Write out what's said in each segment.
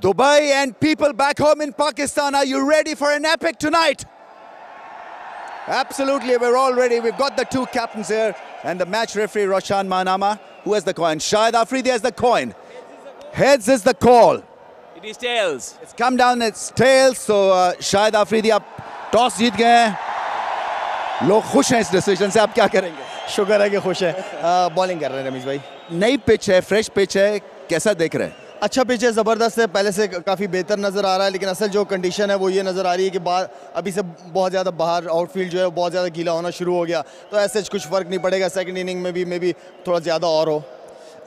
Dubai and people back home in Pakistan, are you ready for an epic tonight? Absolutely, we're all ready. We've got the two captains here and the match referee Roshan Manama. Who has the coin? Shahid Afridi has the coin. Heads is the call. It is tails. It's come down, it's tails. So Shahid Afridi आप toss जीत गए हैं. लोग खुश हैं इस decision से. आप क्या करेंगे? शुक्र है कि खुश है. बॉलिंग कर रहे हैं रमीज भाई. नई पिच है, फ्रेश पिच है, कैसा देख रहे हैं? अच्छा पिच है, ज़बरदस्त है, पहले से काफ़ी बेहतर नज़र आ रहा है. लेकिन असल जो कंडीशन है वो ये नज़र आ रही है कि अभी से बहुत ज़्यादा बाहर आउटफील्ड जो है बहुत ज़्यादा गीला होना शुरू हो गया. तो ऐसे कुछ फ़र्क नहीं पड़ेगा. सेकंड इनिंग में भी थोड़ा ज़्यादा और हो.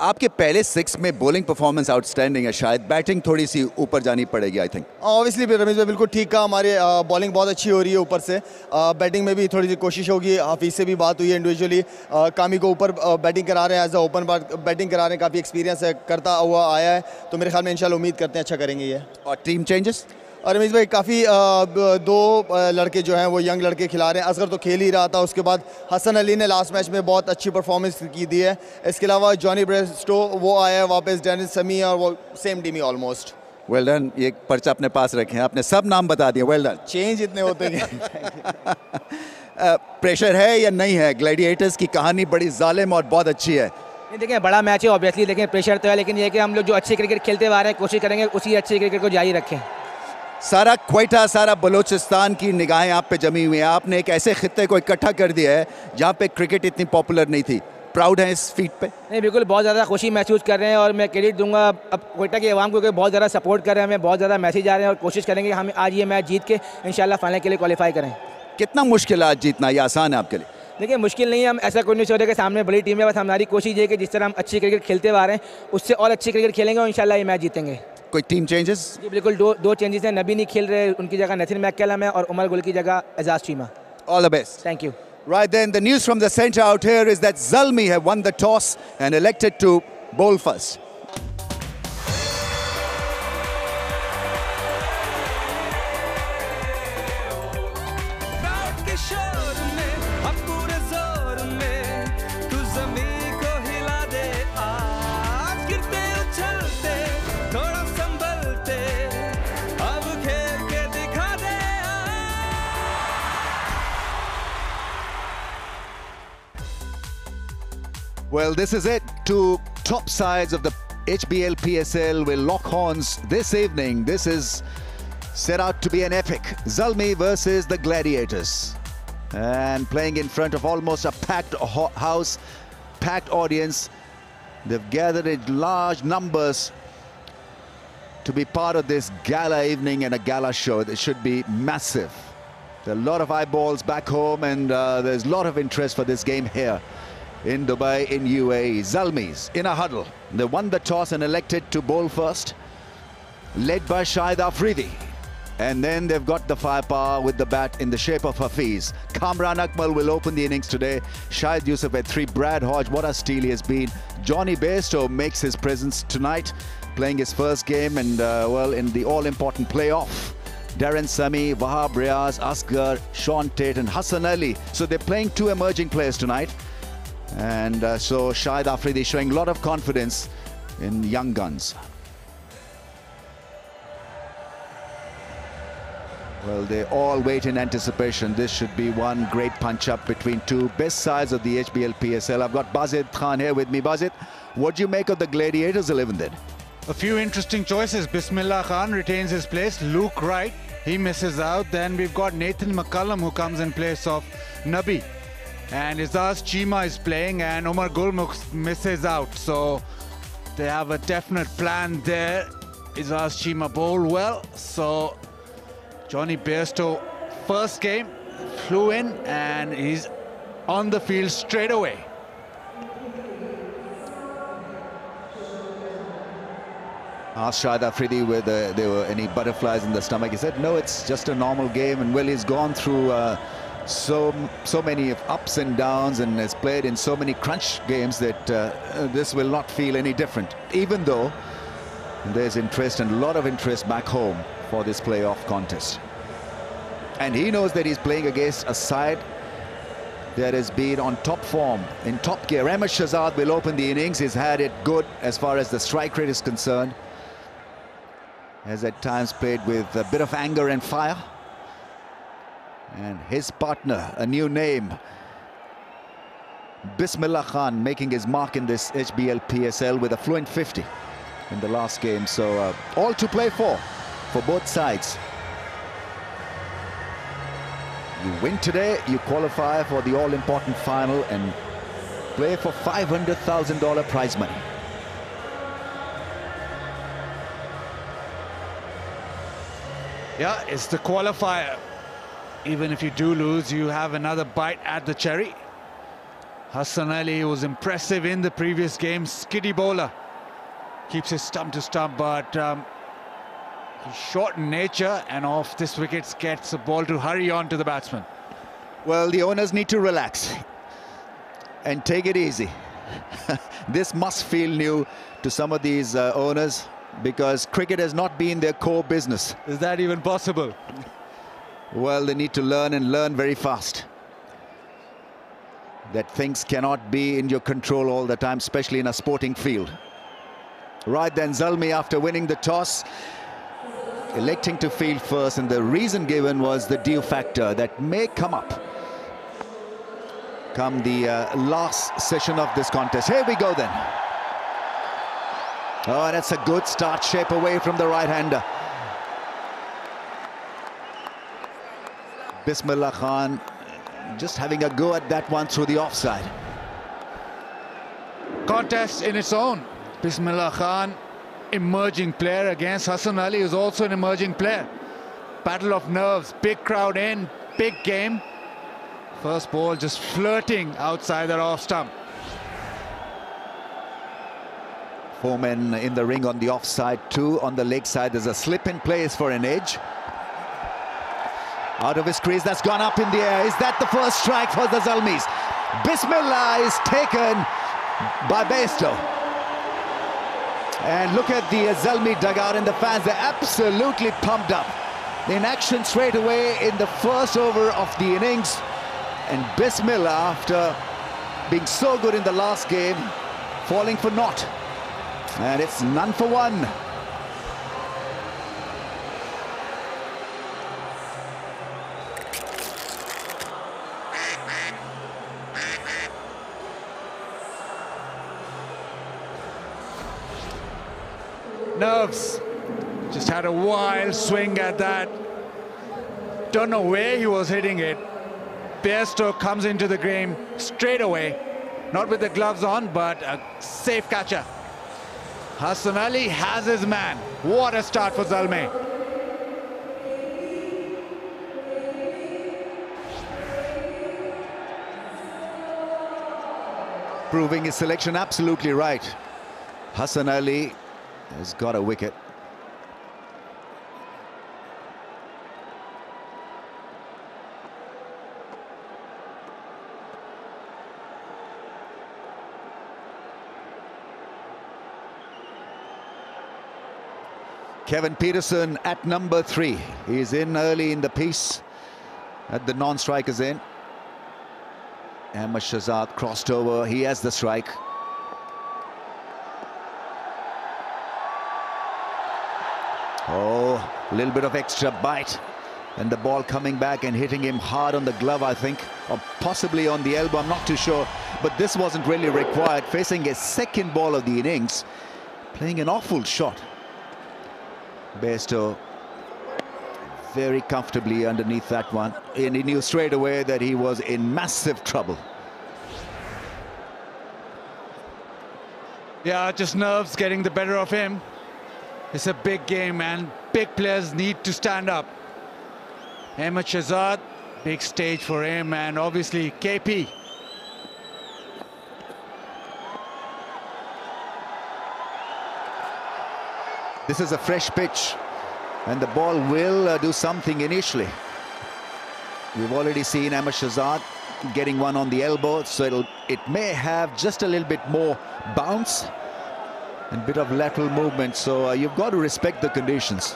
आपके पहले 6 में बॉलिंग परफॉर्मेंस आउटस्टैंडिंग है. शायद बैटिंग थोड़ी सी ऊपर जानी पड़ेगी. आई थिंक ऑब्वियसली रमीज भाई बिल्कुल ठीक कहा. हमारे बॉलिंग बहुत अच्छी हो रही है ऊपर से. बैटिंग में भी थोड़ी सी कोशिश होगी. हाफिज़ से भी बात हुई है इंडिविजुअली. कामी को ऊपर बैटिंग करा रहे हैं, एज अ ओपन बैटिंग करा रहे हैं. काफ़ी एक्सपीरियंस है, करता हुआ आया है. तो मेरे ख्याल में इंशाल्लाह उम्मीद करते हैं अच्छा करेंगे ये. और टीम चेंजेस और रमीज भाई काफ़ी दो लड़के जो हैं वो यंग लड़के खिला रहे हैं. असगर तो खेल ही रहा था. उसके बाद हसन अली ने लास्ट मैच में बहुत अच्छी परफॉर्मेंस की दी है. इसके अलावा जॉनी ब्रेस्टो वो आया है वापस. डेनिस समी और वो सेम टीम ही ऑलमोस्ट. Well done. ये पर्चा अपने पास रखे हैं. आपने सब नाम बता दिए. Well done. चेंज इतने होते हैं. प्रेशर है या नहीं है? ग्लैडिएटर्स की कहानी बड़ी जालिम और बहुत अच्छी है. देखिए बड़ा मैच है ऑब्वियसली, लेकिन प्रेशर तो है. लेकिन ये कि हम लोग जो अच्छी क्रिकेट खेलते हुए आ रहे हैं, कोशिश करेंगे उसी अच्छी क्रिकेट को जारी रखें. सारा क्वेटा, सारा बलूचिस्तान की निगाहें आप पे जमी हुई हैं. आपने एक ऐसे खित्ते को इकट्ठा कर दिया है जहाँ पे क्रिकेट इतनी पॉपुलर नहीं थी. प्राउड है इस फीट पे? नहीं, बिल्कुल बहुत ज़्यादा खुशी महसूस कर रहे हैं. और मैं क्रेडिट दूंगा अब क्वेटा की आवाम को, बहुत ज़्यादा सपोर्ट कर रहे हैं. हमें बहुत ज़्यादा मैसेज आ रहे हैं और कोशिश करेंगे कि हम आज ये मैच जीत के इंशाल्लाह फाइनल के लिए क्वालिफाई करें. कितना मुश्किल है आज जीतना, ये आसान है आपके लिए? देखिए मुश्किल नहीं है. हम ऐसा कोई नहीं सोच रहे कि सामने बड़ी टीम है. बस हमारी कोशिश ये कि जिस तरह हम अच्छी क्रिकेट खेलते हुए आ रहे हैं उससे और अच्छी क्रिकेट खेलेंगे और इंशाल्लाह ये मैच जीतेंगे. कोई टीम चेंजेस? जी बिल्कुल, दो चेंजेस हैं. नबी नहीं खेल रहे, उनकी जगह नथीन मैककलम है और उमर गुल की जगह Ejaz Cheema. All the best. Thank you. Right then, the news from the centre out here is that Zalmi have won the toss and elected to bowl first. Well, this is it. Two top sides of the HBL PSL will lock horns this evening. This is set out to be an epic. Zalmi versus the Gladiators. And playing in front of almost a packed house, packed audience. They've gathered in large numbers to be part of this gala evening and a gala show. It should be massive. There are a lot of eyeballs back home and there's a lot of interest for this game here in Dubai, in UAE. Zalmi's in a huddle. They won the toss and elected to bowl first, led by Shahid Afridi. And then they've got the firepower with the bat in the shape of Hafiz. Kamran Akmal will open the innings today. Shahid Yusuf at 3. Brad Hodge, what a steal he has been. Johnny Bairstow makes his presence tonight, playing his first game and, well, in the all-important playoff. Darren Sami, Wahab Riaz, Asghar, Sean Tate and Hassan Ali. So they're playing two emerging players tonight. And so Shahid Afridi showing a lot of confidence in young guns. Well, they all wait in anticipation. This should be one great punch-up between two best sides of the HBL PSL. I've got Bazid Khan here with me. Bazid, what do you make of the Gladiators 11 then? A few interesting choices. Bismillah Khan retains his place. Luke Wright, he misses out. Then we've got Nathan McCullum who comes in place of Nabi. And Izaz Chima is playing and Umar Gulmukh misses out. So they have a definite plan there. Izaz Chima bowled well. So Johnny Bairstow, first game, flew in and he's on the field straight away. Asked Shahid Afridi whether there were any butterflies in the stomach. He said, no, it's just a normal game. And well, he's gone through so many ups and downs and has played in so many crunch games that this will not feel any different, even though there's interest and a lot of interest back home for this playoff contest. And he knows that he's playing against a side that has been on top form, in top gear. Ahmed Shahzad will open the innings. He's had it good as far as the strike rate is concerned. has at times played with a bit of anger and fire. And his partner, a new name, Bismillah Khan, making his mark in this HBL PSL with a fluent 50 in the last game. So all to play for both sides. You win today, you qualify for the all-important final and play for $500,000 prize money. Yeah, it's the qualifier. Even if you do lose, you have another bite at the cherry. Hassan Ali was impressive in the previous game. Skiddy bowler. Keeps his stump to stump, but he's short in nature, and off this wicket gets the ball to hurry on to the batsman. Well, the owners need to relax and take it easy. This must feel new to some of these owners, because cricket has not been their core business. Is that even possible? Well, they need to learn, and learn very fast. That things cannot be in your control all the time, especially in a sporting field. Right then, Zalmi, after winning the toss, electing to field first, and the reason given was the dew factor that may come up come the last session of this contest. Here we go then. Oh, that's a good start, shape away from the right-hander. Bismillah Khan just having a go at that one through the offside. Contest in its own. Bismillah Khan, emerging player against Hassan Ali, who's also an emerging player. Battle of nerves, big crowd in, big game. First ball just flirting outside the off stump. 4 men in the ring on the offside, 2 on the leg side. There's a slip in place for an edge. Out of his crease, that's gone up in the air. Is that the first strike for the Zalmis? Bismillah is taken by Bairstow. And look at the Zalmi dugout, and the fans, they're absolutely pumped up. In action straight away in the first over of the innings. And Bismillah, after being so good in the last game, falling for naught. And it's none for one. Nerves. Just had a wild swing at that. Don't know where he was hitting it. Bairstow comes into the game straight away. Not with the gloves on, but a safe catcher. Hassan Ali has his man. What a start for Zalmi. Proving his selection absolutely right. Hassan Ali has got a wicket. Kevin Peterson at number 3. He's in early in the piece at the non-strikers end. Ahmed Shahzad crossed over. He has the strike. Oh, a little bit of extra bite. And the ball coming back and hitting him hard on the glove, I think. Or possibly on the elbow, I'm not too sure. But this wasn't really required. Facing a second ball of the innings. Playing an awful shot. Bairstow very comfortably underneath that one, and he knew straight away that he was in massive trouble. Yeah, just nerves getting the better of him. It's a big game, and big players need to stand up. Ahmed Shahzad, big stage for him, and obviously KP. This is a fresh pitch, and the ball will do something initially. We've already seen Ahmed Shahzad getting one on the elbow, so it may have just a little bit more bounce and bit of lateral movement. So you've got to respect the conditions.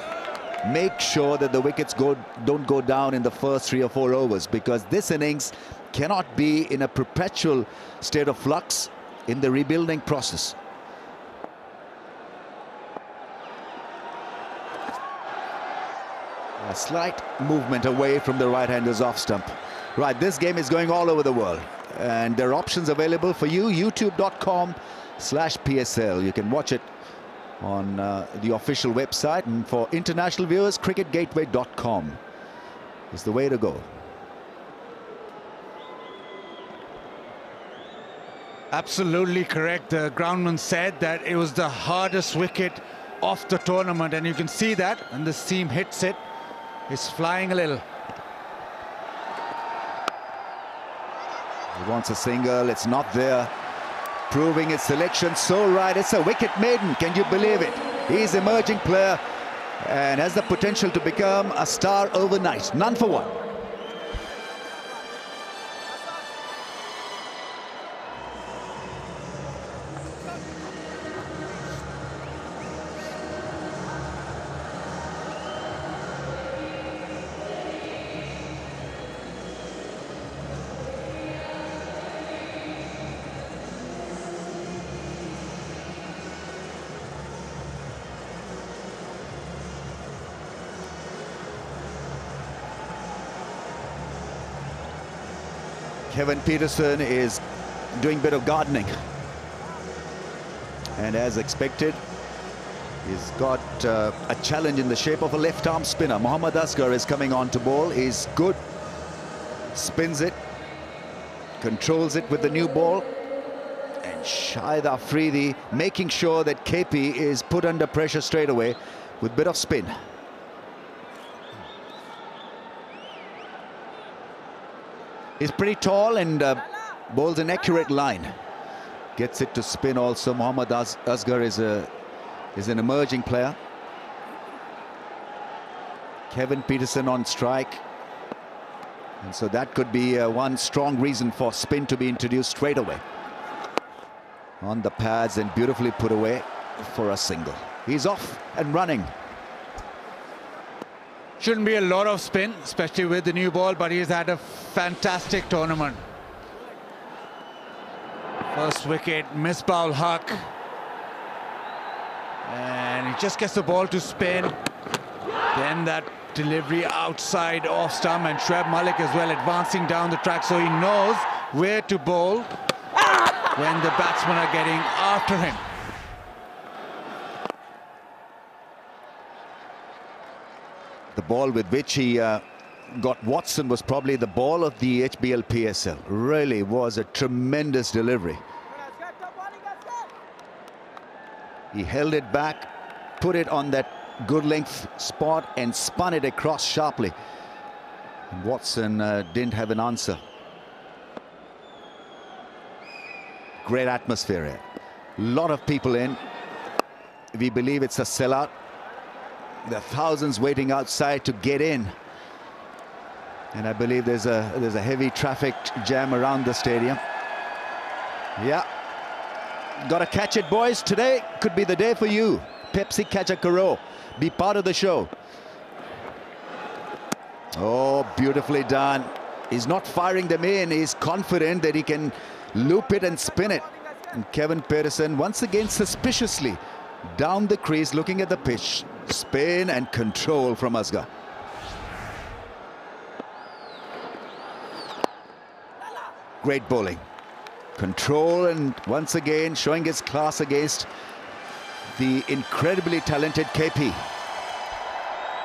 Make sure that the wickets don't go down in the first 3 or 4 overs, because this innings cannot be in a perpetual state of flux in the rebuilding process. slight movement away from the right-hander's off stump. Right, this game is going all over the world, and there are options available for you. YouTube.com/PSL. You can watch it on the official website, and for international viewers, cricketgateway.com is the way to go. Absolutely correct. The groundman said that it was the hardest wicket of the tournament, and you can see that, and the seam hits it. It's flying a little. He wants a single, it's not there. Proving his selection so right. It's a wicket maiden, can you believe it? He's an emerging player and has the potential to become a star overnight. None for one. Kevin Pietersen is doing a bit of gardening, and as expected, he's got a challenge in the shape of a left-arm spinner. Mohammad Asghar is coming on to bowl. He's good, spins it, controls it with the new ball, and Shahid Afridi making sure that KP is put under pressure straight away with a bit of spin. He's pretty tall and bowls an accurate line. Gets it to spin also. Mohammad Asghar is an emerging player. Kevin Pietersen on strike. And so that could be one strong reason for spin to be introduced straight away. On the pads and beautifully put away for a single. He's off and running. Shouldn't be a lot of spin, especially with the new ball, but he's had a fantastic tournament. First wicket, misball Huck. And he just gets the ball to spin. Then that delivery outside off stump, and Shoaib Malik as well advancing down the track, so he knows where to bowl when the batsmen are getting after him. The ball with which he got Watson was probably the ball of the HBL PSL. Really was a tremendous delivery. He held it back, put it on that good length spot and spun it across sharply. And Watson didn't have an answer. Great atmosphere here. A lot of people in. We believe it's a sellout. There are thousands waiting outside to get in, and I believe there's a heavy traffic jam around the stadium. Yeah, gotta catch it, boys. Today could be the day for you. Pepsi Catch a Karo, be part of the show. Oh, beautifully done. He's not firing them in. He's confident that he can loop it and spin it. And Kevin Pietersen once again suspiciously down the crease, looking at the pitch. Spin and control from Asghar. Great bowling. Control, and once again showing his class against the incredibly talented KP.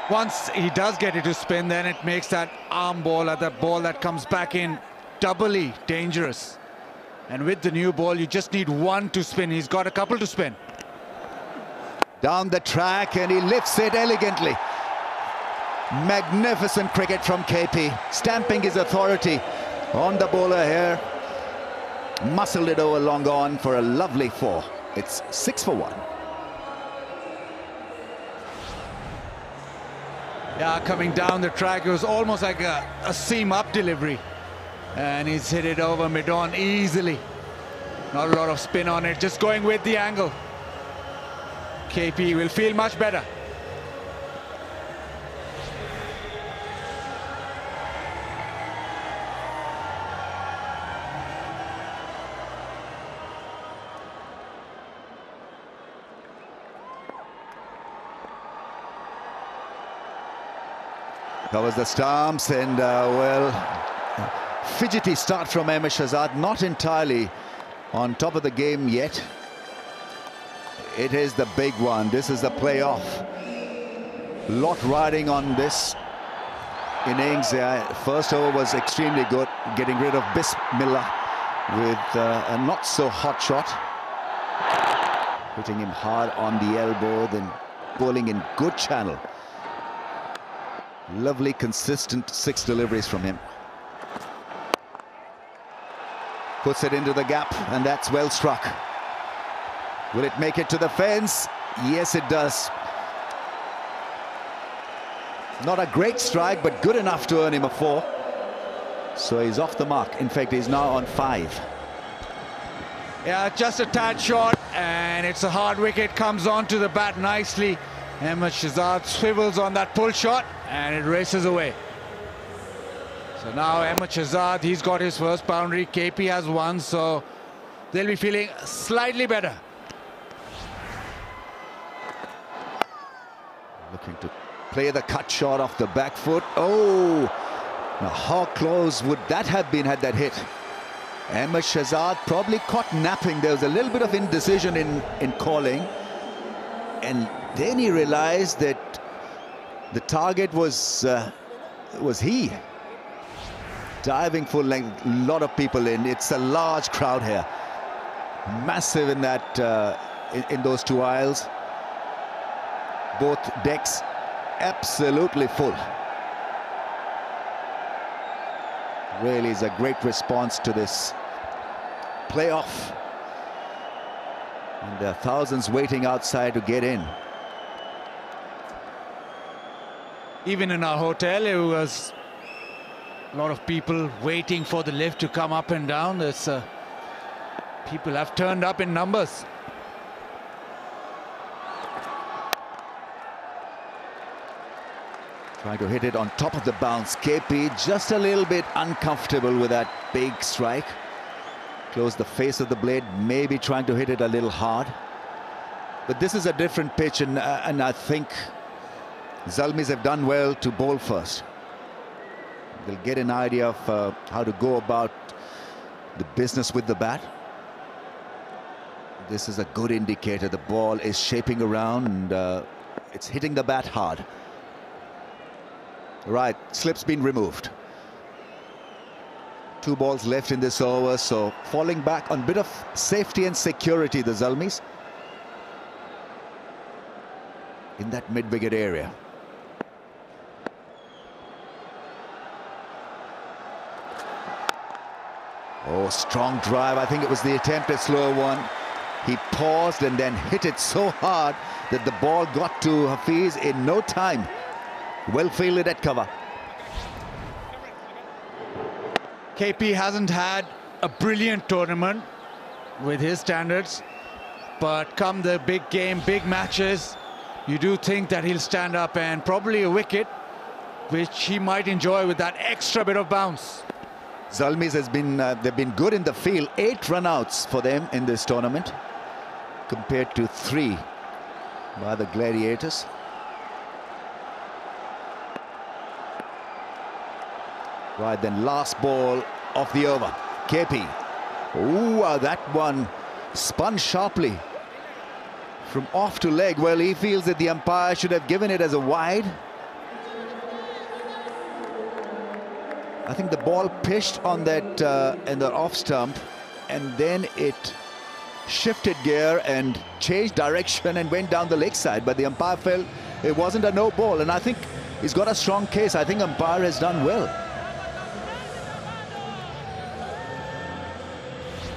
Once he does get it to spin, then it makes that arm ball, or that ball that comes back in, doubly dangerous. And with the new ball, you just need one to spin. He's got a couple to spin. Down the track, and he lifts it elegantly. Magnificent cricket from KP, stamping his authority on the bowler here. Muscled it over long on for a lovely 4. It's 6 for 1. Yeah, coming down the track, it was almost like a seam-up delivery. And he's hit it over mid-on easily. Not a lot of spin on it, just going with the angle. KP will feel much better. Covers the stumps and, well, fidgety start from Ahmed Shahzad. Not entirely on top of the game yet. It is the big one. This is the playoff. Lot riding on this innings. First over was extremely good, getting rid of Bismillah with a not so hot shot. Hitting him hard on the elbow, then bowling in good channel. Lovely, consistent 6 deliveries from him. Puts it into the gap, and that's well struck. Will it make it to the fence? Yes, it does. Not a great strike, but good enough to earn him a 4. So he's off the mark. In fact, he's now on 5. Yeah, just a tad short, and it's a hard wicket. Comes onto the bat nicely. Ahmed Shahzad swivels on that pull shot, and it races away. So now Ahmed Shahzad, he's got his first boundary. KP has 1, so they'll be feeling slightly better. Looking to play the cut shot off the back foot. Oh, now how close would that have been had that hit? Ahmed Shahzad probably caught napping. There was a little bit of indecision in calling, and then he realized that the target was he. Diving full length, a lot of people in. It's a large crowd here, massive in that in those 2 aisles. Both decks absolutely full. Really is a great response to this playoff. And there are thousands waiting outside to get in. Even in our hotel, it was a lot of people waiting for the lift to come up and down. There's people have turned up in numbers. Trying to hit it on top of the bounce. KP just a little bit uncomfortable with that big strike. Close the face of the blade, maybe trying to hit it a little hard. But this is a different pitch, and I think Zalmis have done well to bowl first. They'll get an idea of how to go about the business with the bat. This is a good indicator. The ball is shaping around, and it's hitting the bat hard. Right, slip's been removed. 2 balls left in this over, so falling back on a bit of safety and security, the Zalmis, in that mid-wicket area. Oh, strong drive. I think it was the attempt at slower one. He paused and then hit it so hard that the ball got to Hafiz in no time. Well fielded at cover. KP hasn't had a brilliant tournament with his standards, but come the big game, big matches, you do think that he'll stand up, and probably a wicket which he might enjoy with that extra bit of bounce. Zalmis has been they've been good in the field. 8 run-outs for them in this tournament compared to 3 by the Gladiators. Right, then last ball of the over. KP. Ooh, that one spun sharply from off to leg. Well, he feels that the umpire should have given it as a wide. I think the ball pitched on that in the off stump, and then it shifted gear and changed direction and went down the leg side. But the umpire felt it wasn't a no ball, and I think he's got a strong case. I think umpire has done well.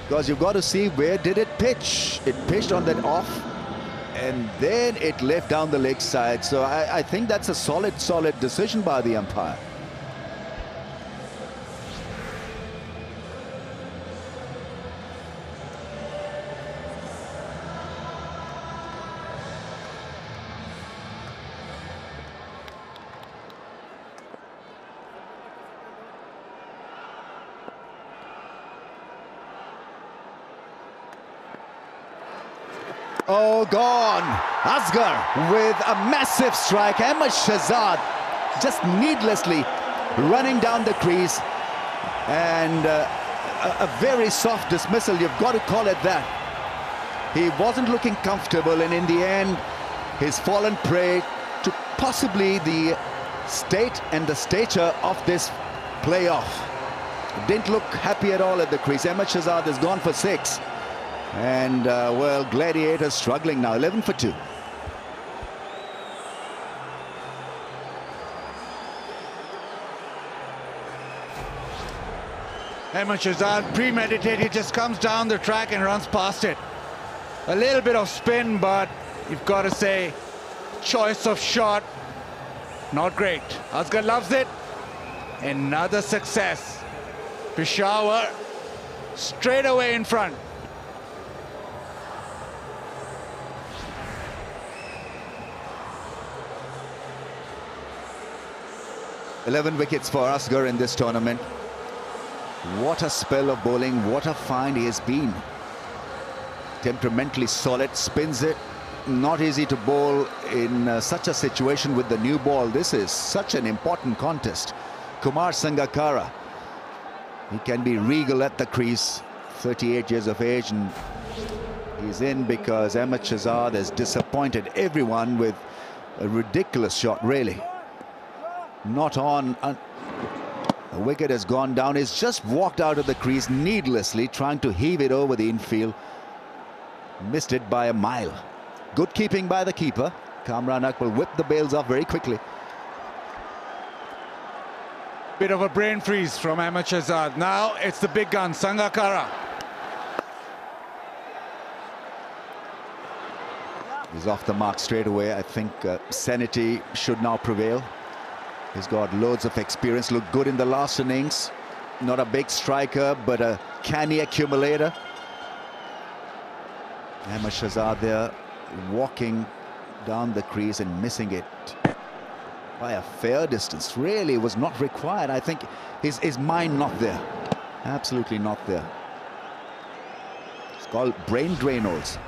Because you've got to see where did it pitch. It pitched on that off, and then it left down the leg side. So I think that's a solid decision by the umpire. Oh, gone. Asghar with a massive strike. Ahmed Shahzad just needlessly running down the crease, and a very soft dismissal, you've got to call it that. He wasn't looking comfortable, and in the end, he's fallen prey to possibly the state and the stature of this playoff. Didn't look happy at all at the crease. Ahmed Shahzad has gone for 6. And, well, Gladiators struggling now, 11 for 2. Ahmed Shahzad, premeditated, just comes down the track and runs past it. A little bit of spin, but you've got to say, choice of shot, not great. Asghar loves it. Another success. Peshawar straight away in front. "11 wickets for Asghar in this tournament. What a spell of bowling, what a find he has been. Temperamentally solid, spins it. Not easy to bowl in such a situation with the new ball. This is such an important contest. Kumar Sangakkara, he can be regal at the crease, 38 years of age, and he's in because Ahmed Shahzad has disappointed everyone with a ridiculous shot, really. Not on. The wicket has gone down. He's just walked out of the crease needlessly, trying to heave it over the infield. Missed it by a mile. Good keeping by the keeper. Kamran Akmal whipped the bails off very quickly. Bit of a brain freeze from Ahmed Shahzad. Now it's the big gun, Sangakkara. He's off the mark straight away. I think sanity should now prevail. He's got loads of experience, looked good in the last innings. Not a big striker, but a canny accumulator. Ahmed Shahzad there, walking down the crease and missing it by a fair distance. Really was not required. I think his mind not there. Absolutely not there. It's called brain drain also.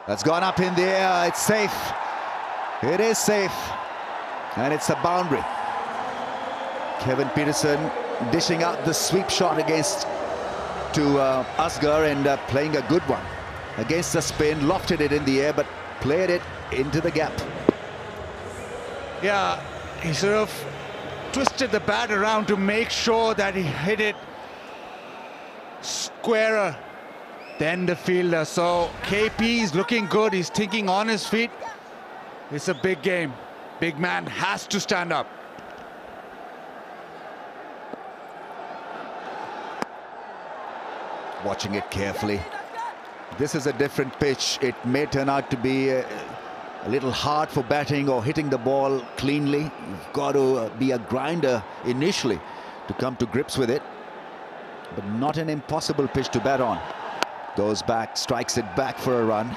That's gone up in the air. It's safe. It is safe. And it's a boundary. Kevin Peterson dishing out the sweep shot against to Asghar, and playing a good one. Against the spin, lofted it in the air, but played it into the gap. Yeah, he sort of twisted the bat around to make sure that he hit it squarer than the fielder. So KP is looking good. He's thinking on his feet. It's a big game. Big man has to stand up. Watching it carefully. This is a different pitch. It may turn out to be a little hard for batting or hitting the ball cleanly. You've got to be a grinder initially to come to grips with it. But not an impossible pitch to bat on. Goes back, strikes it back for a run.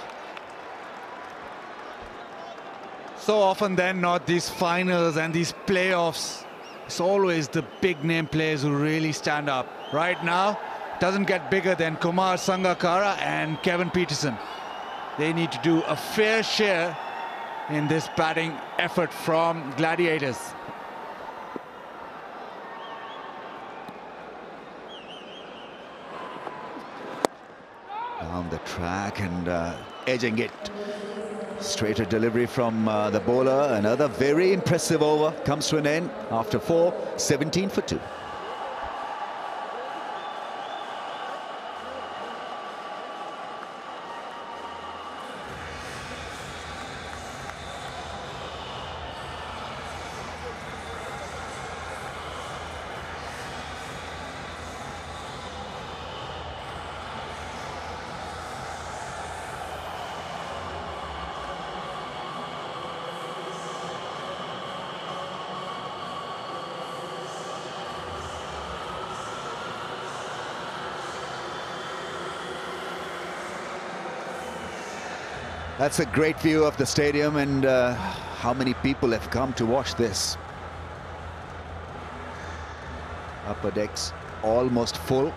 So often then not these finals and these playoffs. It's always the big name players who really stand up. Right now, doesn't get bigger than Kumar Sangakkara and Kevin Peterson. They need to do a fair share in this batting effort from Gladiators. Down the track and edging it. Straighter delivery from the bowler. Another very impressive over comes to an end after 4, 17 for 2. That's a great view of the stadium, and how many people have come to watch this. Upper decks almost full.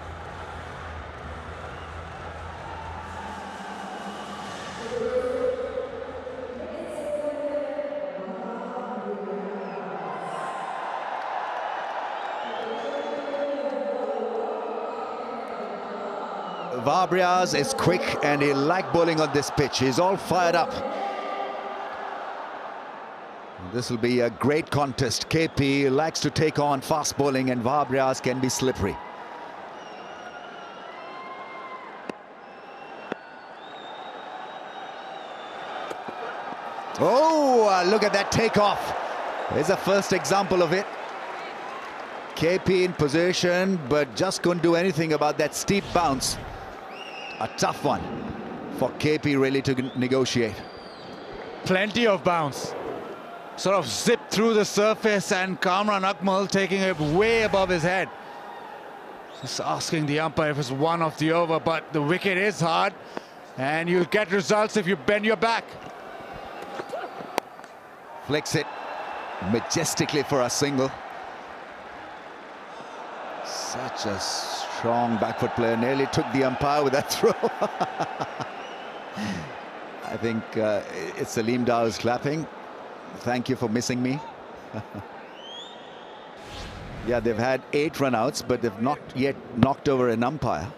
Vabrias is quick and he'll like bowling on this pitch. He's all fired up. This will be a great contest. KP likes to take on fast bowling and Vabrias can be slippery. Oh, look at that takeoff. There's a first example of it. KP in position, but just couldn't do anything about that steep bounce. A tough one for KP really to negotiate. Plenty of bounce. Sort of zipped through the surface, and Kamran Akmal taking it way above his head. Just asking the umpire if it's one off the over, but the wicket is hard, and you'll get results if you bend your back. Flicks it majestically for a single. Such a strong backfoot player, nearly took the umpire with that throw. I think it's Salim Dar who's clapping. Thank you for missing me. Yeah, they've had 8 runouts, but they've not yet knocked over an umpire.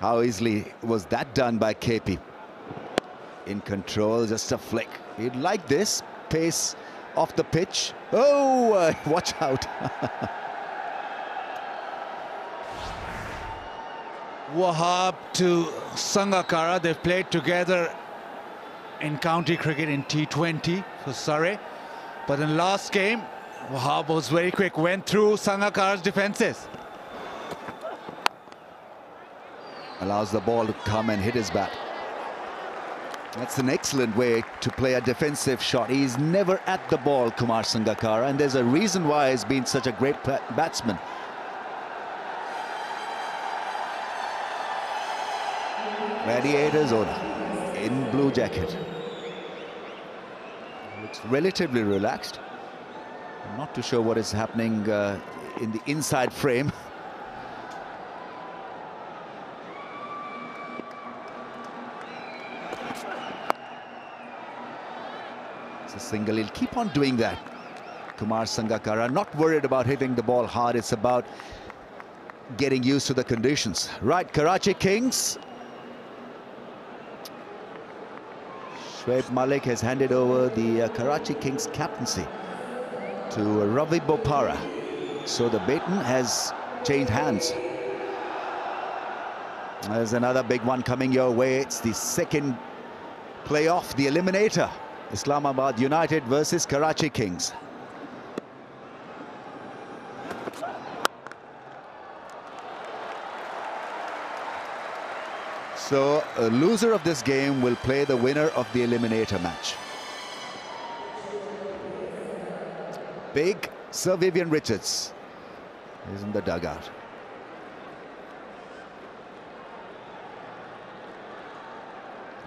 How easily was that done by KP? In control, just a flick. He'd like this. Pace off the pitch. Oh, watch out. Wahab to Sangakkara. They've played together in county cricket in T20 for Surrey. But in last game, Wahab was very quick, went through Sangakkara's defences. Allows the ball to come and hit his bat. That's an excellent way to play a defensive shot. He's never at the ball, Kumar Sangakkara, and there's a reason why he's been such a great batsman. Gladiators owner in blue jacket. Looks relatively relaxed. I'm not too sure what is happening in the inside frame. It's a single. He'll keep on doing that. Kumar Sangakkara, not worried about hitting the ball hard. It's about getting used to the conditions. Right, Karachi Kings. Shoaib Malik has handed over the Karachi Kings captaincy to Ravi Bopara. So the baton has changed hands. There's another big one coming your way. It's the second playoff, the eliminator. Islamabad United versus Karachi Kings. So a loser of this game will play the winner of the eliminator match. Big Sir Vivian Richards is in the dugout.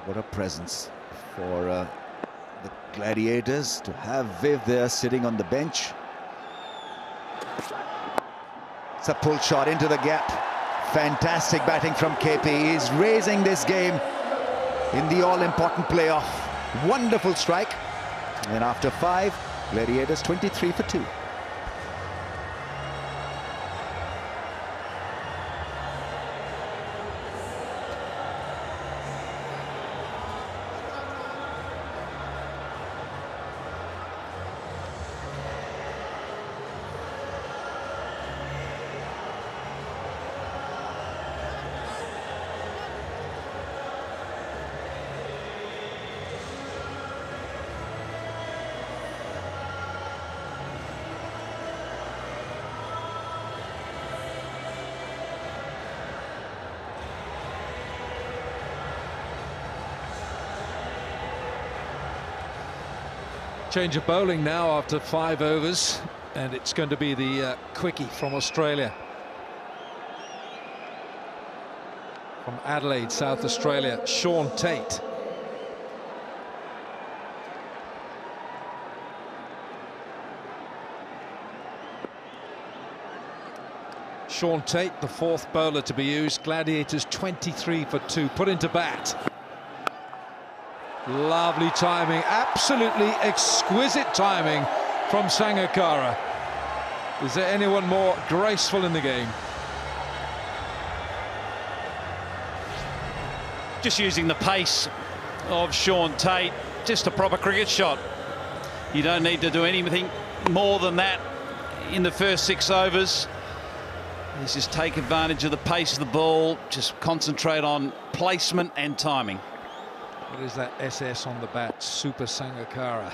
What a presence for the Gladiators to have Viv there sitting on the bench. It's a pull shot into the gap. Fantastic batting from KP. He's raising this game in the all-important playoff. Wonderful strike. And after 5, Gladiators 23 for 2. Change of bowling now after 5 overs, and it's going to be the quickie from Australia. From Adelaide, South Australia, Sean Tate. Sean Tate, the 4th bowler to be used. Gladiators 23 for 2, put into bat. Lovely timing, absolutely exquisite timing from Sangakkara. Is there anyone more graceful in the game? Just using the pace of Sean Tate, just a proper cricket shot. You don't need to do anything more than that in the first 6 overs. Let's just take advantage of the pace of the ball, just concentrate on placement and timing. What is that SS on the bat? Super Sangakkara.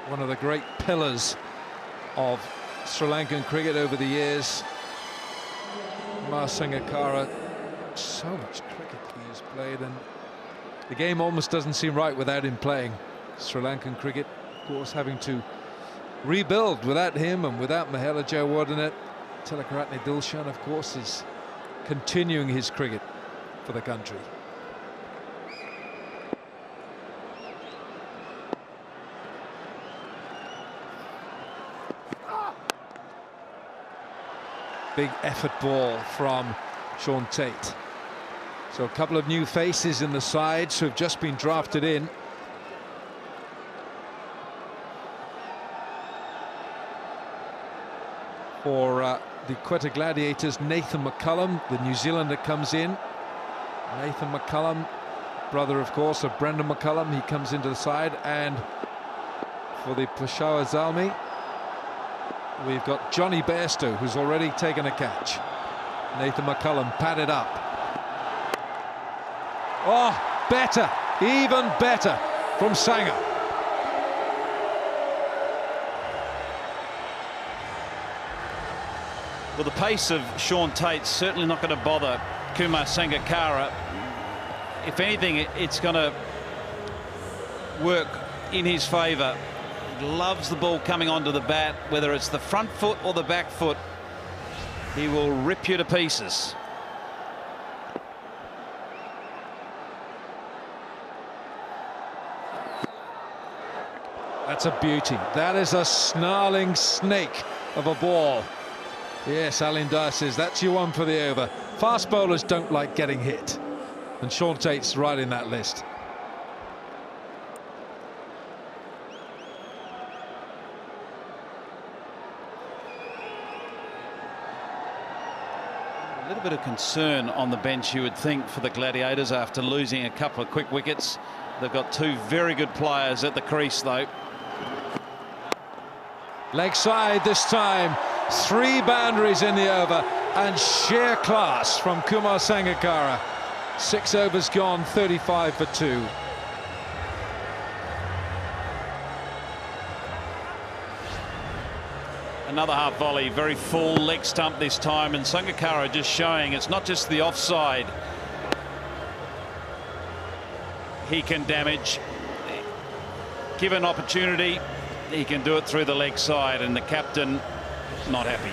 One of the great pillars of Sri Lankan cricket over the years. Sangakkara, so much cricket he's played, and the game almost doesn't seem right without him playing. Sri Lankan cricket, of course, having to rebuild without him and without Mahela Jayawardene. Tilakaratne Dilshan, of course, is continuing his cricket for the country. Big effort ball from Sean Tate. So a couple of new faces in the sides who have just been drafted in. For the Quetta Gladiators, Nathan McCullum, the New Zealander, comes in. Nathan McCullum, brother, of course, of Brendan McCullum, he comes into the side. And for the Peshawar Zalmi, we've got Johnny Bairstow, who's already taken a catch. Nathan McCullum padded up. Oh, better, even better from Sangha. Well, the pace of Sean Tate's certainly not going to bother Kumar Sangakkara. If anything, it's going to work in his favour. He loves the ball coming onto the bat, whether it's the front foot or the back foot. He will rip you to pieces. That's a beauty. That is a snarling snake of a ball. Yes, Alindar says that's your one for the over. Fast bowlers don't like getting hit, and Sean Tate's right in that list. A little bit of concern on the bench, you would think, for the Gladiators after losing a couple of quick wickets. They've got 2 very good players at the crease, though. Leg side this time. 3 boundaries in the over, and sheer class from Kumar Sangakkara. 6 overs gone, 35 for 2. Another half volley, very full leg stump this time, and Sangakkara just showing it's not just the offside he can damage. Given opportunity, he can do it through the leg side, and the captain not happy.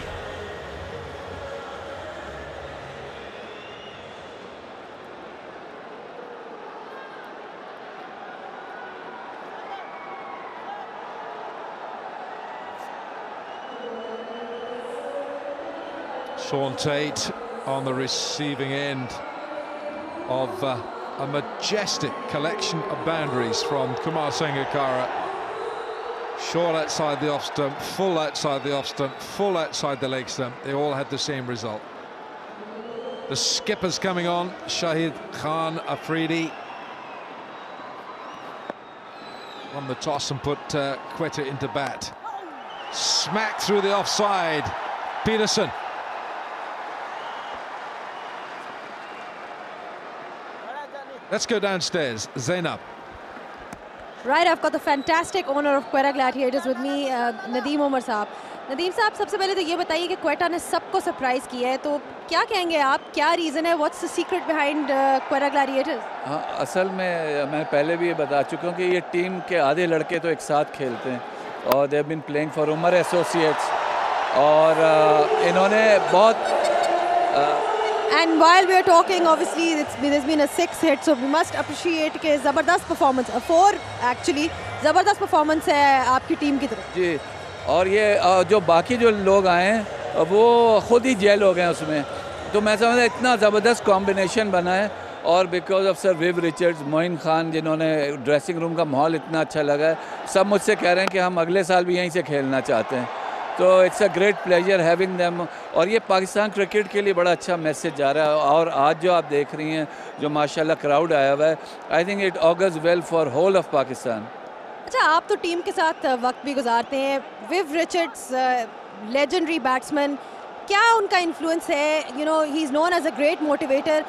Sean Tate on the receiving end of a majestic collection of boundaries from Kumar Sangakkara. Short outside the off stump, full outside the off stump, full outside the leg stump. They all had the same result. The skipper's coming on, Shahid Khan Afridi. Won the toss and put Quetta into bat. Smack through the offside. Peterson. Let's go downstairs. Zainab. Right, I've got the fantastic owner of Quetta Gladiators with me, Nadeem Umar साहब. नदीम साहब, सबसे पहले तो ये बताइए कि क्वेटा ने सबको सरप्राइज किया है, तो क्या कहेंगे आप, क्या रीज़न है, what's the secret behind Quetta Gladiators? हाँ, असल में मैं पहले भी ये बता चुका हूँ कि ये टीम के आधे लड़के तो एक साथ खेलते हैं और they have been playing for Umar associates और इन्होंने बहुत And while we are talking, obviously there's been a 6 hit, so we must appreciate के ज़बरदस्त performance, a 4 actually, ज़बरदस्त performance है आपकी टीम की तरफ. जी, और ये जो बाकी जो लोग आए हैं वो खुद ही जेल हो गए हैं उसमें, तो मैं समझता इतना ज़बरदस्त कॉम्बिनेशन बना है और because of sir Viv Richards, Moin Khan, जिन्होंने ड्रेसिंग रूम का माहौल इतना अच्छा लगा है, सब मुझसे कह रहे हैं कि हम अगले साल भी यहीं से खेलना चाहते हैं. तो it's a great pleasure having them. और ये पाकिस्तान क्रिकेट के लिए बड़ा अच्छा मैसेज जा रहा है। और आज जो आप देख रही हैं जो माशाल्लाह क्राउड आया हुआ है, I think it augurs well for whole of Pakistan. अच्छा, आप तो टीम के साथ वक्त भी गुजारते हैं। विव रिचर्ड्स, लेजेंडरी बैट्समैन, क्या उनका इन्फ्लुएंस है? You know, he is known as a great motivator.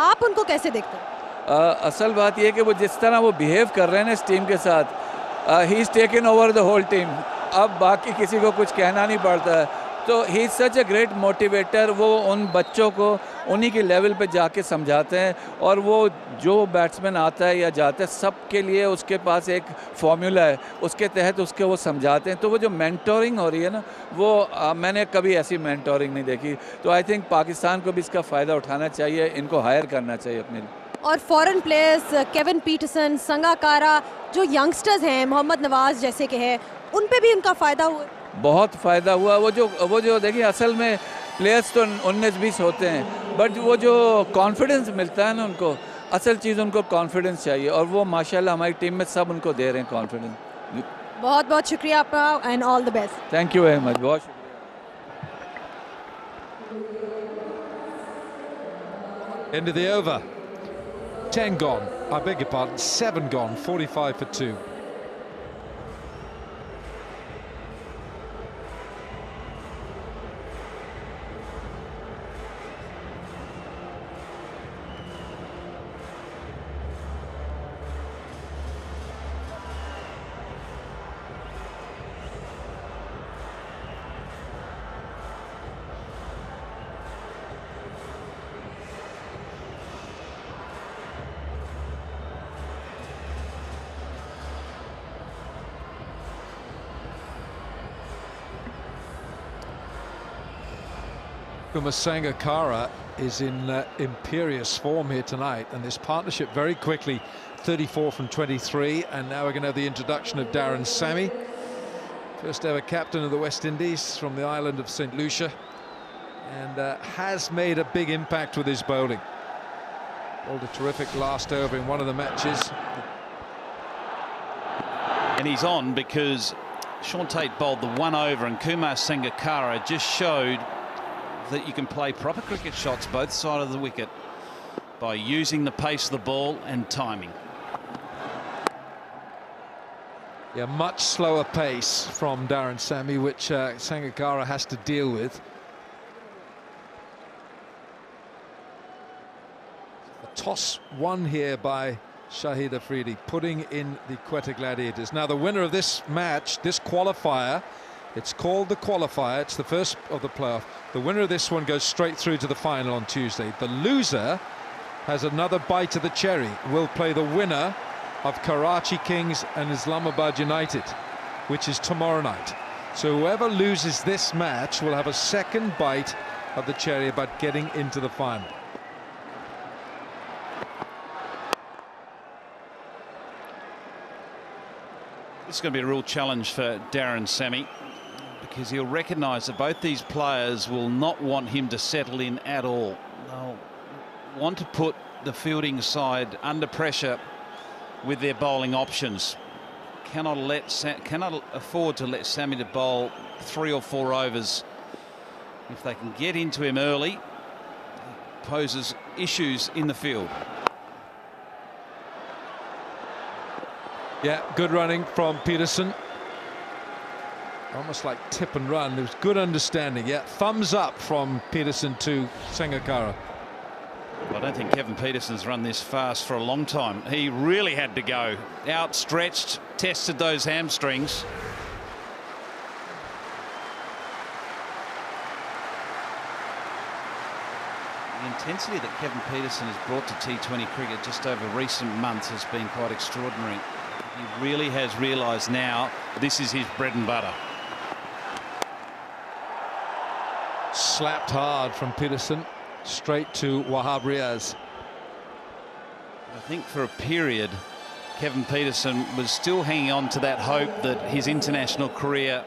आप उनको कैसे देखते हैं? असल बात यह है कि वो जिस तरह वो बिहेव कर रहे हैं ना इस टीम के साथ, he is taken over the whole team. अब बाकी किसी को कुछ कहना नहीं पड़ता है। तो he is such a great motivator. वो उन बच्चों को उन्हीं के लेवल पे जाके समझाते हैं, और वो जो बैट्समैन आता है या जाता है सब के लिए उसके पास एक फार्मूला है, उसके तहत उसके वो समझाते हैं। तो वो जो मेंटोरिंग हो रही है ना, वो मैंने कभी ऐसी मेंटोरिंग नहीं देखी। तो आई थिंक पाकिस्तान को भी इसका फ़ायदा उठाना चाहिए, इनको हायर करना चाहिए अपने लिए। और foreign players, Kevin Pietersen, Sangakkara, जो यंगस्टर्स हैं, मोहम्मद नवाज जैसे के हैं, उन पे भी उनका फ़ायदा हुआ? बहुत फ़ायदा हुआ। वो जो देखिए, असल में प्लेयर्स तो 19-20 होते हैं, बट वो जो कॉन्फिडेंस मिलता है ना उनको, असल चीज़ उनको कॉन्फिडेंस चाहिए, और वो माशाल्लाह हमारी टीम में सब उनको दे रहे हैं कॉन्फिडेंस। बहुत बहुत शुक्रिया आपका and all the best. Thank you very much, बहुत शुक्रिया। End of the over. 10 gone. I beg your pardon. 7 gone. 45 for 2. Quetta Gladiators is in imperious form here tonight, and this partnership very quickly 34 from 23, and now we're going to have the introduction of Darren Sammy, first ever captain of the West Indies from the island of St Lucia, and has made a big impact with his bowling. Bowled a terrific last over in one of the matches, and he's on because Sean Tate bowled the one over, and Quetta Gladiators just showed that you can play proper cricket shots both sides of the wicket by using the pace of the ball and timing. Yeah, much slower pace from Darren Sammy, which Sangakkara has to deal with. A toss won here by Shahid Afridi, putting in the Quetta Gladiators. Now the winner of this match, this qualifier, it's called the Qualifier, it's the first of the playoff. The winner of this one goes straight through to the final on Tuesday. The loser has another bite of the cherry. Will play the winner of Karachi Kings and Islamabad United, which is tomorrow night. So whoever loses this match will have a second bite of the cherry about getting into the final. This is going to be a real challenge for Darren Sammy, because he'll recognise that both these players will not want him to settle in at all. They'll want to put the fielding side under pressure with their bowling options. Cannot afford to let Sammy to bowl 3 or 4 overs. If they can get into him early, it poses issues in the field. Yeah, good running from Peterson. Almost like tip and run. There was good understanding. Yeah, thumbs up from Peterson to Sangakkara. I don't think Kevin Peterson's run this fast for a long time. He really had to go outstretched, tested those hamstrings. The intensity that Kevin Peterson has brought to T20 cricket just over recent months has been quite extraordinary. He really has realised now this is his bread and butter. Slapped hard from Peterson, straight to Wahab Riaz. I think for a period, Kevin Peterson was still hanging on to that hope that his international career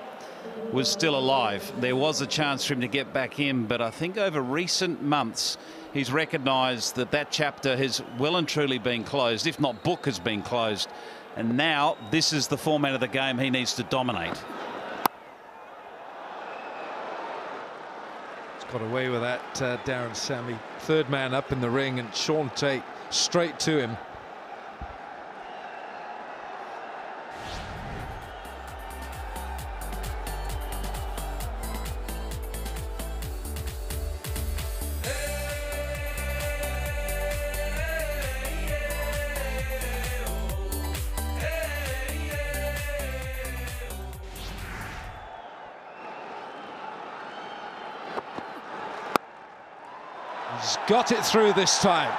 was still alive. There was a chance for him to get back in, but I think over recent months, he's recognised that that chapter has well and truly been closed, if not book has been closed. And now this is the format of the game he needs to dominate. Got away with that, Darren Sammy. Third man up in the ring, and Sean Tate straight to him. He's got it through this time.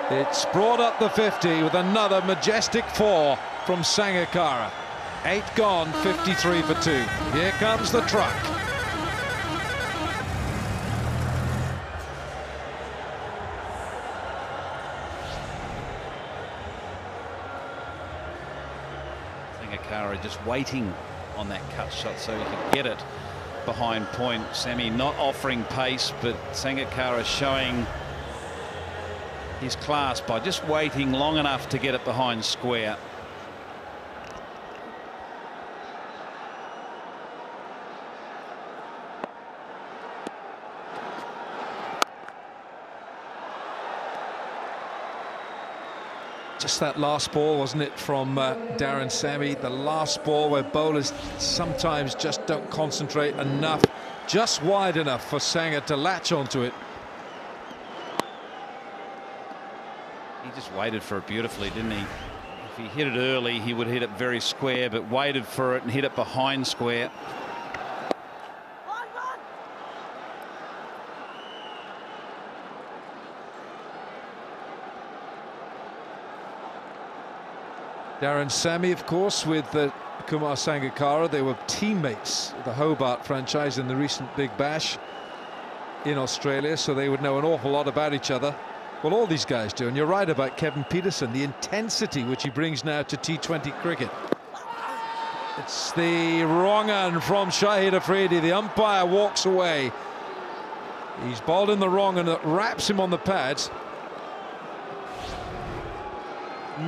It's brought up the 50 with another majestic 4 from Sangakkara. 8 gone, 53 for 2. Here comes the truck. Sangakkara just waiting on that cut shot so he could get it behind point. Sammy not offering pace, but Sangakkara showing his class by just waiting long enough to get it behind square. Just that last ball, wasn't it, from Darren Sammy? The last ball where bowlers sometimes just don't concentrate enough, just wide enough for Sangha to latch onto it. He just waited for it beautifully, didn't he? If he hit it early, he would hit it very square, but waited for it and hit it behind square. Darren Sammy, of course, with Kumar Sangakkara. They were teammates of the Hobart franchise in the recent Big Bash in Australia, so they would know an awful lot about each other. Well, all these guys do, and you're right about Kevin Peterson, the intensity which he brings now to T20 cricket. It's the wrong one from Shahid Afridi. The umpire walks away. He's bowled in the wrong, and it wraps him on the pads.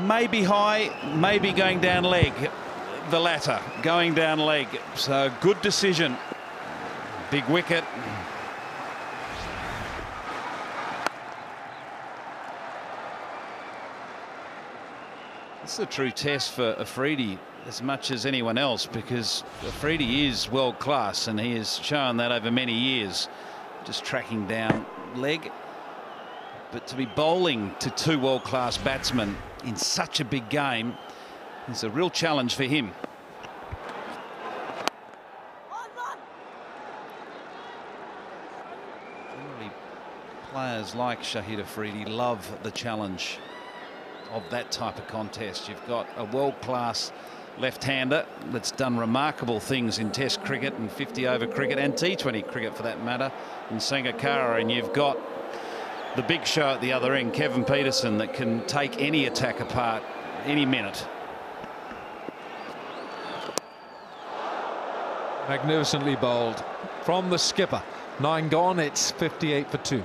Maybe high, maybe going down leg. The latter, going down leg. So good decision. Big wicket. It's a true test for Afridi as much as anyone else, because Afridi is world class and he has shown that over many years, just tracking down leg. But to be bowling to 2 world-class batsmen in such a big game is a real challenge for him. Generally, players like Shahid Afridi love the challenge of that type of contest. You've got a world-class left-hander that's done remarkable things in Test cricket and 50-over cricket and T20 cricket for that matter in Sangakkara, and you've got the big show at the other end, Kevin Peterson, that can take any attack apart any minute. Magnificently bowled from the skipper. 9 gone, it's 58 for 2.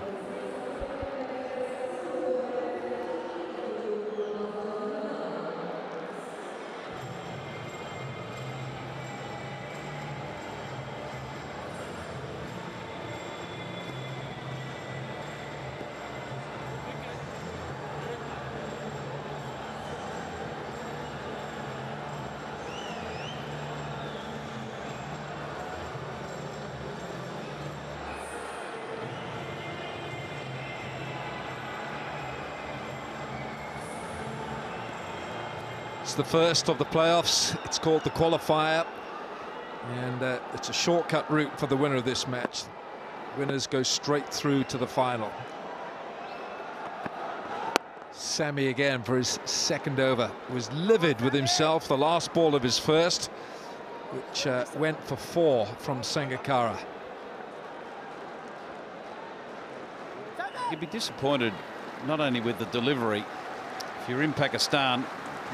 It's the first of the playoffs. It's called the Qualifier, and it's a shortcut route for the winner of this match. Winners go straight through to the final. Sammy again for his second over. Was livid with himself. The last ball of his first, which went for 4 from Sangakkara. You'd be disappointed not only with the delivery. If you're in Pakistan,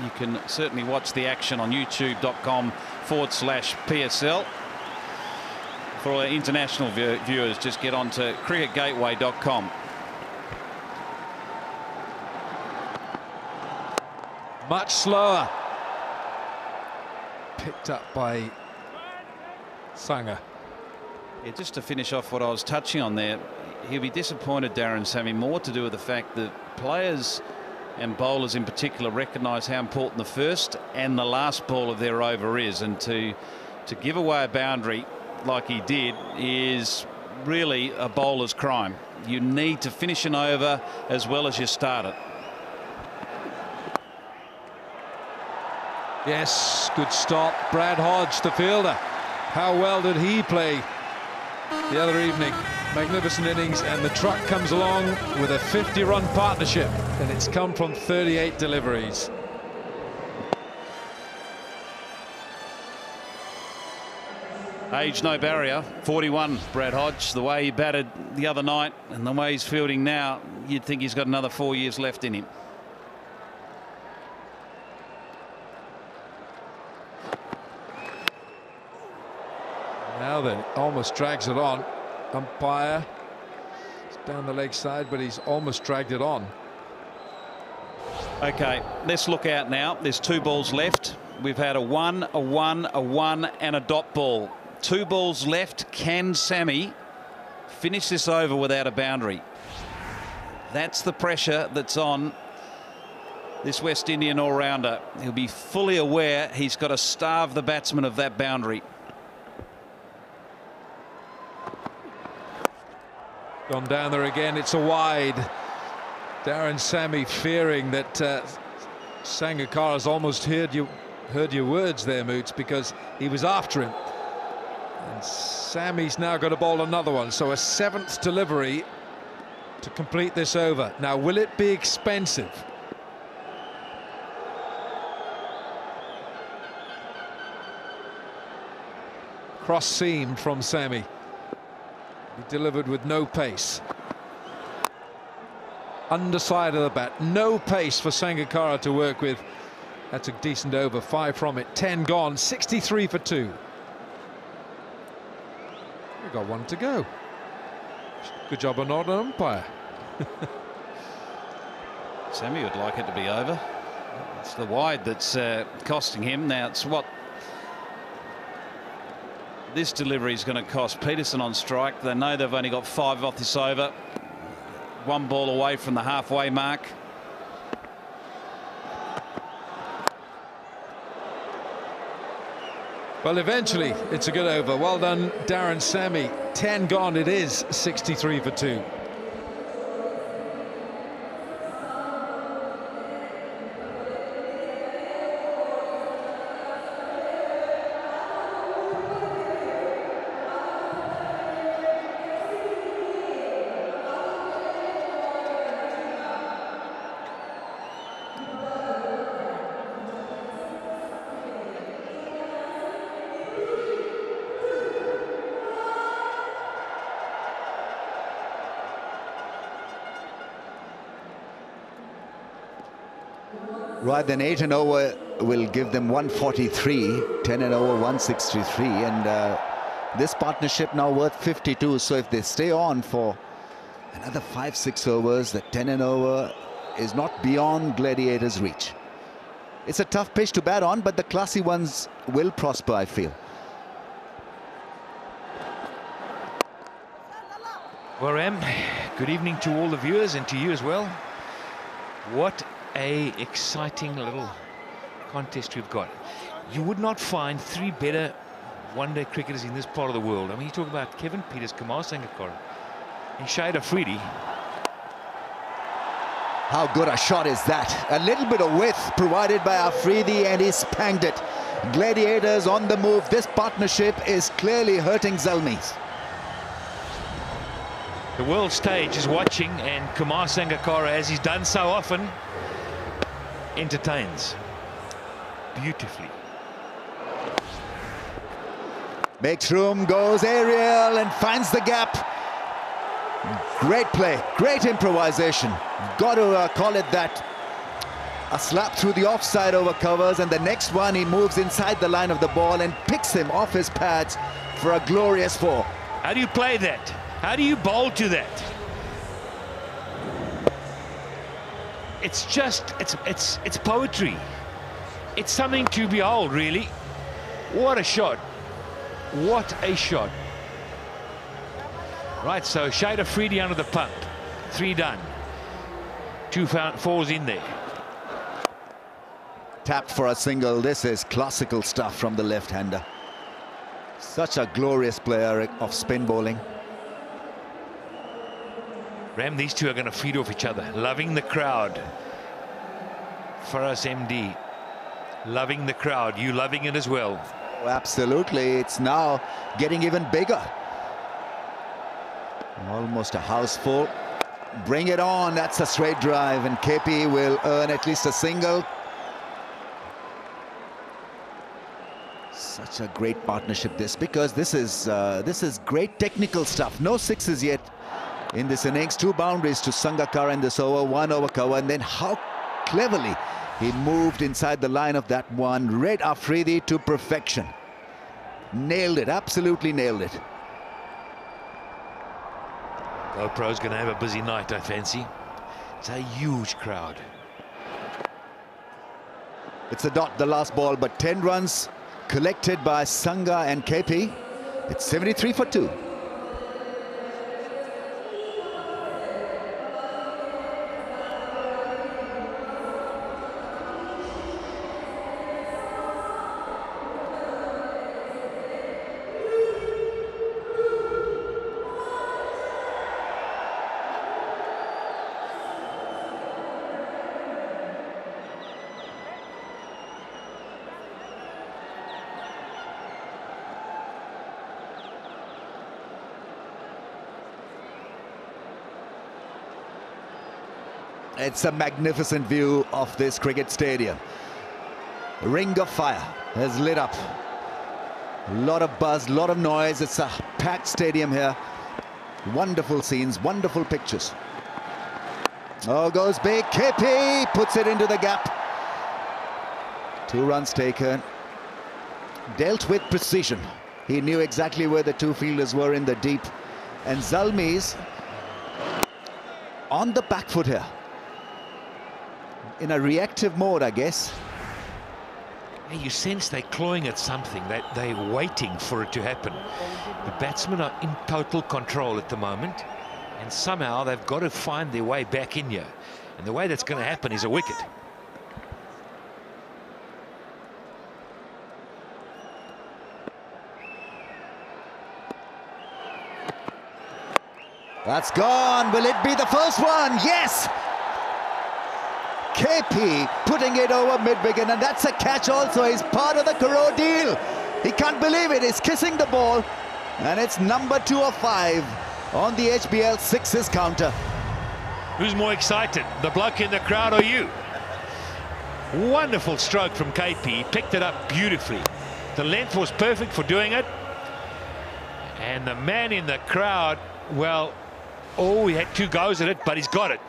you can certainly watch the action on youtube.com/PSL. For all our international viewers, just get on to cricketgateway.com. Much slower. Picked up by Sangha. Yeah, just to finish off what I was touching on there, he'll be disappointed, Darren Sammy, more to do with the fact that players and bowlers in particular recognise how important the first and the last ball of their over is, and to give away a boundary like he did is really a bowler's crime. You need to finish an over as well as you start it. Yes, good stop. Brad Hodge, the fielder. How well did he play the other evening? Magnificent innings, and the truck comes along with a 50-run partnership, and it's come from 38 deliveries. Age no barrier, 41, Brad Hodge. The way he batted the other night and the way he's fielding now, you'd think he's got another 4 years left in him. Now then, almost drags it on. Umpire, it's down the leg side, but he's almost dragged it on. Okay, let's look out now. There's 2 balls left. We've had a 1, a 1, a 1 and a dot ball. 2 balls left. Can Sammy finish this over without a boundary? That's the pressure that's on this West Indian all-rounder. He'll be fully aware he's got to starve the batsman of that boundary. Gone down there again. It's a wide. Darren Sammy fearing that Sangakkara's almost heard your words there, Moots, because he was after him. And Sammy's now got to bowl another one, so a 7th delivery to complete this over. Now, will it be expensive? Cross seam from Sammy. He delivered with no pace. Underside of the bat, no pace for Sangakkara to work with. That's a decent over, 5 from it, 10 gone, 63 for 2. We've got 1 to go. Good job on not an umpire. Sammy would like it to be over. It's the wide that's costing him. Now it's what this delivery is going to cost Peterson on strike. They know they've only got 5 off this over. 1 ball away from the halfway mark. Well, eventually it's a good over. Well done, Darren Sammy. 10 gone it is, 63 for 2. Right, then 8 and over will give them 143, 10 and over 163, and this partnership now worth 52. So if they stay on for another 5-6 overs, the 10 and over is not beyond Gladiators' reach. It's a tough pitch to bat on, but the classy ones will prosper, I feel. Well, Ram, good evening to all the viewers and to you as well. What a exciting little contest we've got. You would not find 3 better one-day cricketers in this part of the world. I mean, you talk about Kevin Peters, Kumar Sangakkara, and Shahid Afridi. How good a shot is that? A little bit of width provided by Afridi, and he spanked it. Gladiators on the move. This partnership is clearly hurting Zalmi. The world stage is watching, and Kumar Sangakkara, as he's done so often, entertains beautifully. Makes room, goes aerial and finds the gap. Great play, great improvisation. Got to call it that. A slap through the offside over covers, and the next one he moves inside the line of the ball and picks him off his pads for a glorious 4. How do you play that? How do you bowl to that? It's just, it's poetry. It's something to behold, really. What a shot. What a shot. Right, so Shade Afridi under the pump. 3 done. 2 fours in there. Tapped for a single. This is classical stuff from the left-hander. Such a glorious player of spin bowling. Ram, these two are going to feed off each other. Loving the crowd. Faraz MD. Loving the crowd. You loving it as well. Oh, absolutely. It's now getting even bigger. Almost a house full. Bring it on. That's a straight drive, and KP will earn at least a single. Such a great partnership because this is great technical stuff. No sixes yet in this innings. 2 boundaries to Sangakkara in this over. 1 over cover, and then how cleverly he moved inside the line of that one. Read Afridi to perfection. Nailed it. Absolutely nailed it. GoPro's going to have a busy night, I fancy. It's a huge crowd. It's a dot, the last ball, but 10 runs collected by Sangha and KP. It's 73 for 2. It's a magnificent view of this cricket stadium. A ring of fire has lit up. A lot of buzz, a lot of noise. It's a packed stadium here. Wonderful scenes, wonderful pictures. Oh, goes big. KP puts it into the gap. 2 runs taken. Dealt with precision. He knew exactly where the 2 fielders were in the deep. And Zalmi's on the back foot here. In a reactive mode, I guess. Hey, you sense they're clawing at something, that they're waiting for it to happen. The batsmen are in total control at the moment, and somehow they've got to find their way back in here. And the way that's going to happen is a wicket. That's gone. Will it be the first one? Yes! KP putting it over mid-wicket, and that's a catch also. He's part of the Karo deal. He can't believe it. He's kissing the ball, and it's number 2 of 5 on the HBL sixes counter. Who's more excited, the bloke in the crowd or you? Wonderful stroke from KP. He picked it up beautifully. The length was perfect for doing it. And the man in the crowd, well, oh, he had 2 goes at it, but he's got it.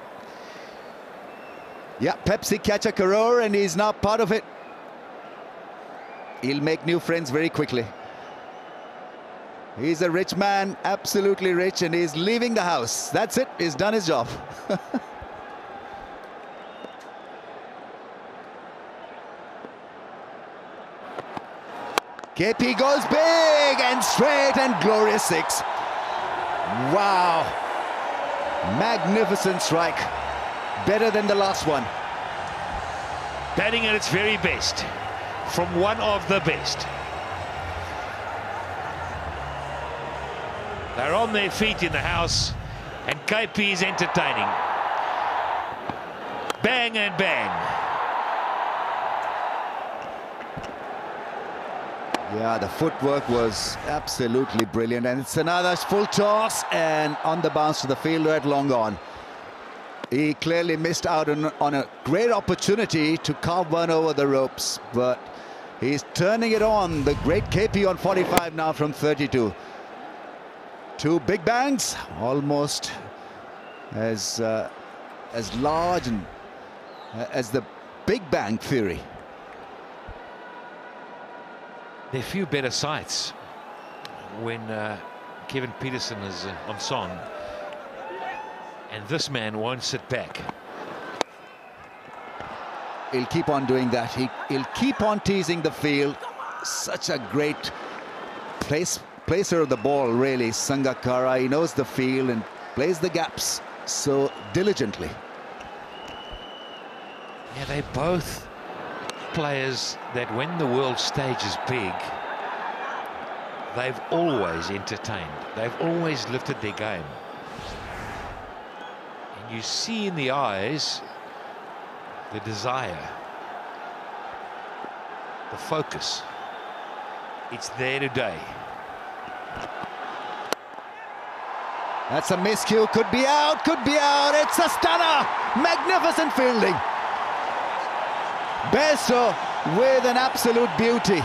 Yeah, Pepsi catch a Karor, and he's now part of it. He'll make new friends very quickly. He's a rich man, absolutely rich, and he's leaving the house. That's it, he's done his job. KP goes big and straight and glorious 6. Wow. Magnificent strike. Better than the last one. Batting at its very best from one of the best. They're on their feet in the house, and KP is entertaining. Bang and bang. Yeah, the footwork was absolutely brilliant, and it's another full toss and on the bounce to the fielder at long on. He clearly missed out on a great opportunity to carve one over the ropes, but he's turning it on. The great KP on 45 now from 32. 2 big bangs, almost as large and as the Big Bang Theory. There are few better sights when Kevin Peterson is on song, and this man won't sit back. He'll keep on doing that. He'll keep on teasing the field. Such a great placer of the ball, really, Sangakkara. He knows the field and plays the gaps so diligently. Yeah, they're both players that when the world stage is big, they've always entertained. They've always lifted their game. And you see in the eyes the desire, the focus. It's there today. That's a miscue. Could be out. Could be out. It's a stunner. Magnificent fielding. Besto with an absolute beauty.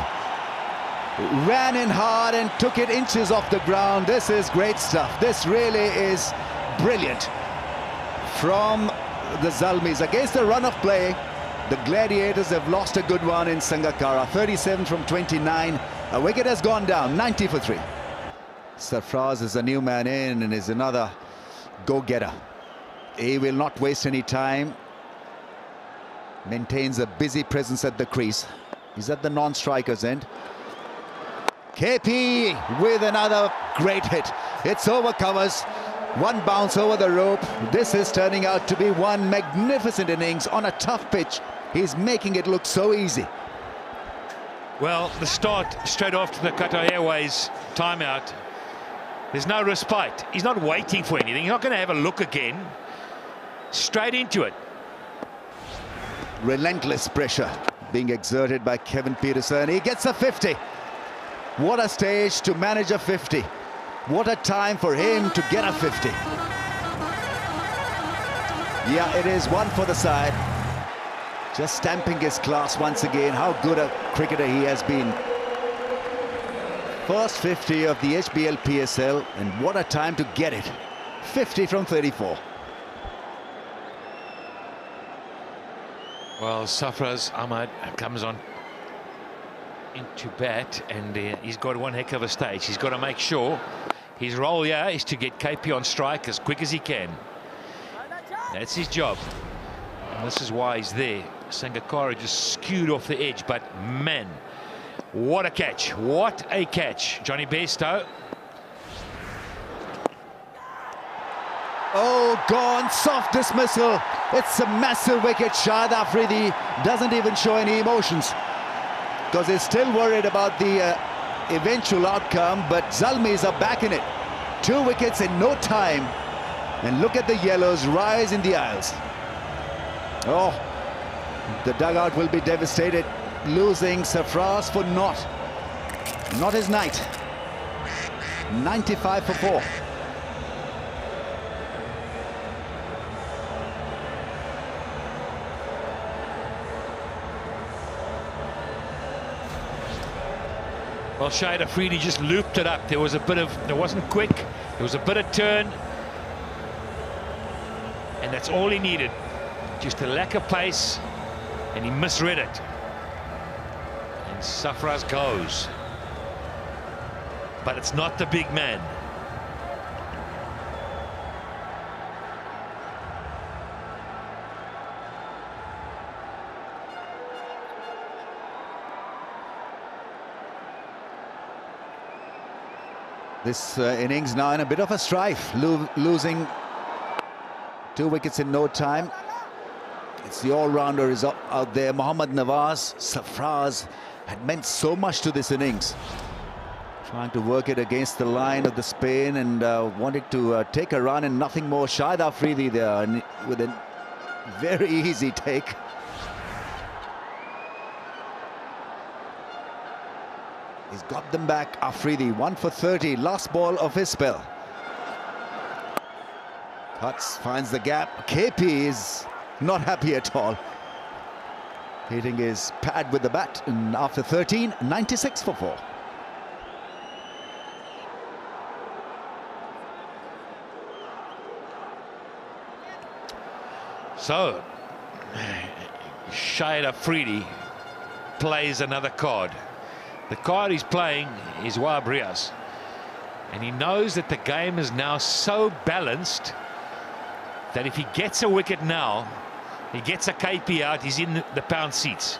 Ran in hard and took it inches off the ground. This is great stuff. This really is brilliant from the Zalmis. Against the run of play, the Gladiators have lost a good one in Sangakkara. 37 from 29. A wicket has gone down. 90 for 3. Sarfraz is a new man in and is another go-getter. He will not waste any time. Maintains a busy presence at the crease. He's at the non-striker's end. KP with another great hit. It's over covers. One bounce over the rope. This is turning out to be one magnificent innings on a tough pitch. He's making it look so easy. Well, the start straight after the Qatar Airways timeout. There's no respite. He's not waiting for anything. He's not going to have a look again. Straight into it. Relentless pressure being exerted by Kevin Peterson. He gets a 50. What a stage to manage a 50. What a time for him to get a 50. Yeah, it is one for the side. Just stamping his class once again. How good a cricketer he has been. First 50 of the HBL PSL, and what a time to get it. 50 from 34. Well, Sarfraz Ahmad comes on into bat, and he's got one heck of a stage. He's got to make sure his role here is to get KP on strike as quick as he can. That's his job, and this is why he's there. Sangakkara just skewed off the edge, but man, what a catch. What a catch. Johnny Besto. Oh, gone. Soft dismissal. It's a massive wicket. Shahid Afridi doesn't even show any emotions because he's still worried about the eventual outcome, but Zalmis are back in it. 2 wickets in no time. And look at the yellows rise in the aisles. Oh, the dugout will be devastated, losing Sarfraz for not his night. 95 for 4. Well, Shahid Afridi just looped it up. There wasn't quick. There was a bit of turn. And that's all he needed. Just a lack of pace. And he misread it. And Sarfraz goes. But it's not the big man. This innings now in a bit of a strife, losing 2 wickets in no time. It's the all-rounder is out there. Mohammad Nawaz. Sarfraz had meant so much to this innings. Trying to work it against the line of the spin and wanted to take a run and nothing more. Shahid Afridi there and with a very easy take. He's got them back. Afridi 1 for 30. Last ball of his spell. Cuts, finds the gap. KP is not happy at all. Hitting his pad with the bat, and after 13, 96 for 4. So, Shahid Afridi plays another card. The card he's playing is Wahab Riaz. And he knows that the game is now so balanced that if he gets a wicket now, he gets a KP out, he's in the pound seats.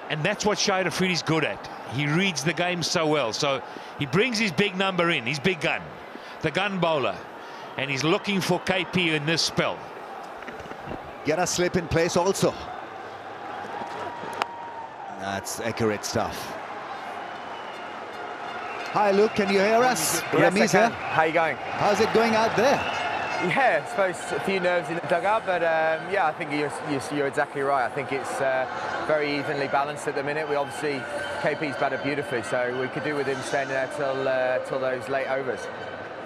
And that's what Shahid Afridi's good at. He reads the game so well. So he brings his big number in, his big gun, the gun bowler, and he's looking for KP in this spell. Get a slip in place also. That's accurate stuff. Hi Luke, can you hear us? Yes, I can. How you going? How's it going out there? Yeah, I suppose a few nerves in the dugout, but yeah, I think you're exactly right. I think it's very evenly balanced at the minute. We obviously, KP's batted beautifully, so we could do with him staying there till those late overs.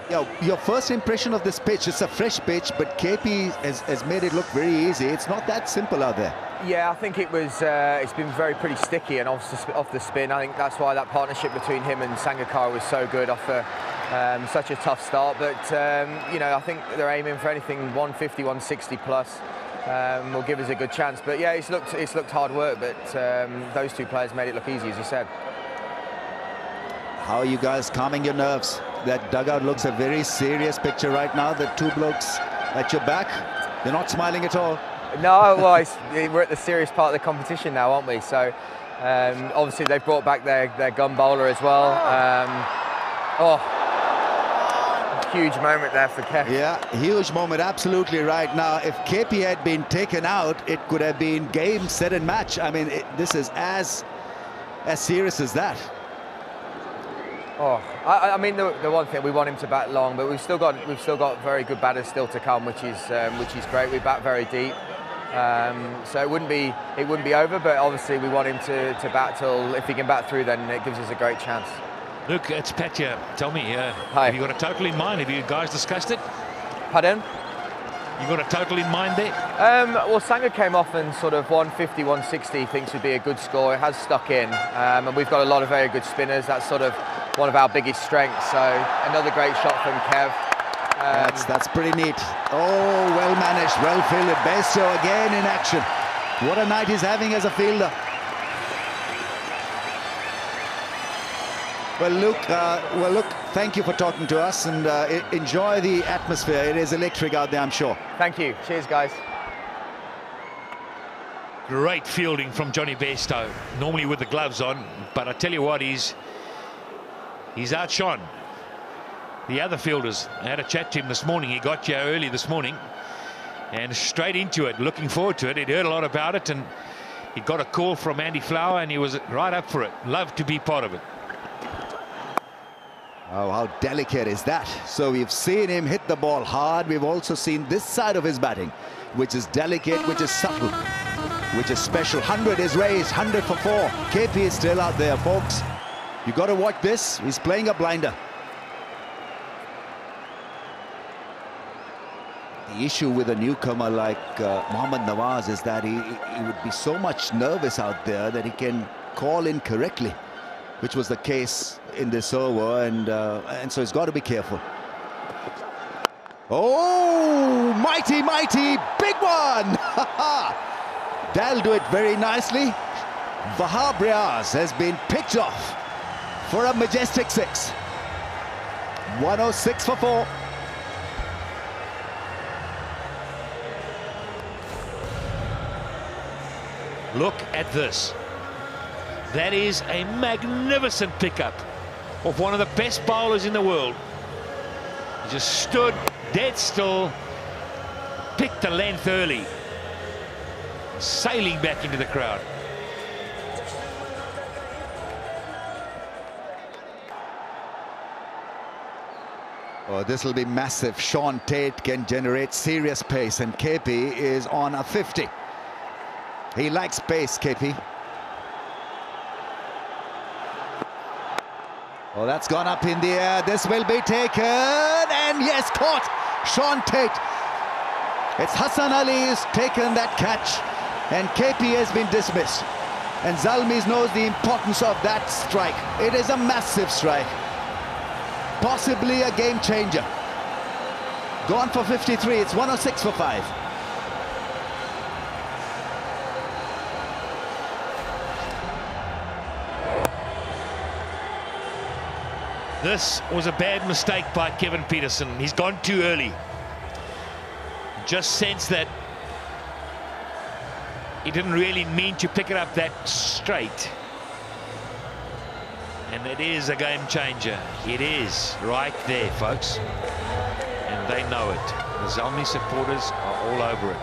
Yeah, your first impression of this pitch, it's a fresh pitch, but KP has made it look very easy. It's not that simple out there. Yeah, I think it's been pretty sticky and off the spin. I think that's why that partnership between him and Sangakkara was so good off such a tough start. But you know, I think they're aiming for anything 150, 160 plus. Will give us a good chance. But yeah, it's looked hard work, but those two players made it look easy, as you said. How are you guys calming your nerves? That dugout looks a very serious picture right now. The two blokes at your back, they're not smiling at all. No, well, we're at the serious part of the competition now, aren't we? So obviously they've brought back their gun bowler as well. Huge moment there for Kev. Yeah, huge moment, absolutely right. Now, if KP had been taken out, it could have been game, set and match. I mean, this is as serious as that. Oh, I mean, the one thing, we want him to bat long, but we've still got very good batters still to come, which is great. We bat very deep, so it wouldn't be over. But obviously, we want him to bat till, if he can bat through, then it gives us a great chance. Look, it's Pat here. Tell me, Hi. Have you got a total in mind? Have you guys discussed it? Pardon? You got a total in mind there? Well, Sanger came off and sort of 150, 160 thinks would be a good score. It has stuck in, and we've got a lot of very good spinners. That's sort of one of our biggest strengths. So another great shot from Kev. That's pretty neat. Oh, well managed, well fielded. Bairstow again in action. What a night he's having as a fielder. Well, Luke, thank you for talking to us, and enjoy the atmosphere. It is electric out there, I'm sure. Thank you. Cheers, guys. Great fielding from Johnny Bairstow, normally with the gloves on, but I tell you what, he's outshone the other fielders. I had a chat to him this morning. He got here early this morning and straight into it, looking forward to it. He'd heard a lot about it, and he got a call from Andy Flower, and he was right up for it. Loved to be part of it. Oh, how delicate is that? So we've seen him hit the ball hard. We've also seen this side of his batting, which is delicate, which is subtle, which is special. 100 is raised, 100 for 4. KP is still out there, folks. You got to watch this. He's playing a blinder. The issue with a newcomer like Mohammad Nawaz is that he would be so much nervous out there that he can call in correctly, which was the case in this over, and so he's got to be careful. Oh, mighty, big one! That'll do it very nicely. Wahab Riaz has been picked off for a majestic 6. 106 for 4. Look at this. That is a magnificent pickup of one of the best bowlers in the world. He just stood dead still, picked the length early, sailing back into the crowd. Oh, this will be massive. Sean Tate can generate serious pace, and KP is on a 50. He likes pace, KP. Oh, that's gone up in the air. This will be taken, and yes, caught. Sean Tate. It's Hassan Ali who's taken that catch, and KP has been dismissed. And Zalmi knows the importance of that strike. It is a massive strike. Possibly a game changer. Gone for 53. It's 106 for 5. This was a bad mistake by Kevin Peterson. He's gone too early. Just sense that he didn't really mean to pick it up that straight. And it is a game changer. It is right there, folks. And they know it. The Zalmi supporters are all over it.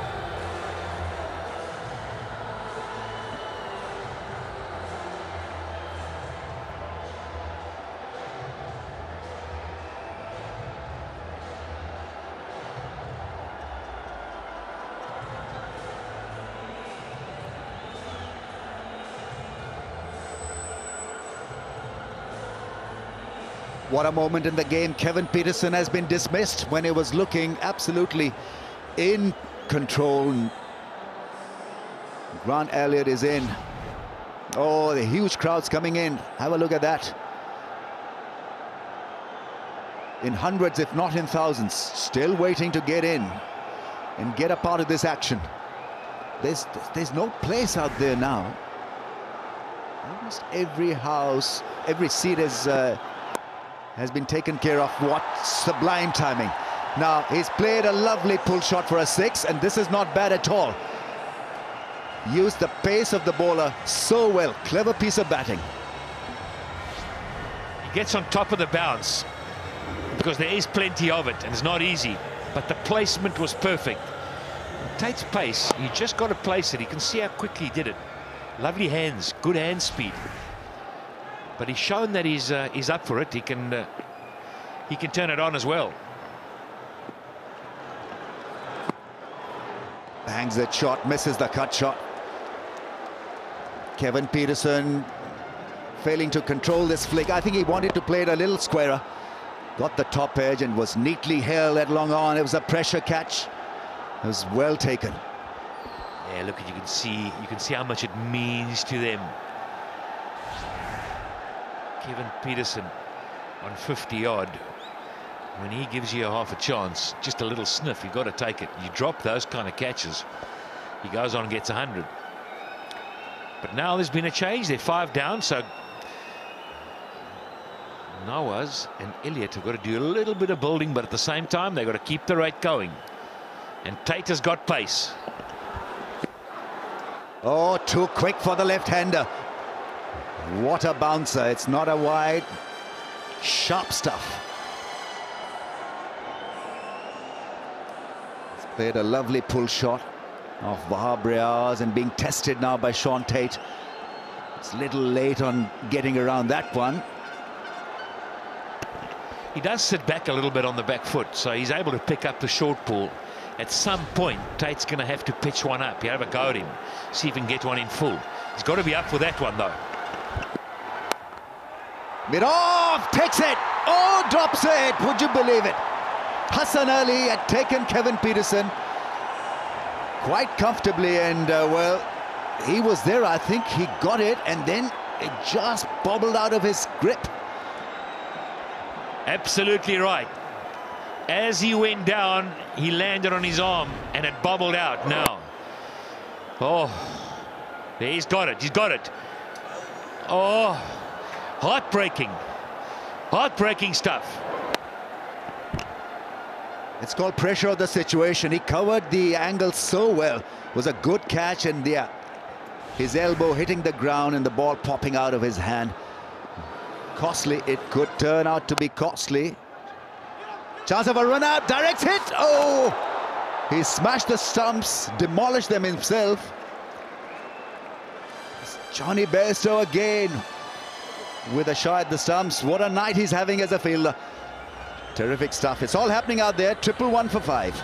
What a moment in the game. Kevin Peterson has been dismissed when he was looking absolutely in control. Grant Elliott is in. Oh, the huge crowds coming in. Have a look at that. In hundreds, if not in thousands, still waiting to get in and get a part of this action. There's no place out there now. Almost every house, every seat has been taken care of. What sublime timing. Now he's played a lovely pull shot for a 6, and this is not bad at all. Used the pace of the bowler so well. Clever piece of batting. He gets on top of the bounce because there is plenty of it and it's not easy, but the placement was perfect. Tate's pace, you just got to place it. You can see how quickly he did it. Lovely hands, good hand speed. But he's shown that he's up for it. He can turn it on as well. Bangs that shot, misses the cut shot. Kevin Peterson failing to control this flick. I think he wanted to play it a little squarer. Got the top edge and was neatly held at long on. It was a pressure catch. It was well taken. Yeah, look, you can see how much it means to them. Kevin Peterson on 50 odd. When he gives you half a chance, just a little sniff, you've got to take it. You drop those kind of catches, he goes on and gets 100. But now there's been a change. They're 5 down, so Nawaz and Elliott have got to do a little bit of building, but at the same time they've got to keep the rate going. And Tate has got pace. Oh, too quick for the left-hander. What a bouncer. It's not a wide. Sharp stuff. He's played a lovely pull shot of Wahab Riaz and being tested now by Shaun Tate. It's a little late on getting around that one. He does sit back a little bit on the back foot, so he's able to pick up the short ball. At some point, Tate's going to have to pitch one up. You have a go at him, see if he can get one in full. He's got to be up for that one, though. Mid-off, takes it. Oh, drops it. Would you believe it? Hassan Ali had taken Kevin Peterson quite comfortably, and well, he was there. I think he got it, and then it just bobbled out of his grip. Absolutely right. As he went down, he landed on his arm and it bobbled out now. Oh, he's got it. He's got it. Oh, heartbreaking. Heartbreaking stuff. It's called pressure of the situation. He covered the angle so well. It was a good catch, and yeah, his elbow hitting the ground and the ball popping out of his hand. Costly. It could turn out to be costly. Chance of a run out, direct hit. Oh, he smashed the stumps, demolished them himself. It's Johnny Bairstow again with a shot at the stumps. What a night he's having as a fielder. Terrific stuff. It's all happening out there. 111 for 5.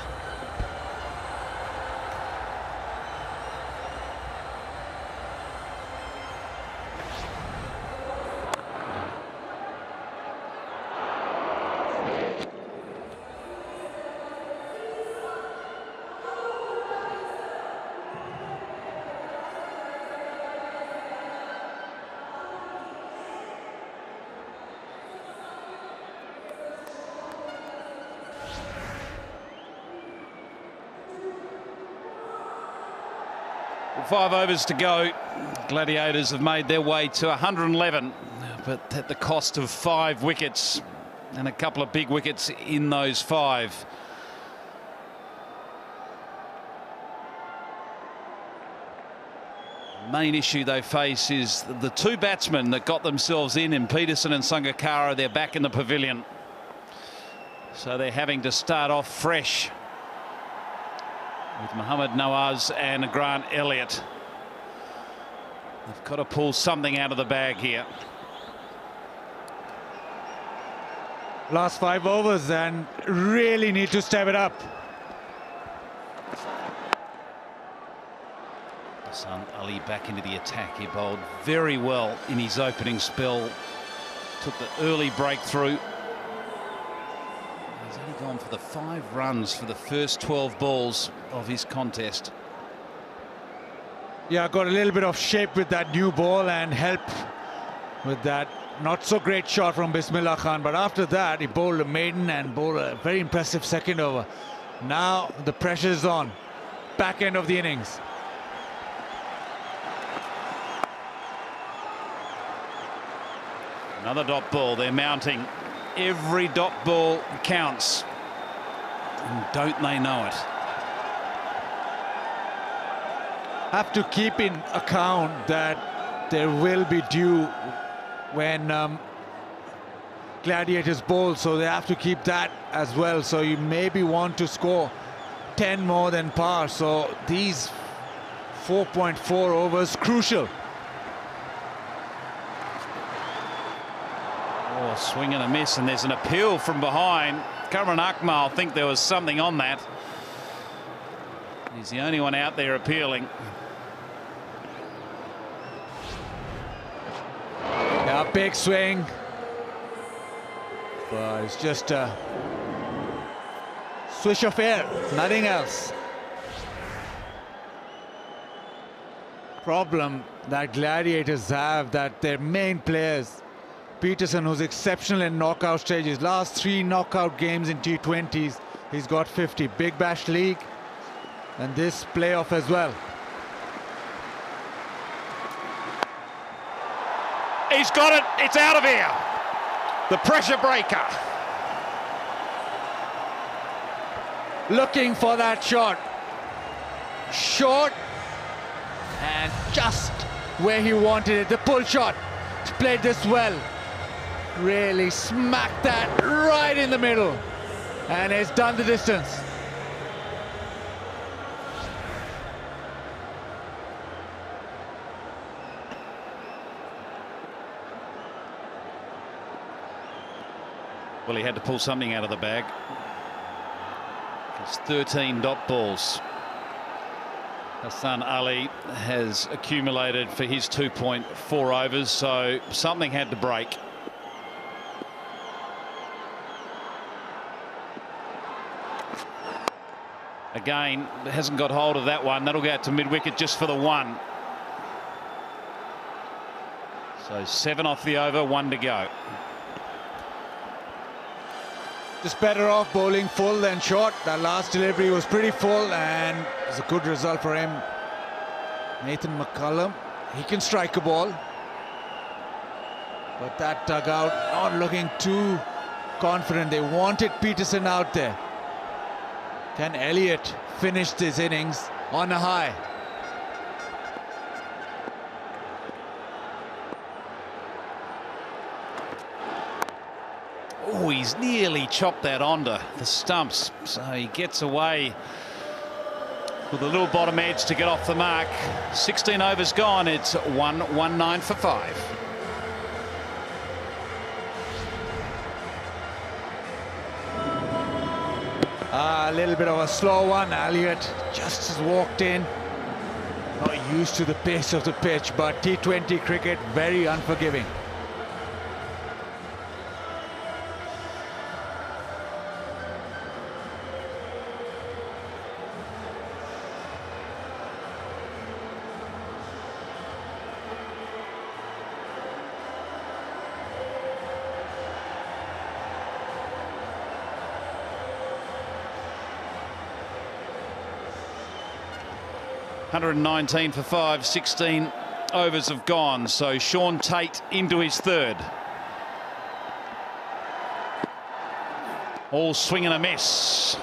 Well, 5 overs to go. Gladiators have made their way to 111, but at the cost of 5 wickets and a couple of big wickets in those 5. Main issue they face is the two batsmen that got themselves in Peterson and Sangakkara. They're back in the pavilion, so they're having to start off fresh with Mohammad Nawaz and Grant Elliott. They've got to pull something out of the bag here. Last 5 overs and really need to step it up. Hassan Ali back into the attack. He bowled very well in his opening spell. Took the early breakthrough. He's only gone for the 5 runs for the first 12 balls of his contest. Yeah, got a little bit of shape with that new ball and help with that not so great shot from Bismillah Khan. But after that, he bowled a maiden and bowled a very impressive second over. Now the pressure is on. Back end of the innings. Another dot ball. They're mounting. Every dot ball counts. And don't they know it? Have to keep in account that there will be dew when Gladiators bowl, so they have to keep that as well. So you maybe want to score 10 more than par. So these 4.4 overs crucial. Oh, swing and a miss, and there's an appeal from behind. Cameron Akmal think there was something on that. He's the only one out there appealing. Yeah, big swing. But it's just a swish of air, nothing else. Problem that Gladiators have, that their main players, Peterson, who's exceptional in knockout stages, last 3 knockout games in T20s, he's got 50. Big Bash League and this playoff as well. He's got it. It's out of here. The pressure breaker. Looking for that shot. Short and just where he wanted it. The pull shot. He's played this well. Really smacked that right in the middle. And it's done the distance. Well, he had to pull something out of the bag. It's 13 dot balls. Hassan Ali has accumulated for his 2.4 overs, so something had to break. Again, hasn't got hold of that one. That'll go out to mid-wicket just for the 1. So 7 off the over, 1 to go. Just better off bowling full than short. That last delivery was pretty full and it's a good result for him. Nathan McCullum, he can strike a ball. But that dugout not looking too confident. They wanted Peterson out there. Can Elliott finish this innings on a high? Oh, he's nearly chopped that onto the stumps, so he gets away with a little bottom edge to get off the mark. 16 overs gone. It's 1-1-9 for 5. A little bit of a slow one. Elliott just has walked in. Not used to the pace of the pitch, but T20 cricket very unforgiving. $119 for 5, 16 overs have gone, so Sean Tate into his 3rd. All swing and a miss.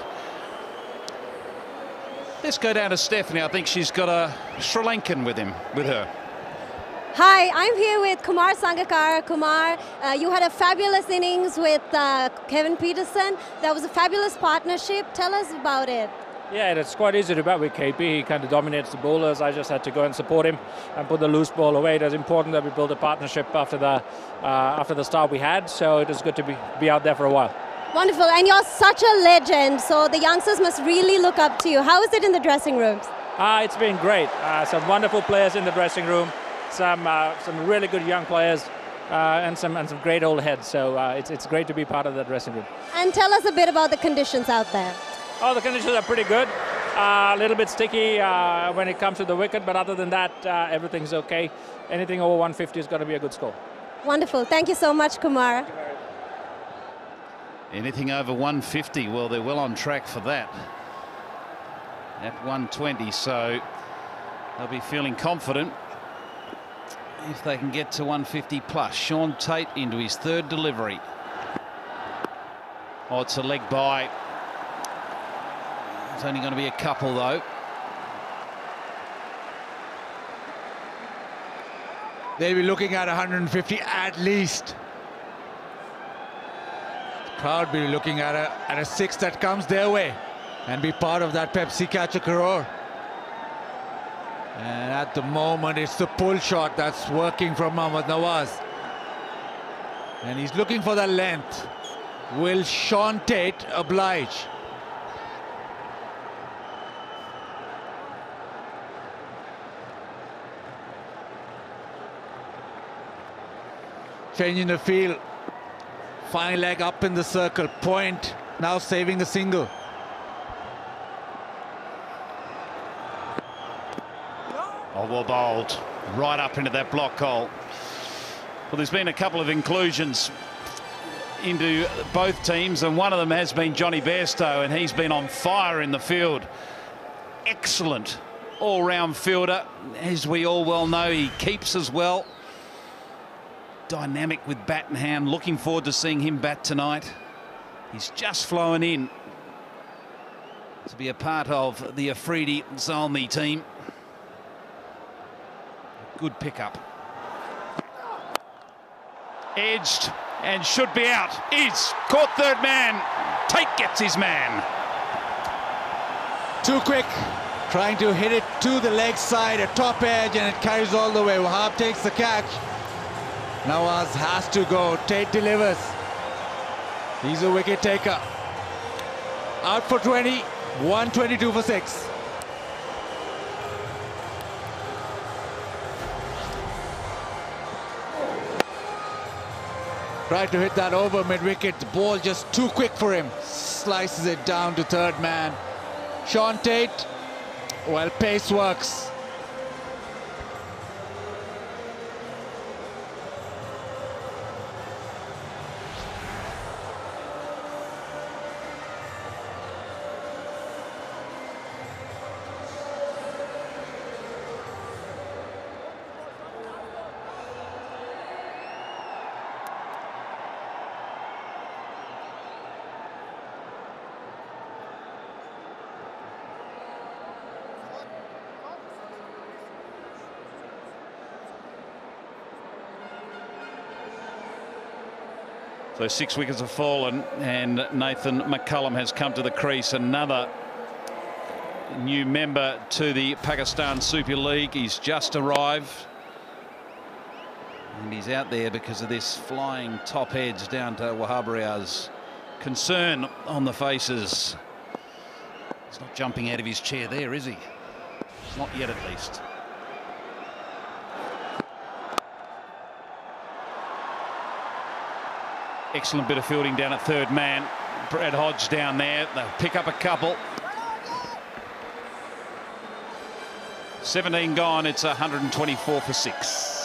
Let's go down to Stephanie. I think she's got a Sri Lankan with her. Hi, I'm here with Kumar Sangakkara. Kumar, you had a fabulous innings with Kevin Peterson. That was a fabulous partnership. Tell us about it. Yeah, it's quite easy to bat with KP. He kind of dominates the bowlers. I just had to go and support him and put the loose ball away. It was important that we build a partnership after the start we had, so it is good to be out there for a while. Wonderful, and you're such a legend, so the youngsters must really look up to you. How is it in the dressing rooms? It's been great. Some wonderful players in the dressing room, some really good young players, and some great old heads. So it's great to be part of the dressing room. And tell us a bit about the conditions out there. Oh, the conditions are pretty good. A little bit sticky when it comes to the wicket, but other than that, everything's okay. Anything over 150 is going to be a good score. Wonderful. Thank you so much, Kumar. Anything over 150, well, they're well on track for that. At 120, so they'll be feeling confident if they can get to 150 plus. Sean Tate into his third delivery. Oh, it's a leg by. It's only going to be a couple, though. They'll be looking at 150 at least. The crowd will be looking at a six that comes their way and be part of that Pepsi catch a crore. And at the moment, it's the pull shot that's working from Mohammad Nawaz. And he's looking for the length. Will Sean Tate oblige? Changing the field. Fine leg up in the circle. Point now saving the single. Oh, well bowled. Right up into that block hole. Well, there's been a couple of inclusions into both teams, and one of them has been Johnny Bairstow, and he's been on fire in the field. Excellent all-round fielder. As we all well know, he keeps as well. Dynamic with bat and hand. Looking forward to seeing him bat tonight. He's just flown in to be a part of the Afridi Zalmi team. Good pickup. Edged and should be out. Is caught third man. Tate gets his man. Too quick. Trying to hit it to the leg side, a top edge, and it carries all the way. Wahab takes the catch. Nawaz has to go. Tate delivers. He's a wicket taker. Out for 20. 122 for 6. Tried to hit that over mid-wicket. The ball just too quick for him. Slices it down to third man. Sean Tate. Well, pace works. So 6 wickets have fallen, and Nathan McCullum has come to the crease. Another new member to the Pakistan Super League. He's just arrived, and he's out there because of this flying top edge down to Wahab Riaz's. Concern on the faces. He's not jumping out of his chair there, is he? Not yet, at least. Excellent bit of fielding down at third man. Brad Hodge down there. They'll pick up a couple. 17 gone. It's 124 for 6.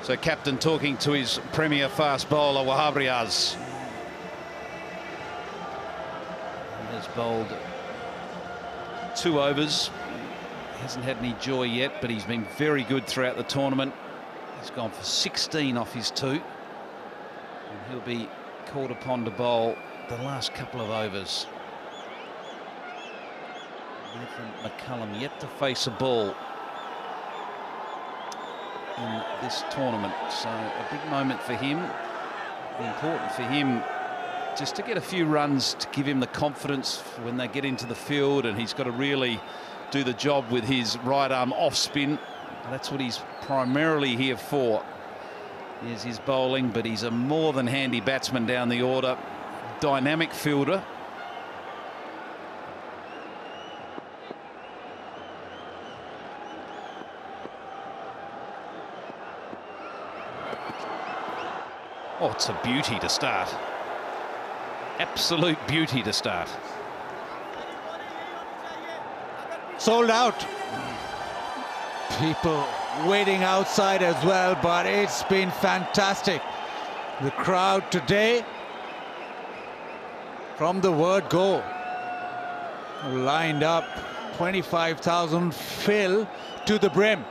So captain talking to his premier fast bowler, Wahab Riaz. He has bowled 2 overs. He hasn't had any joy yet, but he's been very good throughout the tournament. He's gone for 16 off his 2. And he'll be called upon to bowl the last couple of overs. Nathan McCullum yet to face a ball in this tournament, so a big moment for him. It'll be important for him just to get a few runs to give him the confidence when they get into the field, and he's got to really do the job with his right arm off spin. That's what he's primarily here for, is his bowling, but he's a more than handy batsman down the order, dynamic fielder. Oh, it's a beauty to start. Absolute beauty to start. Sold out. People waiting outside as well, but it's been fantastic. The crowd today, from the word go, lined up, 25,000 fill to the brim.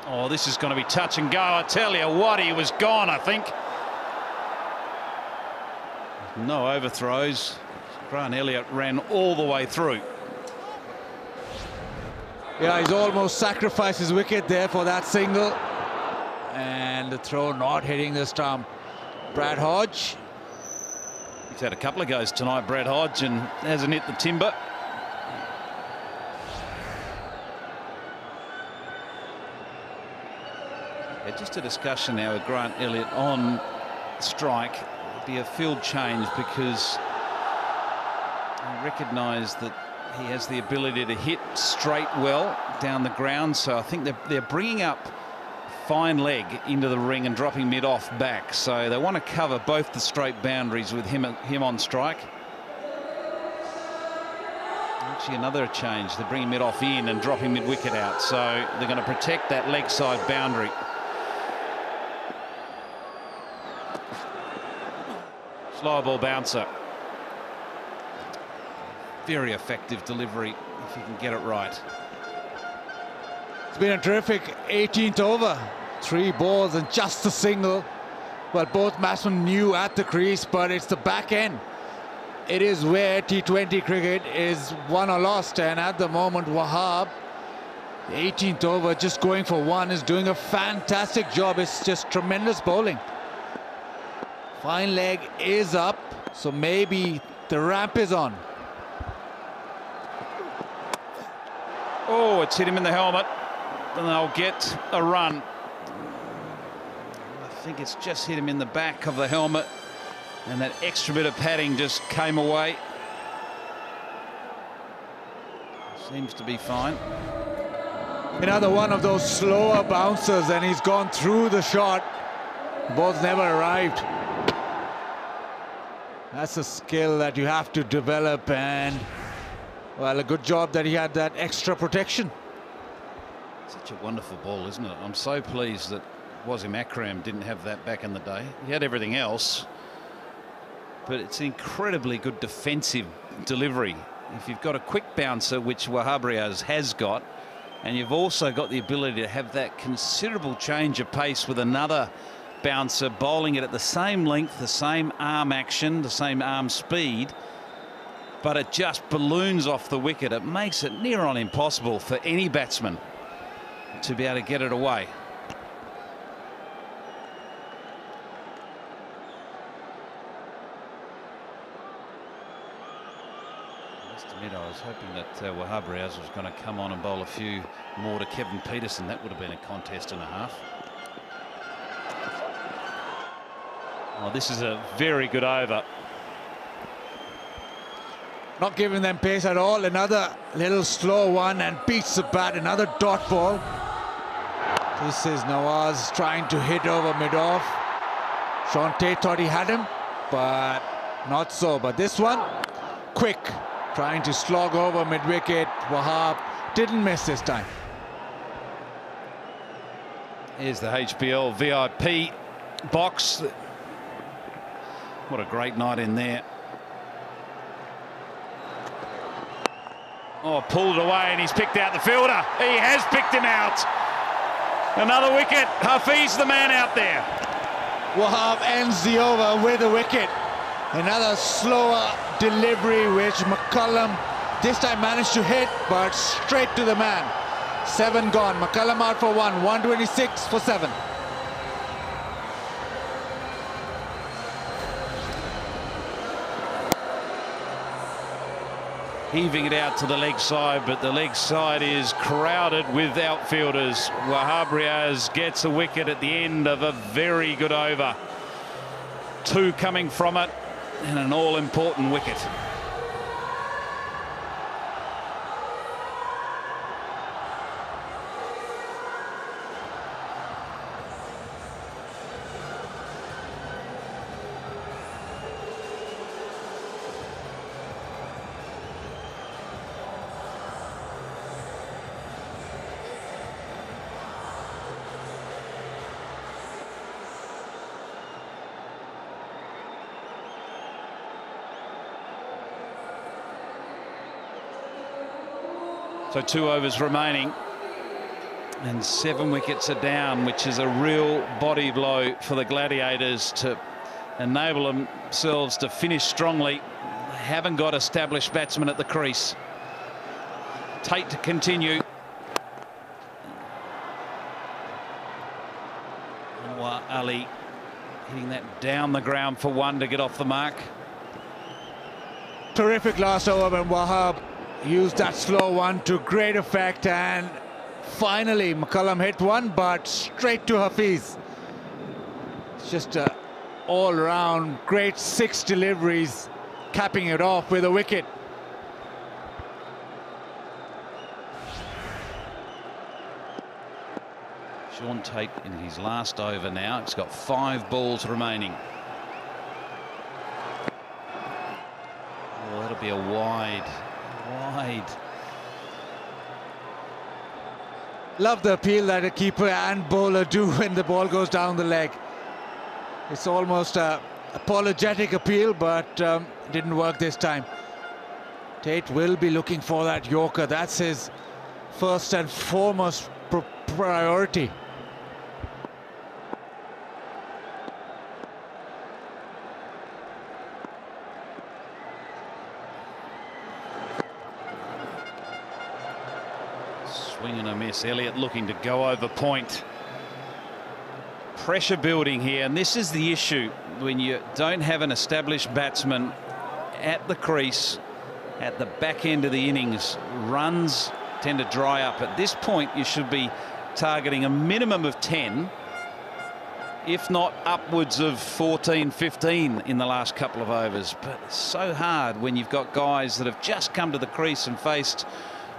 Oh, this is going to be touch and go. I tell you what, he was gone, I think. No overthrows. Grant Elliott ran all the way through. Yeah, he's almost sacrificed his wicket there for that single. And the throw not hitting the stump. Brad Hodge. He's had a couple of goes tonight, Brad Hodge, and hasn't hit the timber. Yeah, just a discussion now with Grant Elliott on strike. It'll be a field change because I recognise that he has the ability to hit straight well down the ground, so I think they're bringing up fine leg into the ring and dropping mid off back, so they want to cover both the straight boundaries with him on strike. Actually another change, they're bringing mid off in and dropping mid wicket out, so they're going to protect that leg side boundary. Slow ball bouncer. Very effective delivery if you can get it right. It's been a terrific 18th over. 3 balls and just a single. Well, both batsmen knew at the crease, but it's the back end. It is where T20 cricket is won or lost, and at the moment Wahab, the 18th over, just going for 1, is doing a fantastic job. It's just tremendous bowling. Fine leg is up, so maybe the ramp is on. Oh, it's hit him in the helmet, and they'll get a run. I think it's just hit him in the back of the helmet, and that extra bit of padding just came away. Seems to be fine. Another one of those slower bouncers, and he's gone through the shot. The ball's never arrived. That's a skill that you have to develop, and well, a good job that he had that extra protection. Such a wonderful ball, isn't it? I'm so pleased that Wasim Akram didn't have that back in the day. He had everything else, but it's an incredibly good defensive delivery. If you've got a quick bouncer, which Wahab Riaz has got, and you've also got the ability to have that considerable change of pace with another bouncer bowling it at the same length, the same arm action, the same arm speed, but it just balloons off the wicket. It makes it near on impossible for any batsman to be able to get it away. I must admit, I was hoping that Wahab Riaz was going to come on and bowl a few more to Kevin Peterson. That would have been a contest and a half. Oh, this is a very good over. Not giving them pace at all. Another little slow one and beats the bat. Another dot ball. This is Nawaz trying to hit over mid-off. Sean Tate thought he had him, but not so. But this one, quick, Trying to slog over mid-wicket. Wahab didn't miss this time. Here's the HBL VIP box. What a great night in there. Oh, pulled away, and he's picked out the fielder. He has picked him out. Another wicket. Hafiz the man out there. Wahab ends the over with a wicket. Another slower delivery which McCullum this time managed to hit, but straight to the man. 7 gone. McCullum out for 1. 126 for 7. Heaving it out to the leg side, but the leg side is crowded with outfielders. Wahab Riaz gets a wicket at the end of a very good over. 2 coming from it, and an all-important wicket. So 2 overs remaining, and 7 wickets are down, which is a real body blow for the Gladiators to enable themselves to finish strongly. They haven't got established batsmen at the crease. Tate to continue. Anwar Ali hitting that down the ground for 1 to get off the mark. Terrific last over, and Wahab used that slow one to great effect, and finally McCullum hit 1, but straight to Hafiz. It's just a all-round great 6 deliveries, capping it off with a wicket. Shaun Tate in his last over now. It's got 5 balls remaining. Oh, that'll be a wide. Love the appeal that a keeper and bowler do when the ball goes down the leg. It's almost a apologetic appeal, but didn't work this time. Tate will be looking for that Yorker. That's his first and foremost priority. Swing and a miss. Elliott looking to go over point. Pressure building here, and this is the issue when you don't have an established batsman at the crease at the back end of the innings. Runs tend to dry up. At this point, you should be targeting a minimum of 10, if not upwards of 14, 15 in the last couple of overs. But it's so hard when you've got guys that have just come to the crease and faced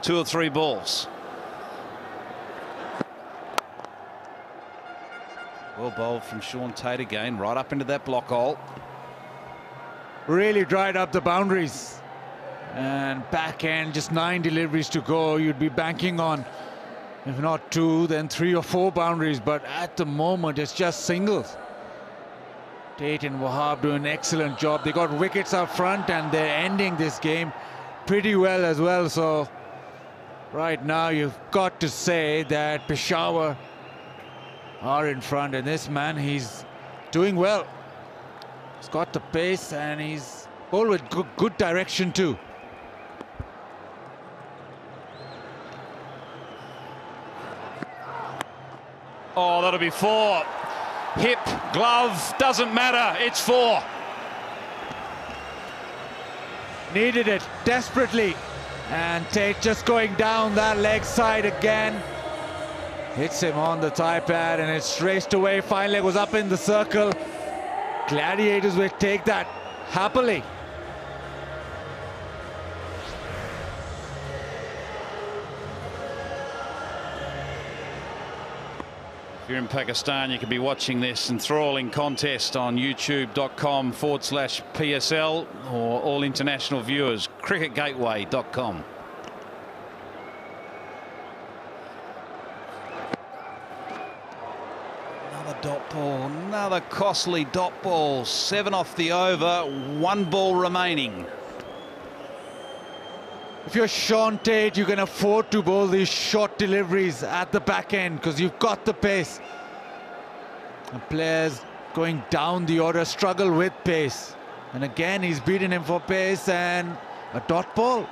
2 or 3 balls. Well bowled from Shaun Tate again, right up into that block hole. Really dried up the boundaries. And back end, just 9 deliveries to go. You'd be banking on, if not 2, then 3 or 4 boundaries. But at the moment, it's just singles. Tate and Wahab do an excellent job. They got wickets up front, and they're ending this game pretty well as well. So right now, you've got to say that Peshawar are in front, and this man, he's doing well. He's got the pace, and he's bowled with good direction too. Oh, that'll be 4. Hip, glove, doesn't matter, it's 4. Needed it desperately, and Tate just going down that leg side again. Hits him on the thigh pad, and it's raced away. Fine leg was up in the circle. Gladiators will take that happily. If you're in Pakistan, you can be watching this enthralling contest on youtube.com/PSL, or all international viewers, cricketgateway.com. Another dot ball, another costly dot ball. 7 off the over, 1 ball remaining. If you're Sean Tate, you can afford to bowl these short deliveries at the back end because you've got the pace. And players going down the order struggle with pace. And again, he's beaten him for pace and a dot ball.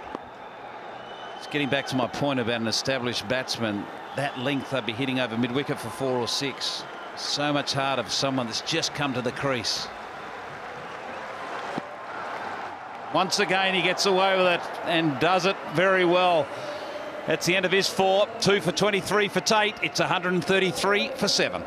It's getting back to my point about an established batsman. That length they'd be hitting over mid-wicket for 4 or 6. So much harder for someone that's just come to the crease. Once again, he gets away with it and does it very well. That's the end of his 4. 2 for 23 for Tate. It's 133 for 7.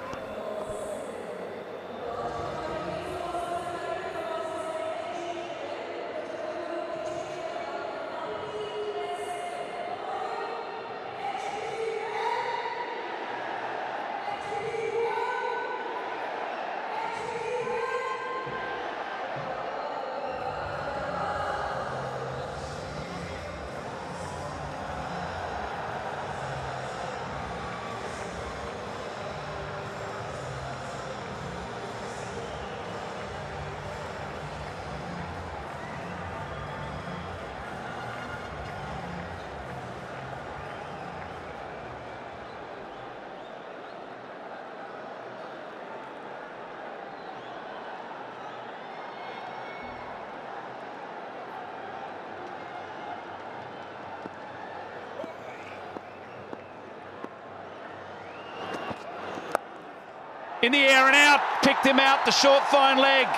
In the air and out, picked him out, the short fine leg.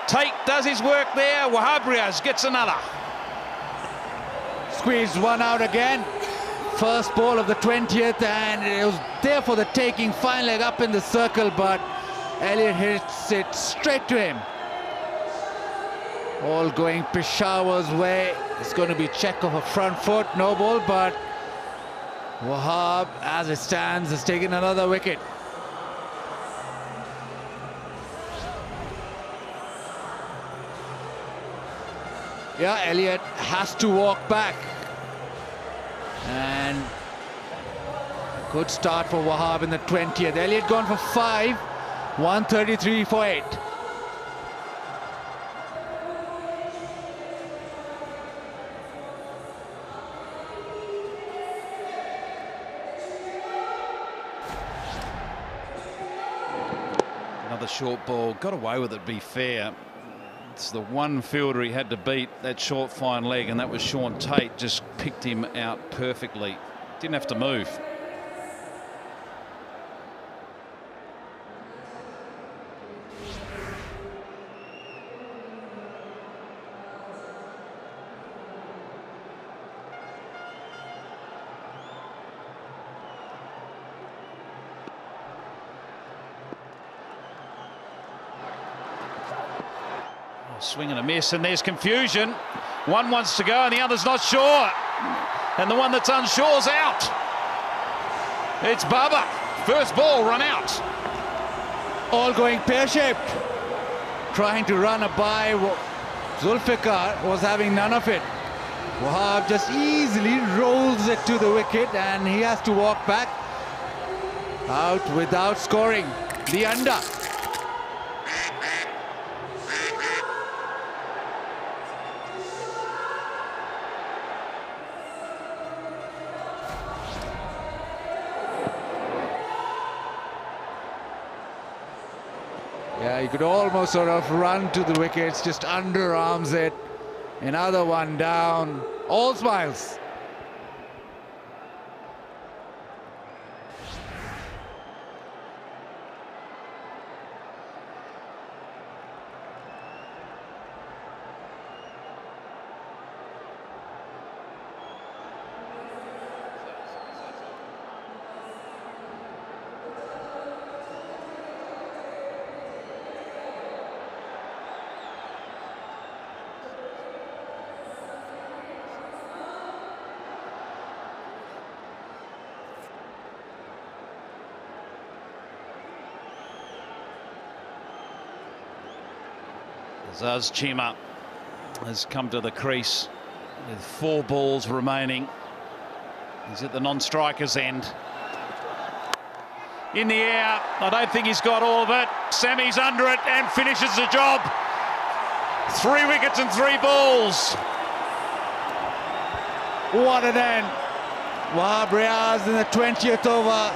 Tate does his work there. Wahab Riaz gets another. Squeezed one out again. First ball of the 20th, and it was there for the taking. Fine leg up in the circle, but Elliott hits it straight to him. All going Peshawar's way. It's going to be check of a front foot, no ball, but Wahab, as it stands, has taken another wicket. Yeah, Elliott has to walk back. And good start for Wahab in the 20th. Elliott gone for 5, 133 for 8. Another short ball, got away with it, to be fair. It's the one fielder he had to beat, that short fine leg, and that was Sean Tate. Just picked him out perfectly. Didn't have to move. Swing and a miss, and there's confusion. One wants to go and the other's not sure. And the one that's unsure's out. It's Baba. First ball run out. All going pear-shaped. Trying to run a by. Zulfikar was having none of it. Wahab just easily rolls it to the wicket, and he has to walk back out without scoring. The under. Yeah, he could almost sort of run to the wickets, just underarms it. Another one down. All smiles. Zaz Chima has come to the crease with 4 balls remaining. He's at the non-striker's end. In the air, I don't think he's got all of it. Sammy's under it and finishes the job. 3 wickets and 3 balls. What an end. Wahab Riaz in the 20th over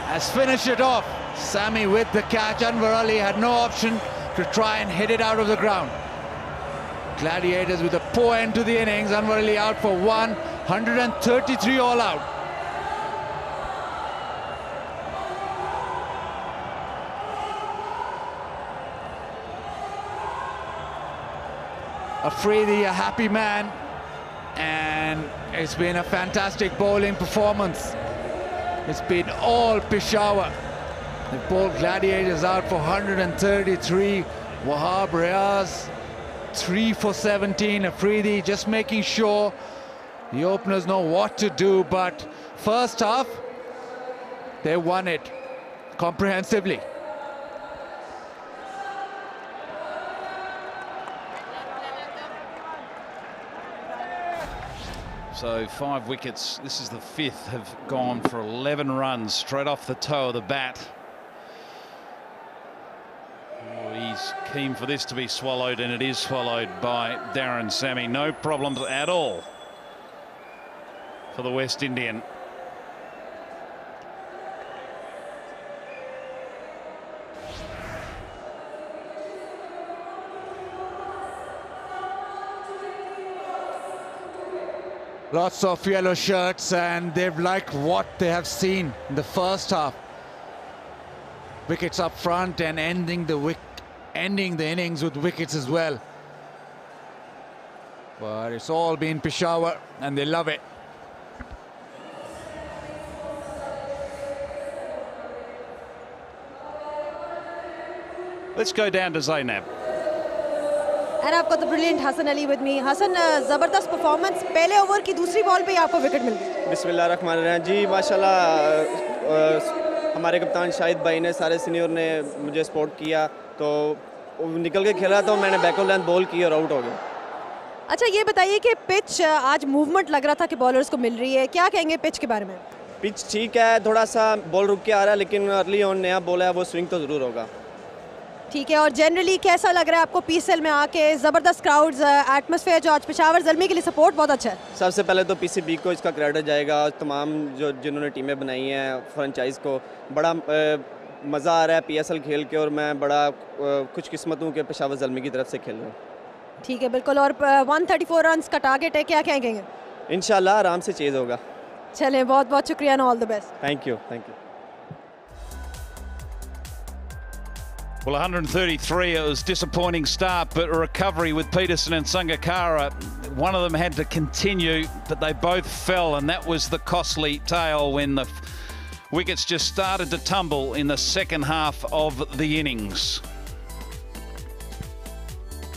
has finished it off. Sammy with the catch. Anwar Ali had no option to try and hit it out of the ground. Gladiators with a poor end to the innings. Anwar Ali out for 133 all out. Afridi, a happy man, and it's been a fantastic bowling performance. It's been all Peshawar. The bowled Gladiators out for 133. Wahab Riaz 3 for 17. Afridi just making sure the openers know what to do, but first half they won it comprehensively. So 5 wickets, this is the 5th, have gone for 11 runs straight off the toe of the bat. Oh, he's keen for this to be swallowed, and it is swallowed by Darren Sammy. No problems at all for the West Indian. Lots of yellow shirts, and they've liked what they have seen in the first half. Wickets up front and ending the innings with wickets as well. But it's all been Peshawar, and they love it. Let's go down to Zainab. And I've got the brilliant Hassan Ali with me. Hassan, ज़बरदस्त performance. पहले over की दूसरी ball पे ही आपको wicket मिल गई. बिस्मिल्लाहिर्रहमानिर्रहीम जी, माशाल्लाह हमारे कप्तान शाहिद भाई ने, सारे सीनियर ने मुझे सपोर्ट किया, तो निकल के खेला तो मैंने बैक ऑफ लेंथ बॉल की और आउट हो गया. अच्छा, ये बताइए कि पिच आज मूवमेंट लग रहा था कि बॉलर्स को मिल रही है, क्या कहेंगे पिच के बारे में? पिच ठीक है, थोड़ा सा बॉल रुक के आ रहा है, लेकिन अर्ली ऑन नया बॉल है, वो स्विंग तो ज़रूर होगा. ठीक है, और जनरली कैसा लग रहा है आपको पीएसएल में आके? ज़बरदस्त क्राउड्स, एटमॉस्फेयर जो आज पेशावर ज़ल्मी के लिए सपोर्ट बहुत अच्छा है. सबसे पहले तो पीसीबी को इसका क्रेडिट जाएगा, तमाम जिन्होंने टीमें बनाई हैं फ्रेंचाइज को. बड़ा मज़ा आ रहा है पीएसएल खेल के, और मैं बड़ा खुशकिस्मत हूँ कि पेशावर ज़ल्मी की तरफ से खेल रहा हूँ. ठीक है, बिल्कुल. और 134 रन का टारगेट है, क्या कहेंगे? इंशाल्लाह आराम से चेज़ होगा. चलें, बहुत बहुत शुक्रिया and all the best. Thank you, thank you. Well, 133, it was a disappointing start, but a recovery with Peterson and Sangakkara. One of them had to continue, but they both fell, and that was the costly tale when the wickets just started to tumble in the second half of the innings.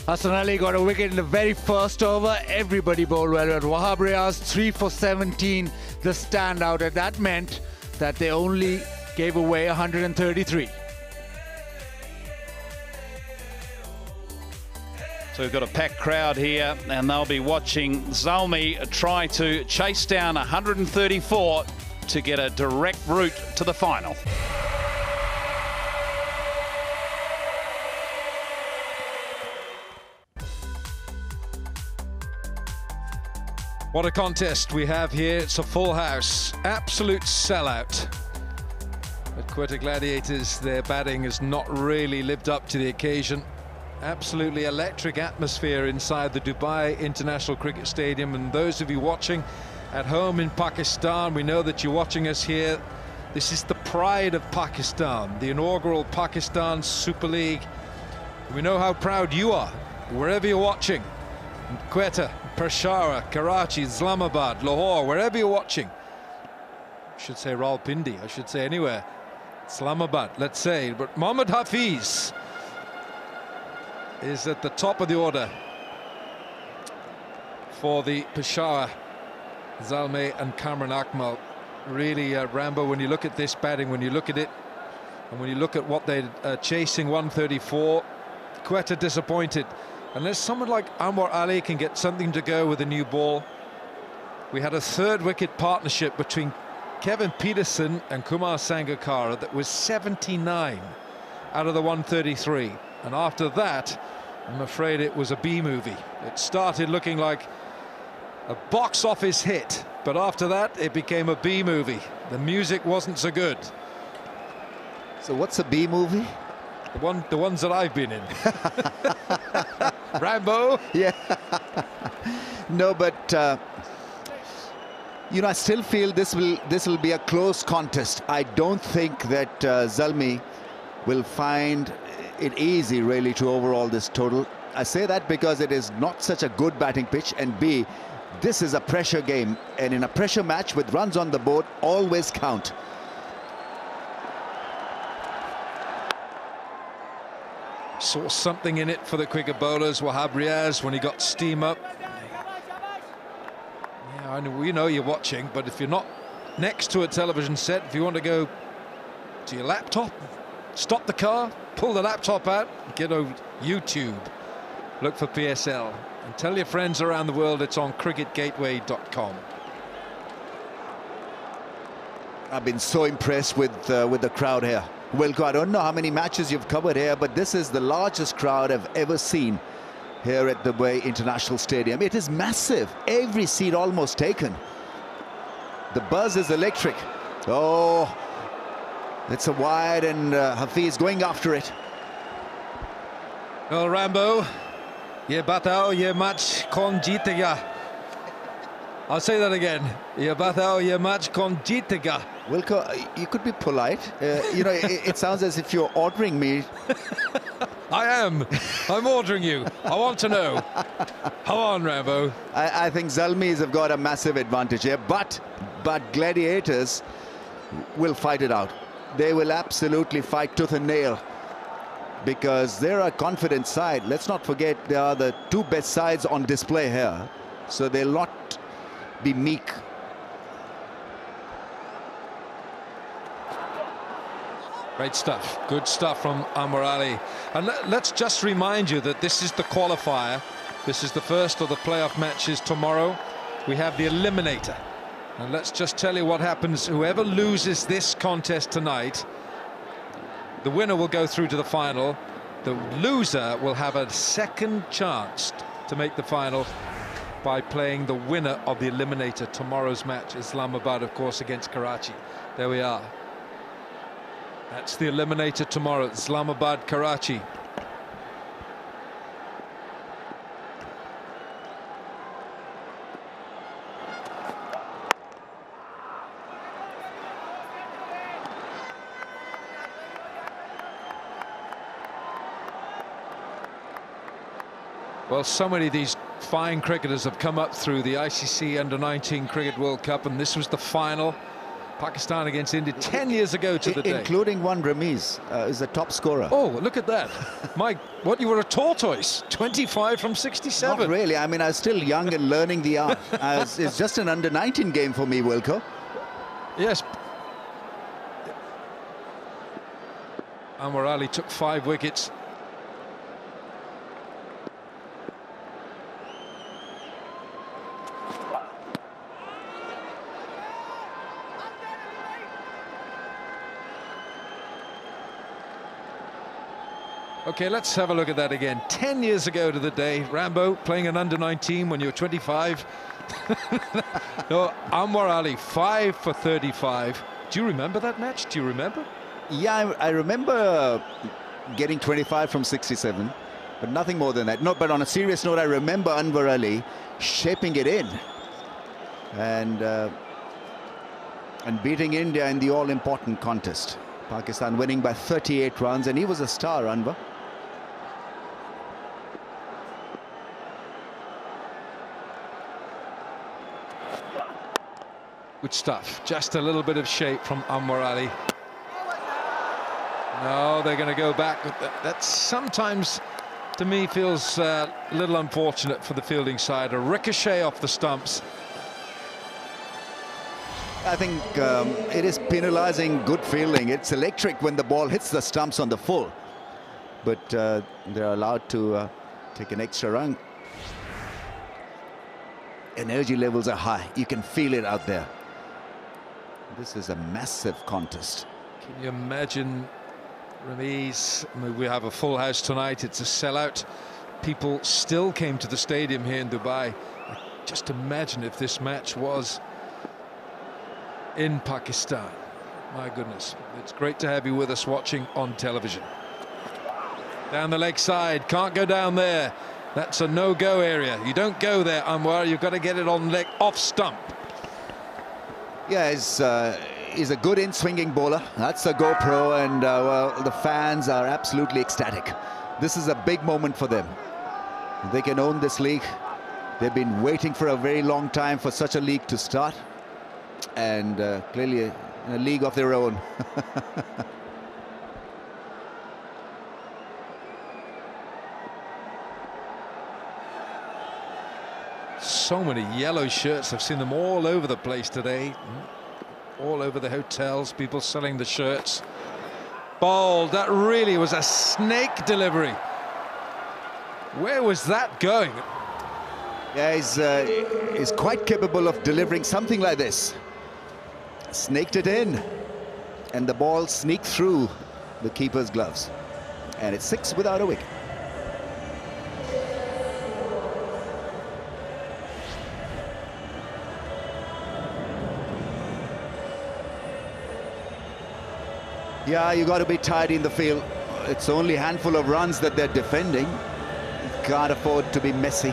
Hassan Ali got a wicket in the very first over. Everybody bowled well. Wahab Riaz 3 for 17, the standout, and that meant that they only gave away 133. So we've got a packed crowd here, and they'll be watching Zalmi try to chase down 134 to get a direct route to the final. What a contest we have here. It's a full house, absolute sellout. But Quetta Gladiators, their batting has not really lived up to the occasion. Absolutely electric atmosphere inside the Dubai International Cricket Stadium, and those of you watching at home in Pakistan, we know that you're watching us here. This is the pride of Pakistan, the inaugural Pakistan Super League. We know how proud you are wherever you're watching, in Quetta, Peshawar, Karachi, Islamabad, Lahore, wherever you're watching. I should say Rawalpindi, I should say anywhere. Islamabad, let's say. But Mohammad Hafiz is at the top of the order for the Peshawar Zalmi and Kamran Akmal. Really, Rambo, when you look at this batting, when you look at it, and when you look at what they're chasing, 134, Quetta disappointed. Unless someone like Anwar Ali can get something to go with a new ball. We had a third wicket partnership between Kevin Pietersen and Kumar Sangakkara that was 79 out of the 133. And after that, I'm afraid it was a B movie. It started looking like a box office hit, but after that it became a B movie. The music wasn't so good. So what's a B movie? The ones that I've been in. Rambo. Yeah. No, but you know, I still feel this will be a close contest. I don't think that Zalmi will find it easy really to overall this total. I say that because it is not such a good batting pitch, and B, this is a pressure game, and in a pressure match with runs on the board always count. Saw something in it for the quicker bowlers. Wahab Riaz, when he got steam up. Yeah, I know, we know you're watching, but if you're not next to a television set, if you want to go to your laptop, stop the car, pull the laptop out, get over YouTube, look for PSL, and tell your friends around the world it's on cricketgateway.com. I've been so impressed with the crowd here. Wilco, I don't know how many matches you've covered here, but this is the largest crowd I've ever seen here at the Way International Stadium. It is massive. Every seat almost taken. The buzz is electric. Oh, it's a wide, and Hafiz going after it. Well, Rambo, ye batao ye match kon jeetega. I'll say that again. Ye batao ye match kon jeetega. Wilco, you could be polite. You know, it sounds as if you're ordering me. I am. I'm ordering you. I want to know. Come on, Rambo. I think Zalmis have got a massive advantage here, but Gladiators will fight it out. They will absolutely fight tooth and nail, because they're a confident side. Let's not forget they are the two best sides on display here, so they'll not be meek. Great stuff. Good stuff from Anwar Ali. And let's just remind you that this is the qualifier. This is the first of the playoff matches tomorrow. We have the eliminator. And let's just tell you what happens. Whoever loses this contest tonight, the winner will go through to the final. The loser will have a second chance to make the final by playing the winner of the eliminator. Tomorrow's match, Islamabad, of course, against Karachi. There we are. That's the eliminator tomorrow, Islamabad, Karachi. Well, so many of these fine cricketers have come up through the ICC Under-19 Cricket World Cup, and this was the final. Pakistan against India 10 years ago to the day. Including one Ramiz, is the top scorer. Oh, look at that. Mike, what, you were a tortoise. 25 from 67. Not really. I mean, I was still young and learning the art. It's just an under-19 game for me, Wilco. Yes. Anwar Ali took 5 wickets. Okay, let's have a look at that again. 10 years ago to the day, Rambo playing an under-19 when you were 25. No, Anwar Ali, 5 for 35. Do you remember that match? Do you remember? Yeah, I remember getting 25 from 67, but nothing more than that. No, but on a serious note, I remember Anwar Ali shaping it in and beating India in the all-important contest. Pakistan winning by 38 runs, and he was a star, Anwar. Good stuff. Just a little bit of shape from Anwar Ali. No, they're going to go back. That sometimes, to me, feels a little unfortunate for the fielding side. A ricochet off the stumps. I think it is penalizing good fielding. It's electric when the ball hits the stumps on the full. But they're allowed to take an extra run. Energy levels are high. You can feel it out there. This is a massive contest. Can you imagine, Ramiz? I mean, we have a full house tonight. It's a sellout. People still came to the stadium here in Dubai. Just imagine if this match was in Pakistan. My goodness. It's great to have you with us watching on television. Down the leg side. Can't go down there. That's a no-go area. You don't go there, Anwar. You've got to get it on leg off stump. Yeah, he's a good in-swinging bowler. That's a GoPro, and well, the fans are absolutely ecstatic. This is a big moment for them. They can own this league. They've been waiting for a very long time for such a league to start, and clearly a league of their own. So many yellow shirts. I've seen them all over the place today. All over the hotels, people selling the shirts. Bowled. That really was a snake delivery. Where was that going? Yeah, he's quite capable of delivering something like this. Snaked it in, and the ball sneaked through the keeper's gloves. And it's 6 without a wicket. Yeah, you got to be tight in the field. It's only a handful of runs that they're defending. You can't afford to be messy.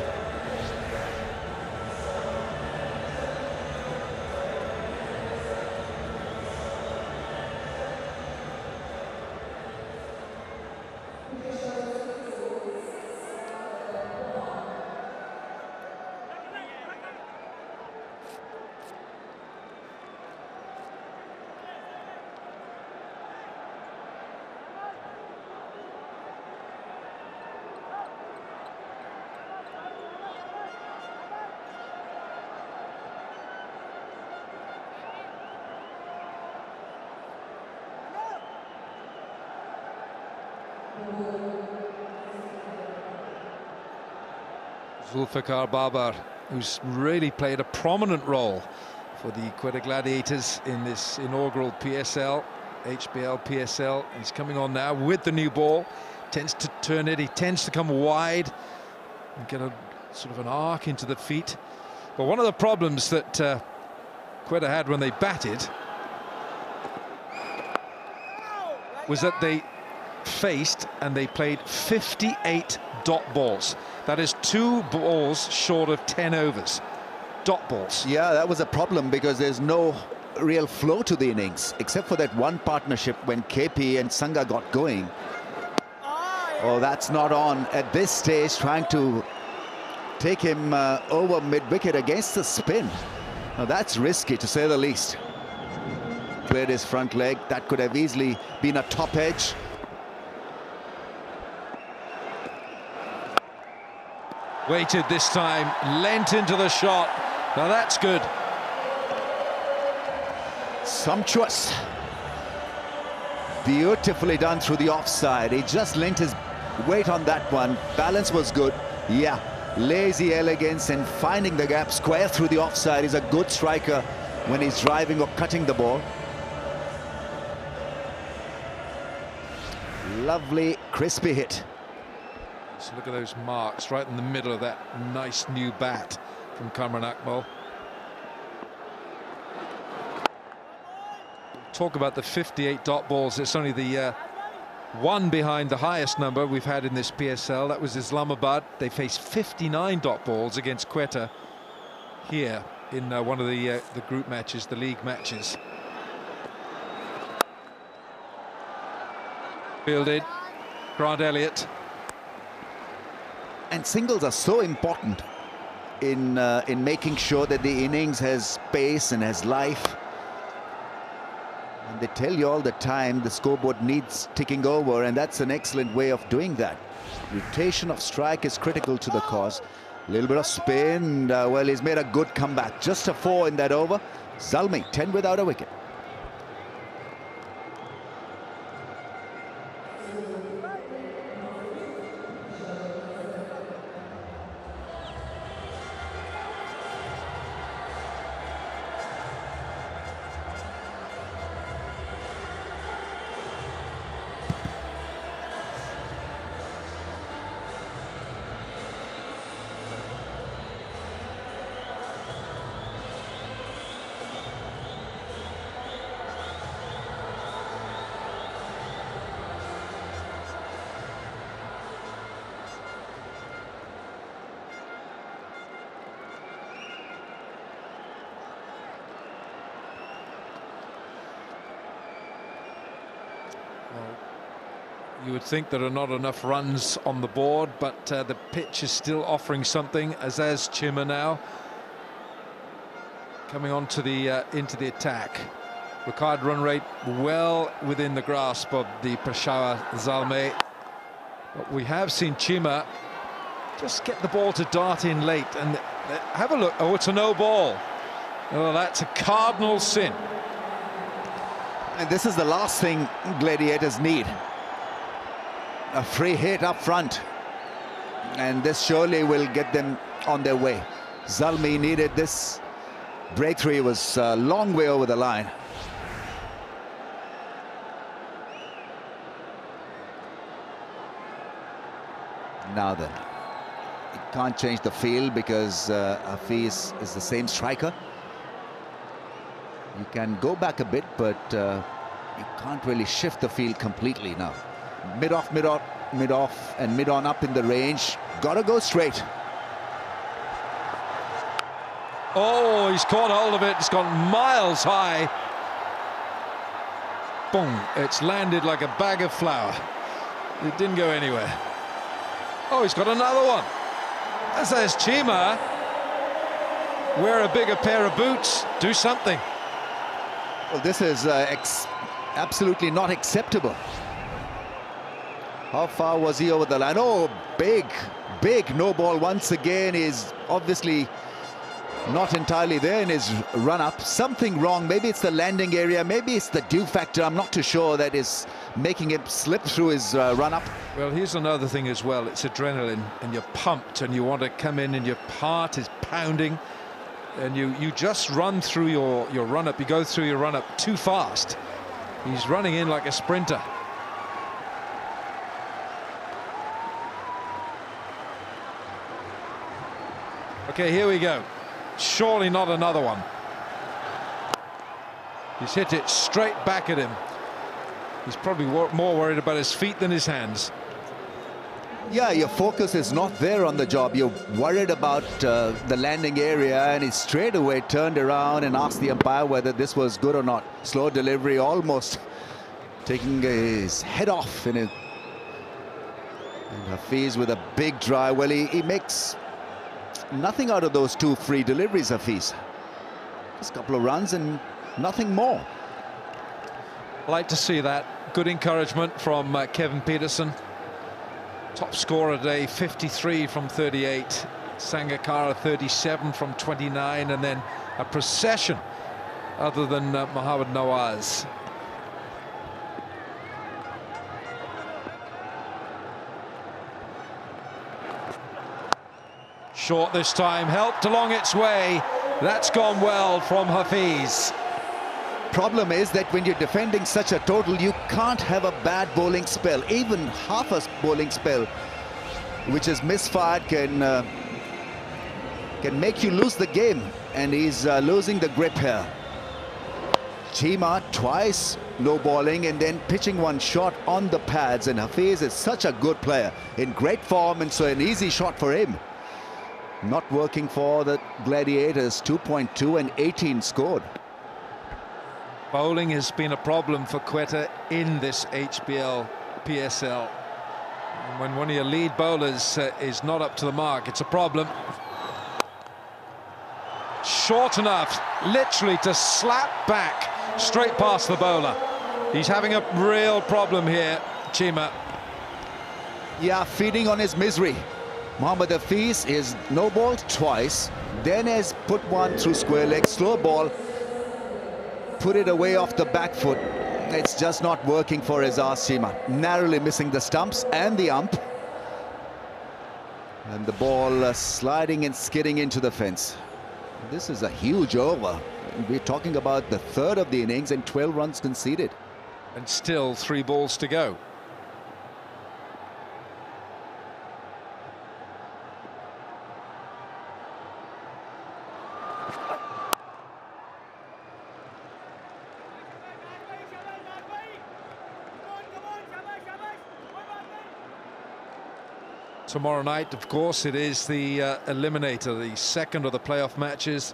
Zulfikar Babar, who's really played a prominent role for the Quetta Gladiators in this inaugural PSL, HBL PSL. He's coming on now with the new ball, tends to turn it, he tends to come wide and get a sort of an arc into the feet. But one of the problems that Quetta had when they batted was that they faced and they played 58 dot balls. That is 2 balls short of 10 overs. Dot balls. Yeah, that was a problem because there's no real flow to the innings, except for that one partnership when KP and Sangha got going. Oh, that's not on at this stage, trying to take him over mid-wicket against the spin. Now that's risky, to say the least. Cleared his front leg. That could have easily been a top edge. Waited this time, leant into the shot. Now that's good. Sumptuous. Beautifully done through the offside. He just leant his weight on that one. Balance was good. Yeah, lazy elegance and finding the gap square through the offside. Is a good striker when he's driving or cutting the ball. Lovely, crispy hit. So look at those marks right in the middle of that nice new bat from Kamran Akmal. Talk about the 58 dot balls. It's only the one behind the highest number we've had in this PSL. That was Islamabad. They faced 59 dot balls against Quetta here in one of the group matches, the league matches. Fielded, Grant Elliott. And singles are so important in making sure that the innings has pace and has life. And they tell you all the time the scoreboard needs ticking over, and that's an excellent way of doing that. Rotation of strike is critical to the cause. A little bit of spin. Well, he's made a good comeback. Just a 4 in that over. Zalmi, 10 without a wicket. You would think there are not enough runs on the board, but the pitch is still offering something. Azaz Chima now coming on to the into the attack. Required run rate well within the grasp of the Peshawar Zalmi. But we have seen Chima just get the ball to dart in late. And have a look. Oh, it's a no ball. Oh, that's a cardinal sin. And this is the last thing Gladiators need. A free hit up front. And this surely will get them on their way. Zalmi needed this breakthrough. It was a long way over the line. Now then, it can't change the field because Hafiz is the same striker. You can go back a bit, but you can't really shift the field completely now. Mid-off, mid-off, mid-off, and mid-on up in the range. Gotta go straight. Oh, he's caught hold of it. It's gone miles high. Boom. It's landed like a bag of flour. It didn't go anywhere. Oh, he's got another one. That says Chima. Wear a bigger pair of boots. Do something. Well, this is absolutely not acceptable. How far was he over the line? Oh, big no ball once again. Is obviously not entirely there in his run-up. Something wrong. Maybe it's the landing area. Maybe it's the dew factor. I'm not too sure that is making him slip through his run-up. Well, here's another thing as well. It's adrenaline, and you're pumped, and you want to come in, and your heart is pounding, and you just run through your run-up. You go through your run-up too fast. He's running in like a sprinter. Okay, here we go. Surely not another one. He's hit it straight back at him. He's probably more worried about his feet than his hands. Yeah, your focus is not there on the job. You're worried about the landing area, and he straight away turned around and asked the umpire whether this was good or not. Slow delivery, almost taking his head off. And Hafiz with a big drive. Well, he makes nothing out of those two free deliveries, Hafiz. Just a couple of runs and nothing more. Like to see that. Good encouragement from Kevin Peterson. Top scorer today, 53 from 38. Sangakkara 37 from 29, and then a procession other than Mohammad Nawaz. Short this time, helped along its way. That's gone well from Hafiz. Problem is that when you're defending such a total, you can't have a bad bowling spell. Even half a bowling spell, which is misfired, can make you lose the game. And he's losing the grip here. Chima twice low bowling and then pitching one shot on the pads. And Hafiz is such a good player, in great form, and so an easy shot for him. Not working for the Gladiators. 2.2 and 18 scored. Bowling has been a problem for Quetta in this HBL PSL. And when one of your lead bowlers is not up to the mark, it's a problem. Short enough, literally to slap back straight past the bowler. He's having a real problem here, Chima. Yeah, feeding on his misery. Mohammad Hafiz is no-balled twice, then has put one through square leg, slow ball, put it away off the back foot. It's just not working for Azaz Chima. Narrowly missing the stumps and the ump. And the ball sliding and skidding into the fence. This is a huge over. We're talking about the third of the innings and 12 runs conceded. And still 3 balls to go. Tomorrow night, of course, it is the eliminator, the second of the playoff matches.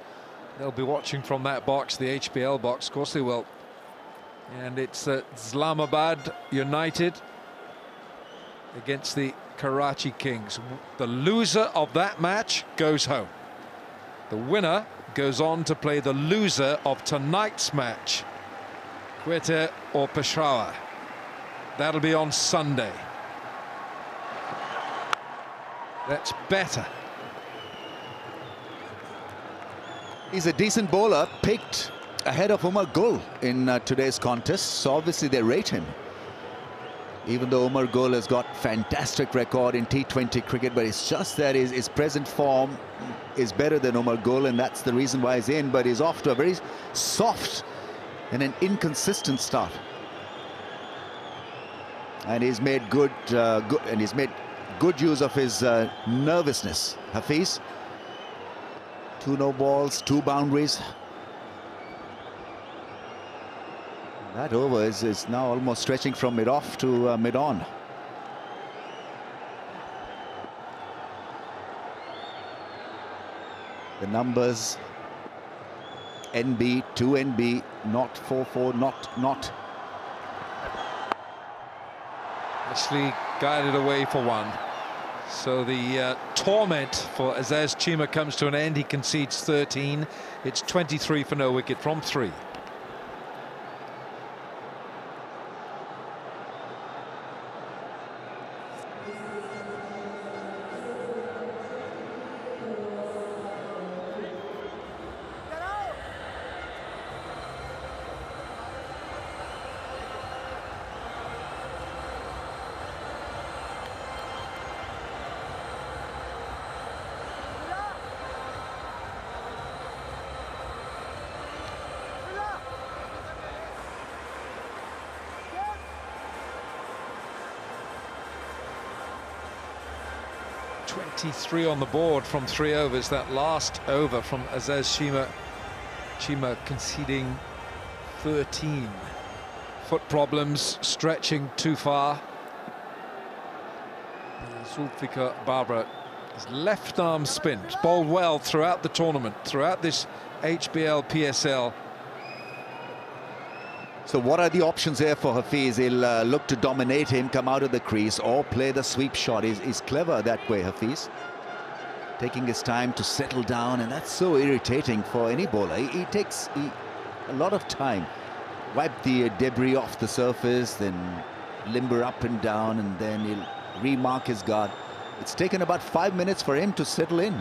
They'll be watching from that box, the HBL box. Of course they will. And it's Islamabad United against the Karachi Kings. The loser of that match goes home. The winner goes on to play the loser of tonight's match, Quetta or Peshawar. That'll be on Sunday. That's better. He's a decent bowler, picked ahead of Umar Gul in today's contest, so obviously they rate him. Even though Umar Gul has got fantastic record in T20 cricket, but it's just that his present form is better than Umar Gul, and that's the reason why he's in. But he's off to a very soft and an inconsistent start, and he's made good use of his nervousness. Hafiz, 2 no balls, 2 boundaries. That over is now almost stretching from mid-off to mid-on. The numbers, NB, 2 NB, not 4-4, not. Leslie guided away for 1. So the torment for Azaz Chima comes to an end. He concedes 13. It's 23 for no wicket from 3. On the board from 3 overs. That last over from Azaz Chima conceding 13. Foot problems, stretching too far. Zulfikar Barbara, his left arm spin, bowled well throughout the tournament, throughout this HBL PSL. So what are the options here for Hafiz? He'll look to dominate him, come out of the crease, or play the sweep shot. He's clever that way, Hafiz. Taking his time to settle down, and that's so irritating for any bowler. He takes a lot of time. Wipe the debris off the surface, then limber up and down, and then he'll remark his guard. It's taken about 5 minutes for him to settle in.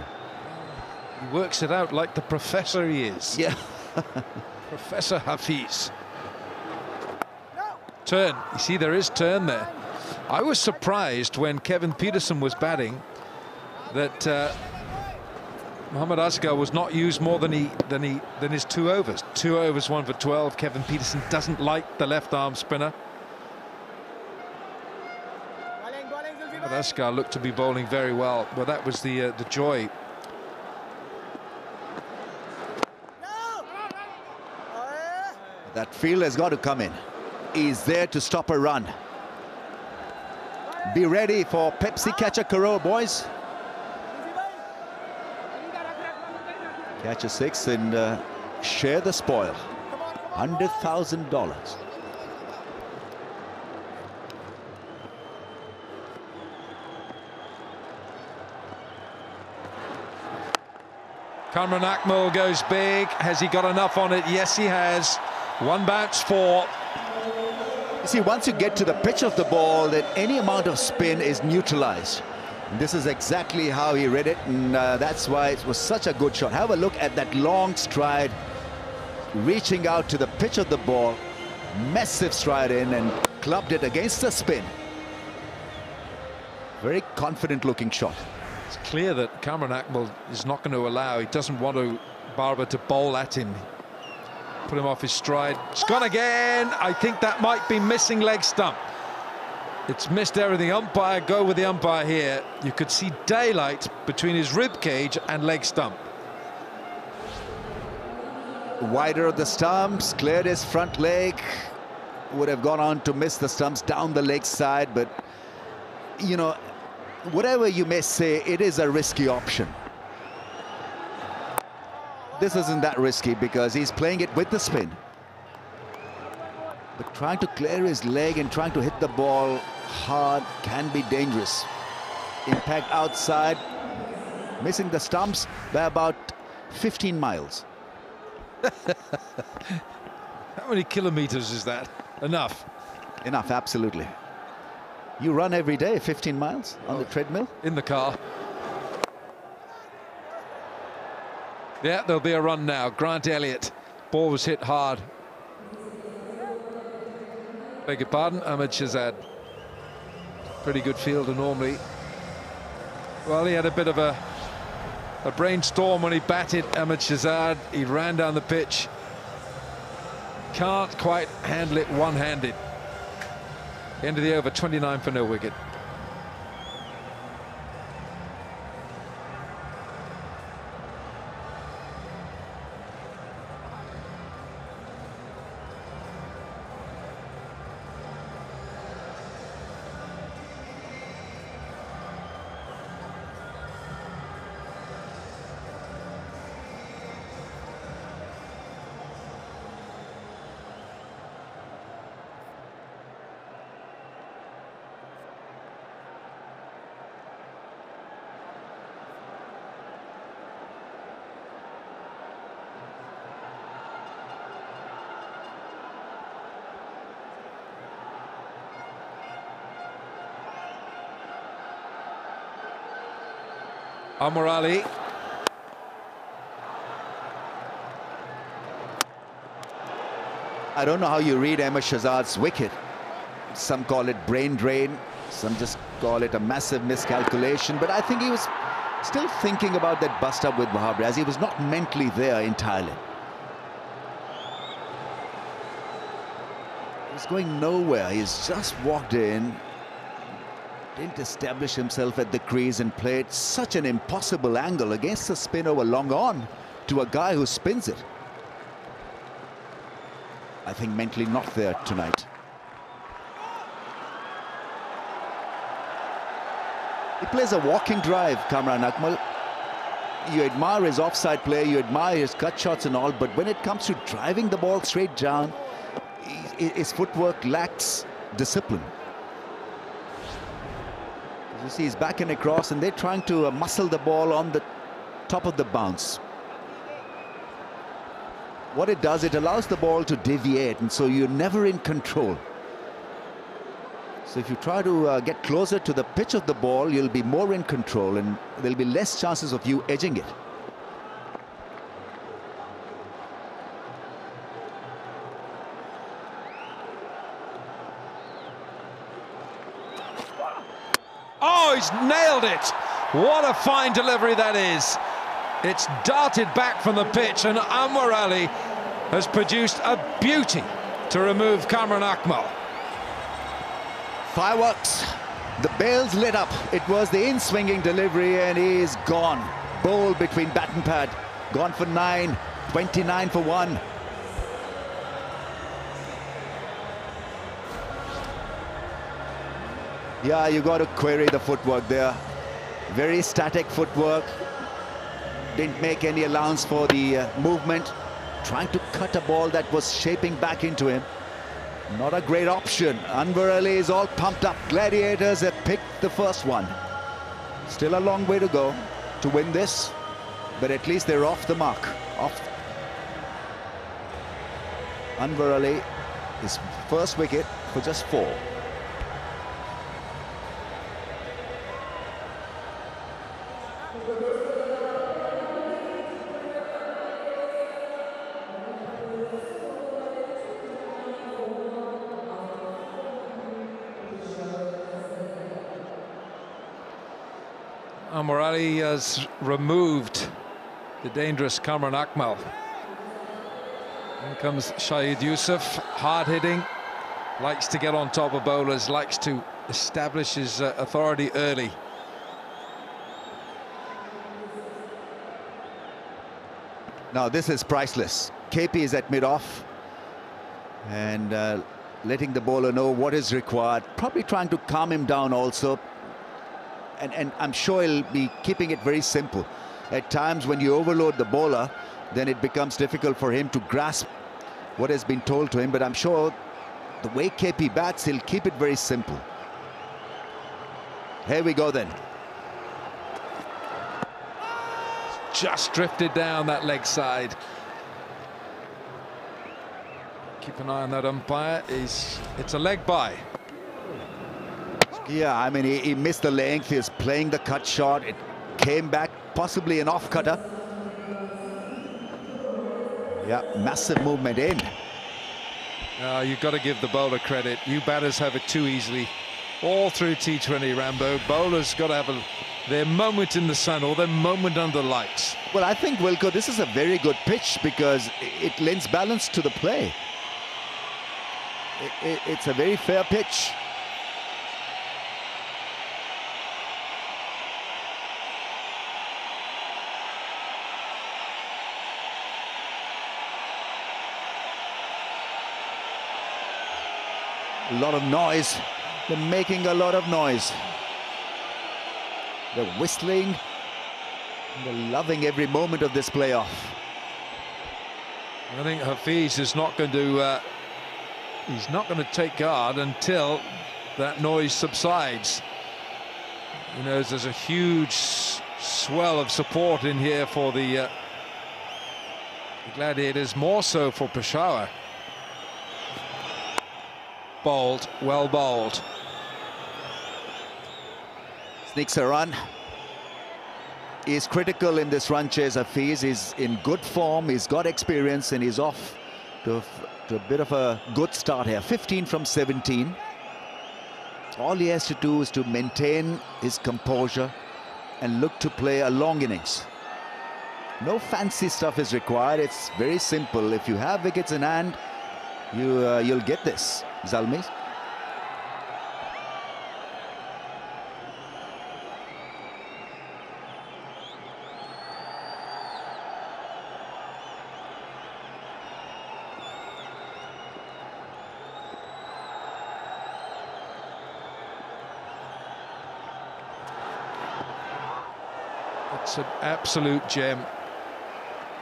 He works it out like the professor he is. Yeah. Professor Hafiz. Turn. You see, there is turn there. I was surprised when Kevin Peterson was batting that Mohammad Asghar was not used more than his 2 overs. 2 overs, 1 for 12. Kevin Peterson doesn't like the left arm spinner. Mohammad Asghar looked to be bowling very well. Well, that was the joy. That field has got to come in. He's there to stop a run. Be ready for Pepsi Catch a Crore, boys. Catch a 6 and share the spoil. $100,000. Kamran Akmal goes big. Has he got enough on it? Yes, he has. 1 bounce, 4. You see, once you get to the pitch of the ball, then any amount of spin is neutralized. And this is exactly how he read it, and that's why it was such a good shot. Have a look at that long stride, reaching out to the pitch of the ball. Massive stride in and clubbed it against the spin. Very confident looking shot. It's clear that Kamran Akmal is not going to allow, he doesn't want Barber to bowl at him. Put him off his stride. It's gone again. I think that might be missing leg stump. It's missed everything. Umpire, go with the umpire here. You could see daylight between his rib cage and leg stump. Wider of the stumps, cleared his front leg. Would have gone on to miss the stumps down the leg side, but you know, whatever you may say, it is a risky option. This isn't that risky because he's playing it with the spin. But trying to clear his leg and trying to hit the ball hard can be dangerous. Impact outside, missing the stumps by about 15 miles. How many kilometers is that? Enough. Enough, absolutely. You run every day 15 miles on the treadmill? In the car. Yeah, there'll be a run now. Grant Elliott. Ball was hit hard. Beg your pardon, Ahmed Shahzad. Pretty good fielder normally. Well, he had a bit of a brainstorm when he batted Ahmed Shahzad. He ran down the pitch. Can't quite handle it one-handed. End of the over, 29 for no wicket. Amar Ali. I don't know how you read Ahmed Shahzad's wicket. Some call it brain drain, some just call it a massive miscalculation, but I think he was still thinking about that bust up with Wahab Riaz. He was not mentally there entirely. He's going nowhere. He's just walked in, didn't establish himself at the crease and played such an impossible angle against the spin over long on to a guy who spins it. I think mentally not there tonight. He plays a walking drive, Kamran Akmal. You admire his offside play, you admire his cut shots and all, but when it comes to driving the ball straight down, his footwork lacks discipline. You see, he's backing across and they're trying to muscle the ball on the top of the bounce. What it does, it allows the ball to deviate, and so you're never in control. So if you try to get closer to the pitch of the ball, you'll be more in control and there'll be less chances of you edging it. Oh, he's nailed it. What a fine delivery that is. It's darted back from the pitch, and Anwar Ali has produced a beauty to remove Kamran Akmal. Fireworks. The bails lit up. It was the in-swinging delivery, and he's gone. Bowl between bat and pad. Gone for 9, 29 for 1. Yeah, you got to query the footwork there. Very static footwork. Didn't make any allowance for the movement. Trying to cut a ball that was shaping back into him. Not a great option. Anwar Ali is all pumped up. Gladiators have picked the first one. Still a long way to go to win this, but at least they're off the mark. Anwar Ali, his first wicket for just 4. Amar Ali has removed the dangerous Kamran Akmal. In comes Shahid Yusuf, hard hitting, likes to get on top of bowlers, likes to establish his authority early. Now this is priceless. KP is at mid-off and letting the bowler know what is required, probably trying to calm him down also. And I'm sure he'll be keeping it very simple. At times when you overload the bowler, then it becomes difficult for him to grasp what has been told to him, but I'm sure the way KP bats, he'll keep it very simple. Here we go then. Just drifted down that leg side. Keep an eye on that umpire. It's a leg by. Yeah, I mean, he missed the length. He's playing the cut shot. It came back, possibly an off-cutter. Yeah, massive movement in. You've got to give the bowler credit. You batters have it too easily. All through T20, Rambo. Bowlers got to have their moment in the sun or their moment under the lights. Well, I think, Wilco, this is a very good pitch because it lends balance to the play. It's a very fair pitch. A lot of noise. They're making a lot of noise. They're whistling. They're loving every moment of this playoff. I think Hafiz is not going to he's not going to take guard until that noise subsides. You know, there's a huge swell of support in here for the Gladiators, more so for Peshawar. Bowled, well bowled. Sneaks a run. He's critical in this run chase. Hafiz is in good form. He's got experience and he's off to a bit of a good start here. 15 from 17. All he has to do is to maintain his composure and look to play a long innings. No fancy stuff is required. It's very simple. If you have wickets in hand, you'll get this, Zalmi. It's an absolute gem.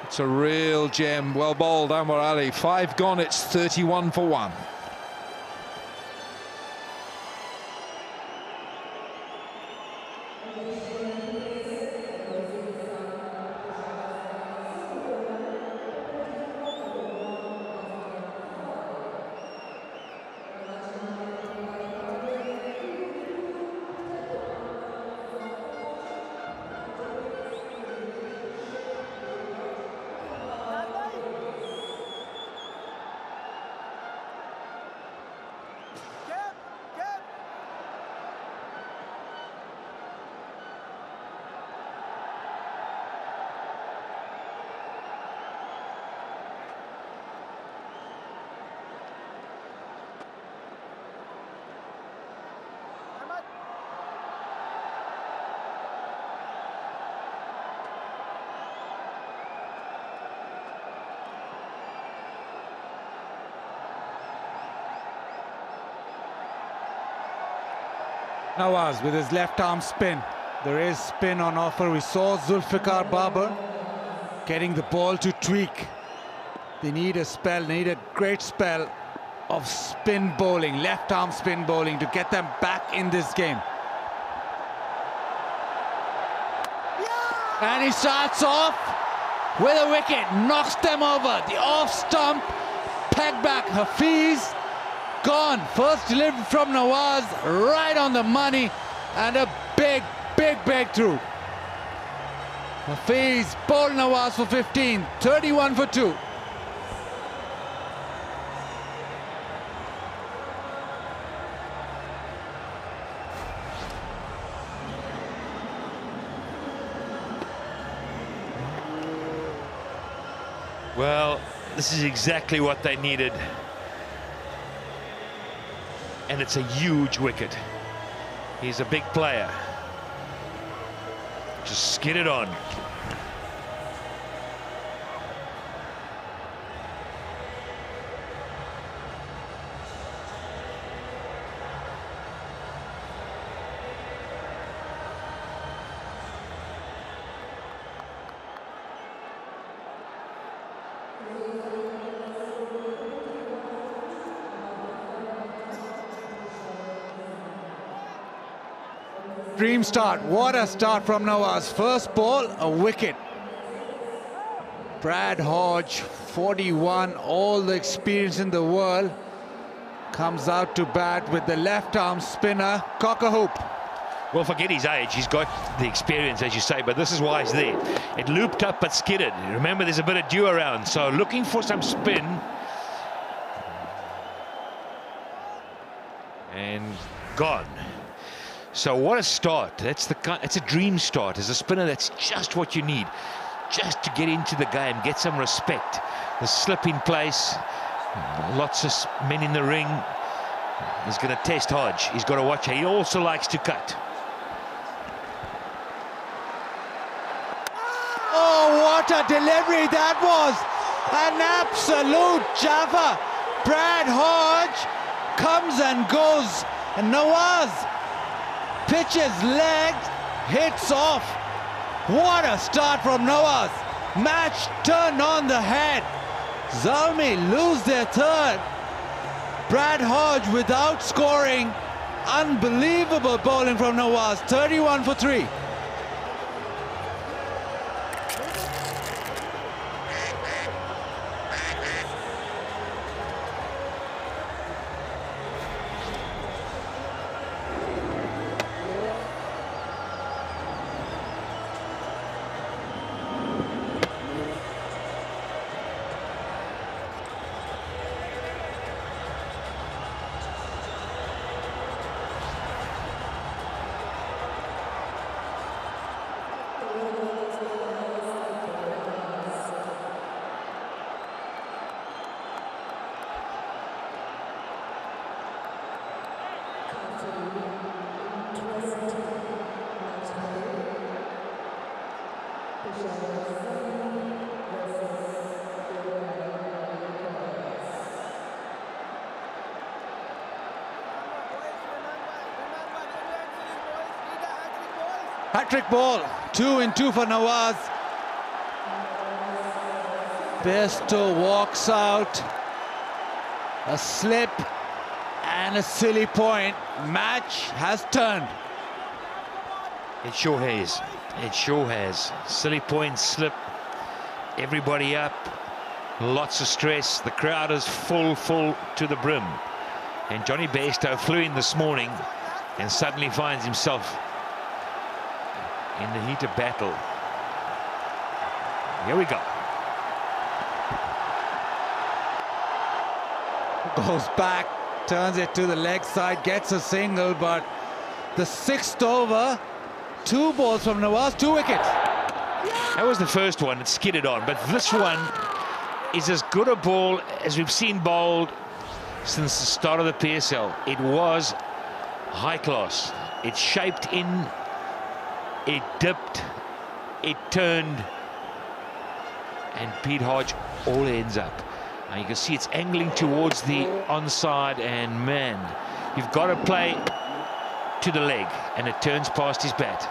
It's a real gem. Well bowled, Anwar Ali. 5 gone, it's 31 for 1. Nawaz with his left arm spin. There is spin on offer. We saw Zulfikar Babar getting the ball to tweak. They need a spell, need a great spell of spin bowling, left arm spin bowling to get them back in this game. And he starts off with a wicket, knocks them over. The off stump, peg back, Hafiz. Gone. First delivery from Nawaz, right on the money, and a big breakthrough. Hafiz bowled Nawaz for 15, 31 for 2. Well, this is exactly what they needed. And it's a huge wicket. He's a big player. Just skid it on. dream start. What a start from Nawaz. First ball, a wicket. Brad Hodge, 41, all the experience in the world, comes out to bat with the left arm spinner, cock-a-hoop. Well, forget his age, he's got the experience, as you say, but this is why he's there. It looped up but skidded. Remember, there's a bit of dew around, so looking for some spin. And gone. So what a start. It's a dream start. As a spinner, that's just what you need. Just to get into the game, get some respect. The slip in place, lots of men in the ring. He's going to test Hodge. He's got to watch it. He also likes to cut. Oh, what a delivery that was! An absolute jaffa. Brad Hodge comes and goes, and Nawaz pitches legs, hits off. What a start from Nawaz. Match turned on the head. Zalmi lose their third. Brad Hodge without scoring. Unbelievable bowling from Nawaz. 31 for 3. Hat-trick ball, 2 in 2 for Nawaz. Bairstow walks out. A slip and a silly point. Match has turned. It sure has. It sure has. Silly point, slip. Everybody up. Lots of stress. The crowd is full to the brim. And Johnny Bairstow flew in this morning and suddenly finds himself in the heat of battle. Here we go. Goes back, turns it to the leg side, gets a single, but the 6th over, 2 balls from Nawaz, 2 wickets. That was the first one, it skidded on, but this one is as good a ball as we've seen bowled since the start of the PSL. It was high class. It shaped in, it dipped, it turned, and Pete Hodge all ends up. Now you can see it's angling towards the onside, and man, you've got to play to the leg, and it turns past his bat.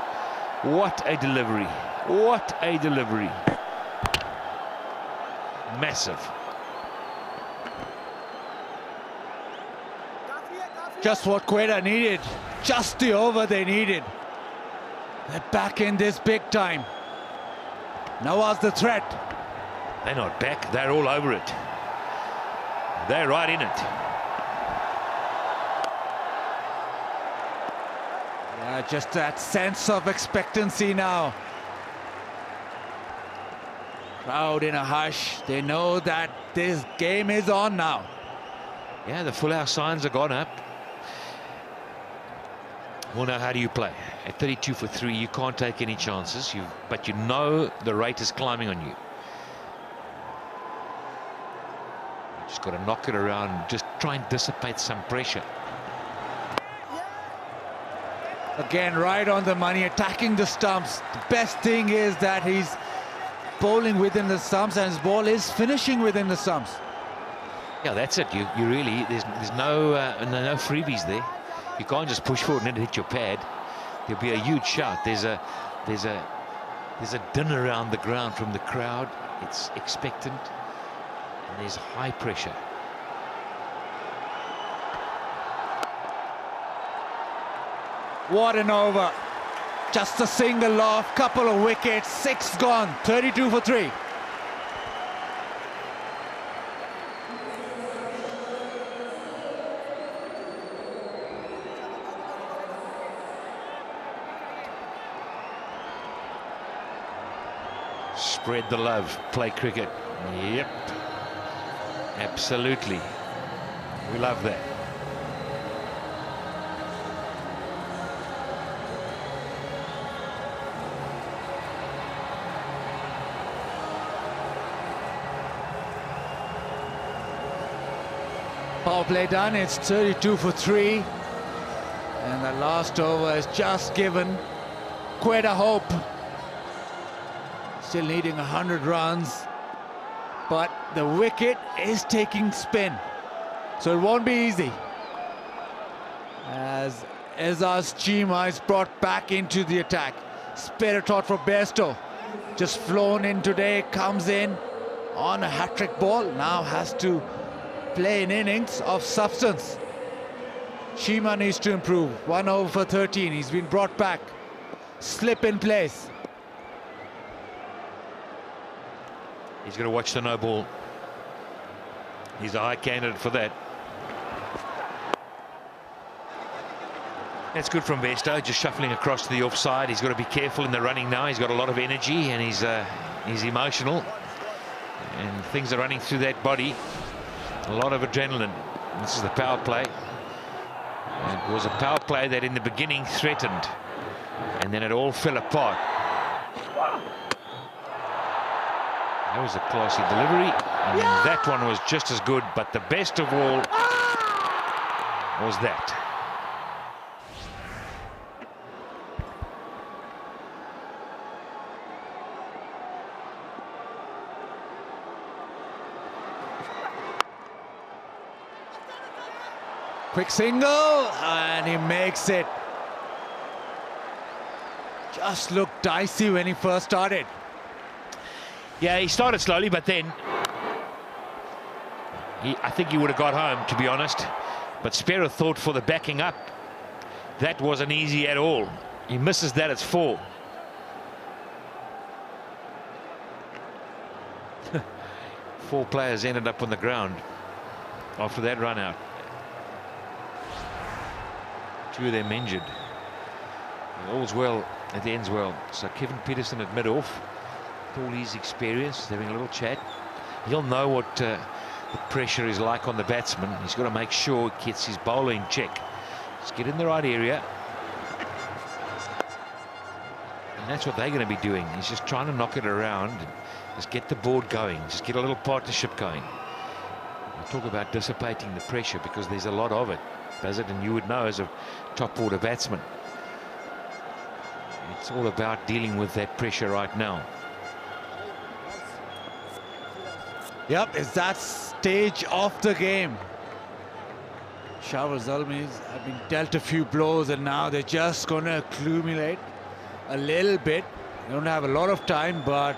What a delivery. What a delivery. Massive. Just what Quetta needed. Just the over they needed. They're back in this big time. Nawaz the threat. They're not back, they're all over it. They're right in it. Yeah, just that sense of expectancy now. Crowd in a hush. They know that this game is on now. Yeah, the full house signs are gone up. Well, now, how do you play? At 32 for 3, you can't take any chances, but you know the rate is climbing on you. You just got to knock it around and just try and dissipate some pressure. Again, right on the money, attacking the stumps. The best thing is that he's bowling within the stumps, and his ball is finishing within the stumps. Yeah, that's it. You really, there's no freebies there. You can't just push forward and hit your pad. There'll be a huge shout. There's a din around the ground from the crowd. It's expectant, and there's high pressure. What an over. Just a single off, couple of wickets, 6 gone, 32 for 3. Spread the love, play cricket. Yep, absolutely. We love that. Power play done, it's 32 for 3. And the last over has just given Quetta hope. Still needing 100 runs. But the wicket is taking spin. So it won't be easy. As Azaz Chima is brought back into the attack. Spirit thought for Bairstow. Just flown in today, comes in on a hat-trick ball. Now has to play an innings of substance. Chima needs to improve. 1 over for 13. He's been brought back. Slip in place. He's going to watch the no ball. He's a high candidate for that. That's good from Bairstow, just shuffling across to the offside. He's got to be careful in the running now. He's got a lot of energy and he's emotional. And things are running through that body. A lot of adrenaline. This is the power play. It was a power play that in the beginning threatened. And then it all fell apart. That was a classy delivery. And that one was just as good. But the best of all was that. Quick single, and he makes it. Just looked dicey when he first started. Yeah, he started slowly, but then I think he would have got home, to be honest. But Sparrow thought for the backing up, that wasn't easy at all. He misses that, it's 4. Four players ended up on the ground after that run out. 2 of them injured. All's well, it ends well. So Kevin Peterson at mid-off, with all his experience, having a little chat. He'll know what the pressure is like on the batsman. He's got to make sure he gets his bowler in check. Just get in the right area. And that's what they're going to be doing. He's just trying to knock it around. And just get the board going. Just get a little partnership going. I talk about dissipating the pressure because there's a lot of it. Does it? And you would know as a top order batsman. It's all about dealing with that pressure right now. Yep, it's that stage of the game. Peshawar Zalmi have been dealt a few blows and now they're just going to accumulate a little bit. They don't have a lot of time, but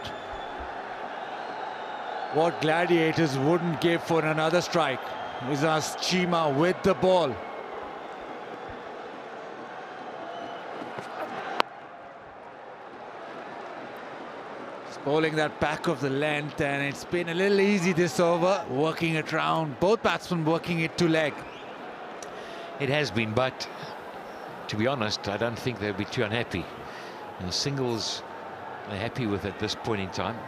what Gladiators wouldn't give for another strike. Azaz Chima with the ball. Bowling that back of the length, and it's been a little easy this over, working it round. Both batsmen working it to leg. It has been, but to be honest, I don't think they'll be too unhappy. And the singles, they're happy with at this point in time.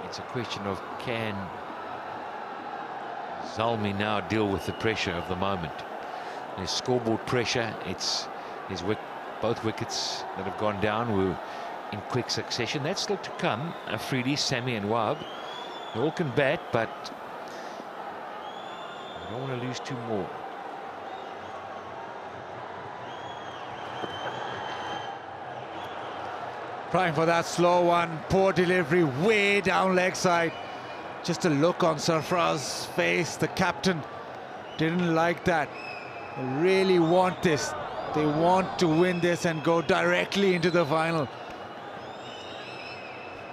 It's a question of can Zalmi now deal with the pressure of the moment. There's scoreboard pressure. It's both wickets that have gone down were in quick succession. That's still to come. Afridi, Sami and Wahab, they all can bat, but I don't want to lose 2 more. Trying for that slow one. Poor delivery way down leg side. Just a look on Sarfaraz's face. The captain didn't like that. They really want this. They want to win this and go directly into the final.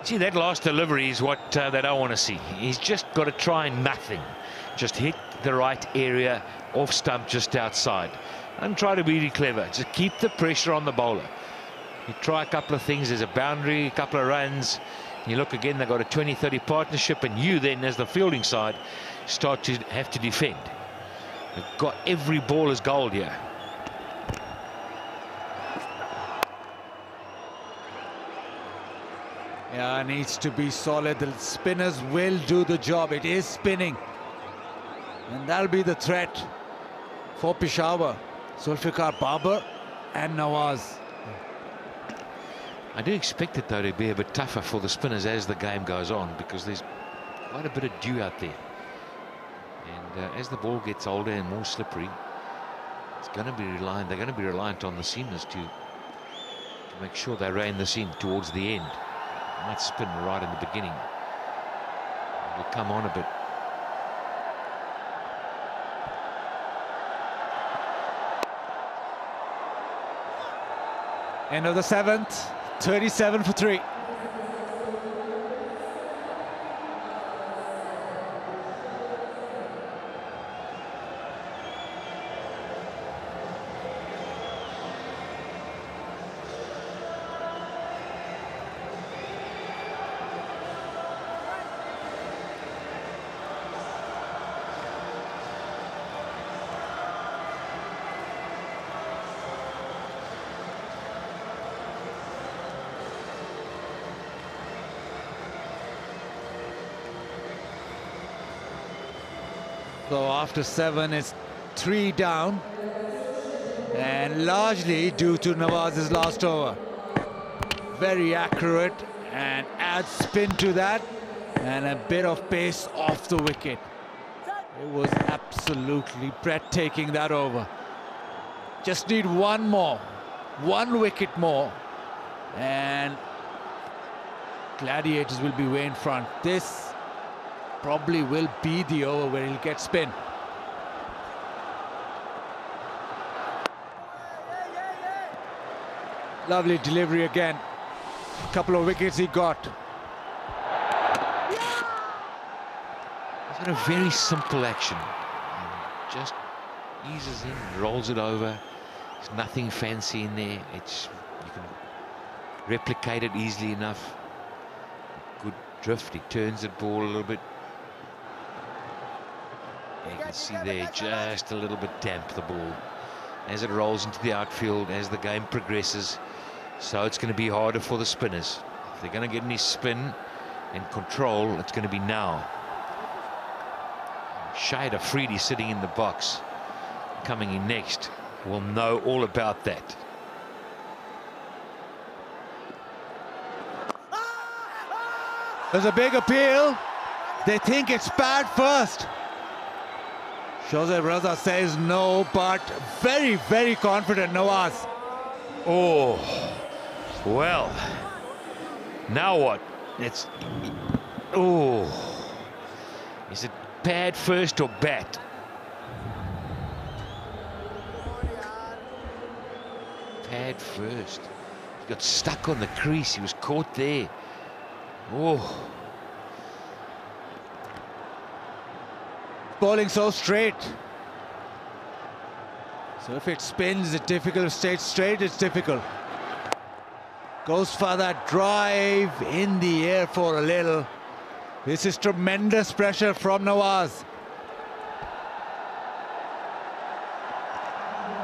See, that last delivery is what that I want to see. He's just got to try nothing. Just hit the right area, off stump just outside. And try to be really clever. Just keep the pressure on the bowler. You try a couple of things, there's a boundary, a couple of runs, you look again, they've got a 20-30 partnership, and you then, as the fielding side, start to have to defend. They've got every ball as gold here. Yeah, needs to be solid. The spinners will do the job. It is spinning. And that'll be the threat for Peshawar. Zulfikar Babar and Nawaz. I do expect it, though, to be a bit tougher for the spinners as the game goes on, because there's quite a bit of dew out there. And as the ball gets older and more slippery, it's going to be reliant. They're going to be reliant on the seamers to make sure they rein this in towards the end. It might spin right in the beginning. It'll come on a bit. End of the 7th, 37 for 3. So after 7, it's 3 down, and largely due to Nawaz's last over. Very accurate and adds spin to that, and a bit of pace off the wicket. It was absolutely breathtaking, that over. Just need one wicket more, and Gladiators will be way in front. This probably will be the over where he'll get spin. Lovely delivery again. A couple of wickets he got. It's a very simple action. Just eases in, rolls it over. There's nothing fancy in there. You can replicate it easily enough. Good drift. He turns the ball a little bit. You can see there just a little bit damp, the ball, as it rolls into the outfield, as the game progresses. So it's going to be harder for the spinners. If they're going to get any spin and control, it's going to be now. Shahid Afridi sitting in the box, coming in next, will know all about that. There's a big appeal. They think it's bad first. Joseph Raza says no, but very, very confident, Nawaz. Oh, well, now what? It's, oh, is it pad first or bat? Pad first. He got stuck on the crease. He was caught there. Oh. Bowling so straight. So if it spins, it's difficult. If it stays straight, it's difficult. Goes for that drive in the air for a little. This is tremendous pressure from Nawaz.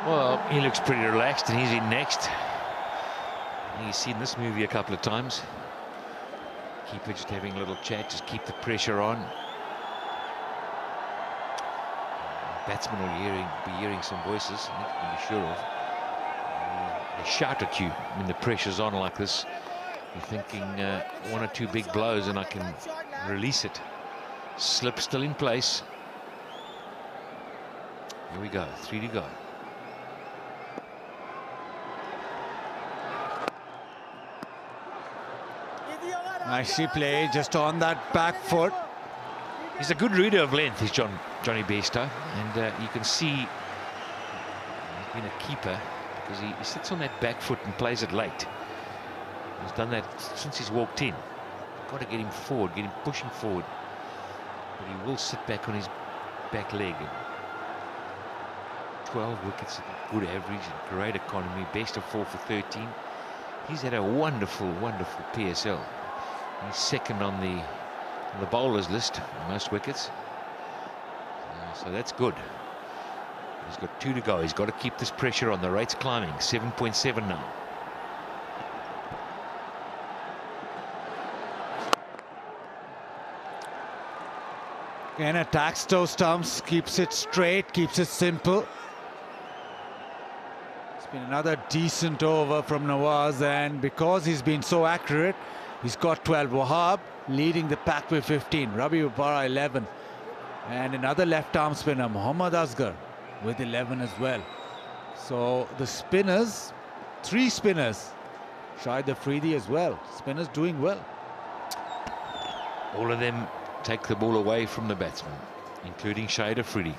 Well, he looks pretty relaxed, and he's in next. He's seen this movie a couple of times. Keeper just having a little chat, just keep the pressure on. Batsmen will be hearing some voices, you can be sure of. They shout at you when the pressure's on like this. You're thinking 1 or 2 big blows and I can release it. Slip still in place. Here we go, 3 to go. Nicely played, just on that back foot. He's a good reader of length, is Johnny Bairstow, and you can see he's been a keeper because he sits on that back foot and plays it late. He's done that since he's walked in. Got to get him forward, get him pushing forward, but he will sit back on his back leg. 12 wickets, good average, great economy, best of 4 for 13. He's had a wonderful, wonderful PSL. He's second on the bowlers list, most wickets. So that's good. He's got 2 to go. He's got to keep this pressure on. The rate's climbing, 7.7 now. Again, attacks those stumps, keeps it straight, keeps it simple. It's been another decent over from Nawaz, and because he's been so accurate, he's got 12. Wahab leading the pack with 15. Rabi Upara 11. And another left-arm spinner, Muhammad Asghar, with 11 as well. So the spinners, 3 spinners. Shahid Afridi as well. Spinners doing well. All of them take the ball away from the batsman, including Shahid Afridi.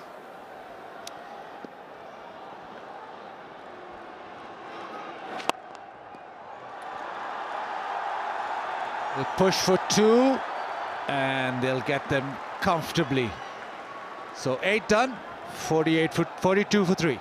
They push for 2, and they'll get them comfortably. So 8 done, 42 for 3.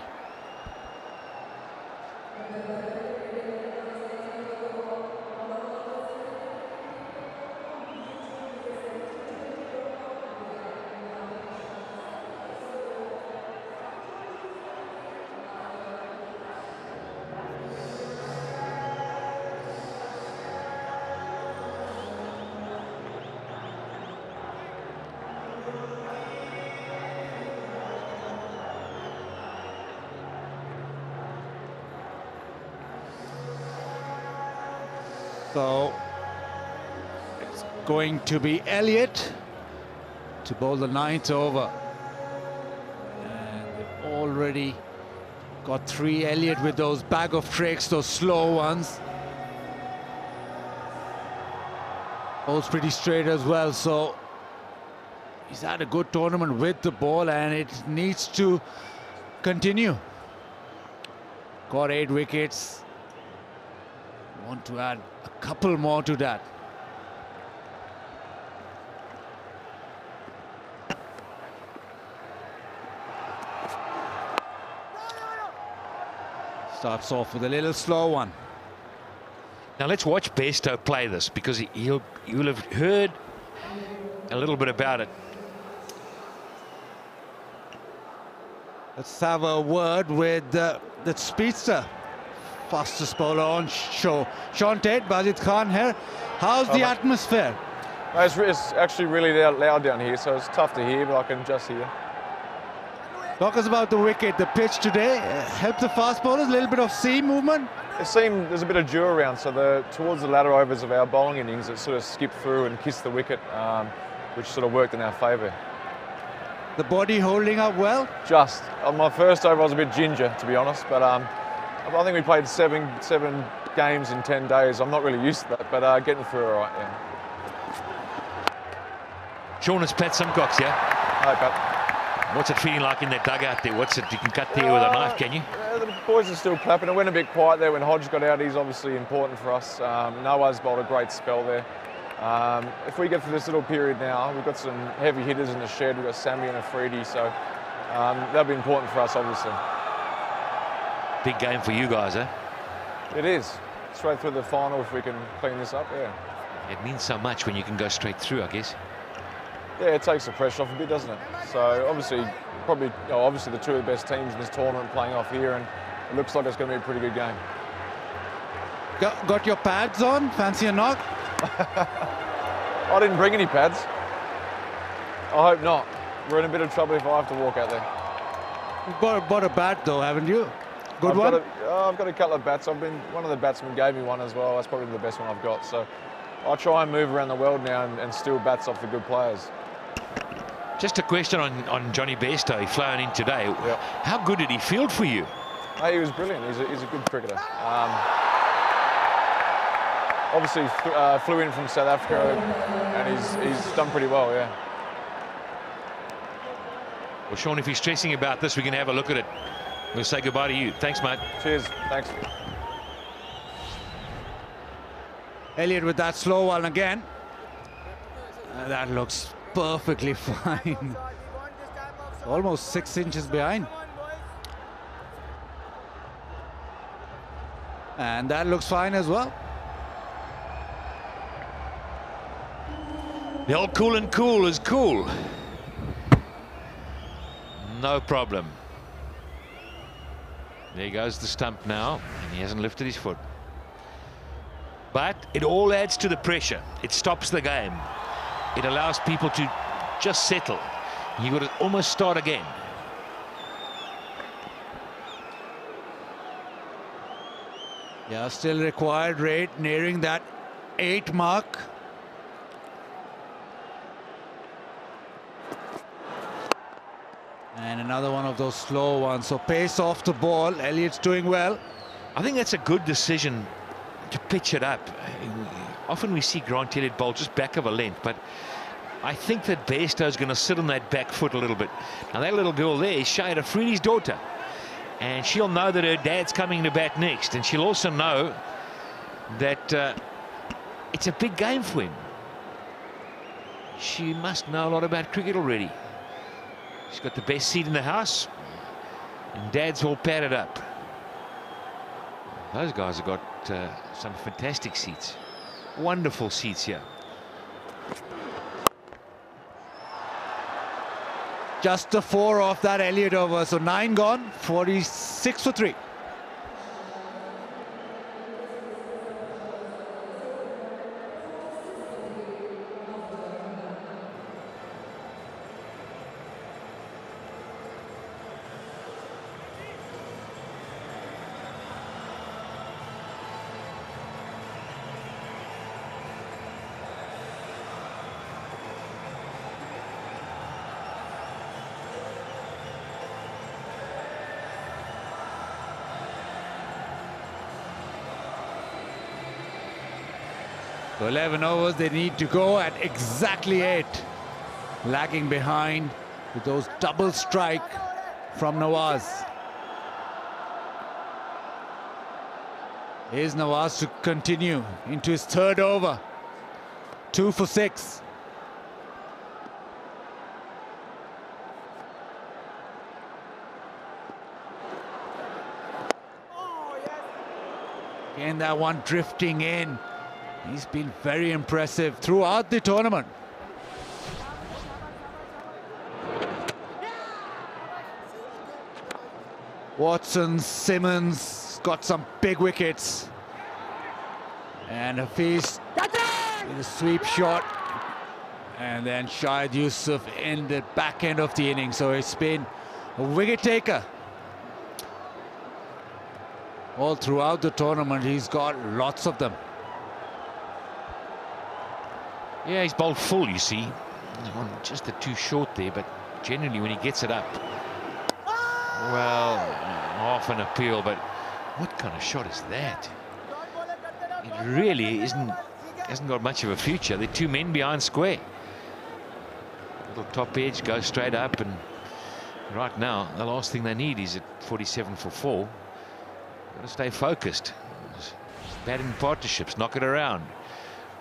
So it's going to be Elliott to bowl the 9th over. And they've already got 3 Elliott with those bag of tricks, those slow ones. Bowls pretty straight as well, so he's had a good tournament with the ball, and it needs to continue. Got 8 wickets. Want to add a couple more to that. Starts off with a little slow one. Now let's watch Bairstow play this, because you'll have heard a little bit about it. Let's have a word with the speedster. Fastest bowler on show. Sean Tate, Bajid Khan here. How's the atmosphere? It's actually really loud down here, so it's tough to hear, but I can just hear. Talk us about the wicket, the pitch today. Help the fast bowlers, a little bit of seam movement. It seemed there's a bit of dew around, so towards the latter overs of our bowling innings, it sort of skipped through and kissed the wicket, which sort of worked in our favour. The body holding up well? Just. On my first over, I was a bit ginger, to be honest, but I think we played seven games in 10 days. I'm not really used to that, but getting through all right, yeah. Sean, it's Pat Simcox, yeah? Hi, Pat. What's it feeling like in that dugout there? What's it you can cut there with a knife, can you? Yeah, the boys are still clapping. It went a bit quiet there when Hodge got out. He's obviously important for us. Nawaz bowled a great spell there. If we get through this little period now, we've got some heavy hitters in the shed. We've got Sammy and Afridi, so that'll be important for us, obviously. Big game for you guys, eh? It is. Straight through the final if we can clean this up, yeah. It means so much when you can go straight through, I guess. Yeah, it takes the pressure off a bit, doesn't it? So obviously, obviously the 2 of the best teams in this tournament playing off here, and it looks like it's going to be a pretty good game. Got your pads on? Fancy a knock? I didn't bring any pads. I hope not. We're in a bit of trouble if I have to walk out there. You've bought a bat though, haven't you? Good one? I've got a couple of bats. One of the batsmen gave me one as well. That's probably the best one I've got. So I try and move around the world now and steal bats off the good players. Just a question on Johnny Bairstow. He flown in today. Yep. How good did he field for you? Hey, he was brilliant. He's a good cricketer. Obviously flew in from South Africa, and he's done pretty well, yeah. Well, Sean, if he's stressing about this, we can have a look at it. We'll say goodbye to you. Thanks, mate. Cheers. Thanks. Elliott with that slow one again. That looks perfectly fine. Almost 6 inches behind. And that looks fine as well. The old cool and cool is cool. No problem. There goes the stump now, and he hasn't lifted his foot. But it all adds to the pressure. It stops the game. It allows people to just settle. You got to almost start again. Yeah, still required rate, nearing that 8 mark. And another one of those slow ones. So pace off the ball. Elliott's doing well. I think that's a good decision to pitch it up. Often we see Grant Elliott bowl just back of a length, but I think that Bairstow's going to sit on that back foot a little bit. Now that little girl there is Shahid Afridi's daughter, and she'll know that her dad's coming to bat next, and she'll also know that it's a big game for him. She must know a lot about cricket already. She's got the best seat in the house, and dad's all padded up. Those guys have got some fantastic seats. Wonderful seats here. Just the 4 off that Elliott over, so 9 gone, 46 for 3. So 11 overs, they need to go at exactly 8. Lagging behind with those double strike from Nawaz. Here's Nawaz to continue into his 3rd over. 2 for 6. Again, that one drifting in. He's been very impressive throughout the tournament. Watson, Simmons got some big wickets. And Hafiz with a sweep shot. And then Shahid Yusuf in the back end of the inning. So it's been a wicket taker. All throughout the tournament, he's got lots of them. Yeah, he's bowled full, you see. Just a too short there, but generally when he gets it up, well, off an appeal, but what kind of shot is that? It really hasn't got much of a future. There are 2 men behind square. Little top edge goes straight up, and right now the last thing they need is at 47 for 4. Got to stay focused. Batting partnerships, knock it around.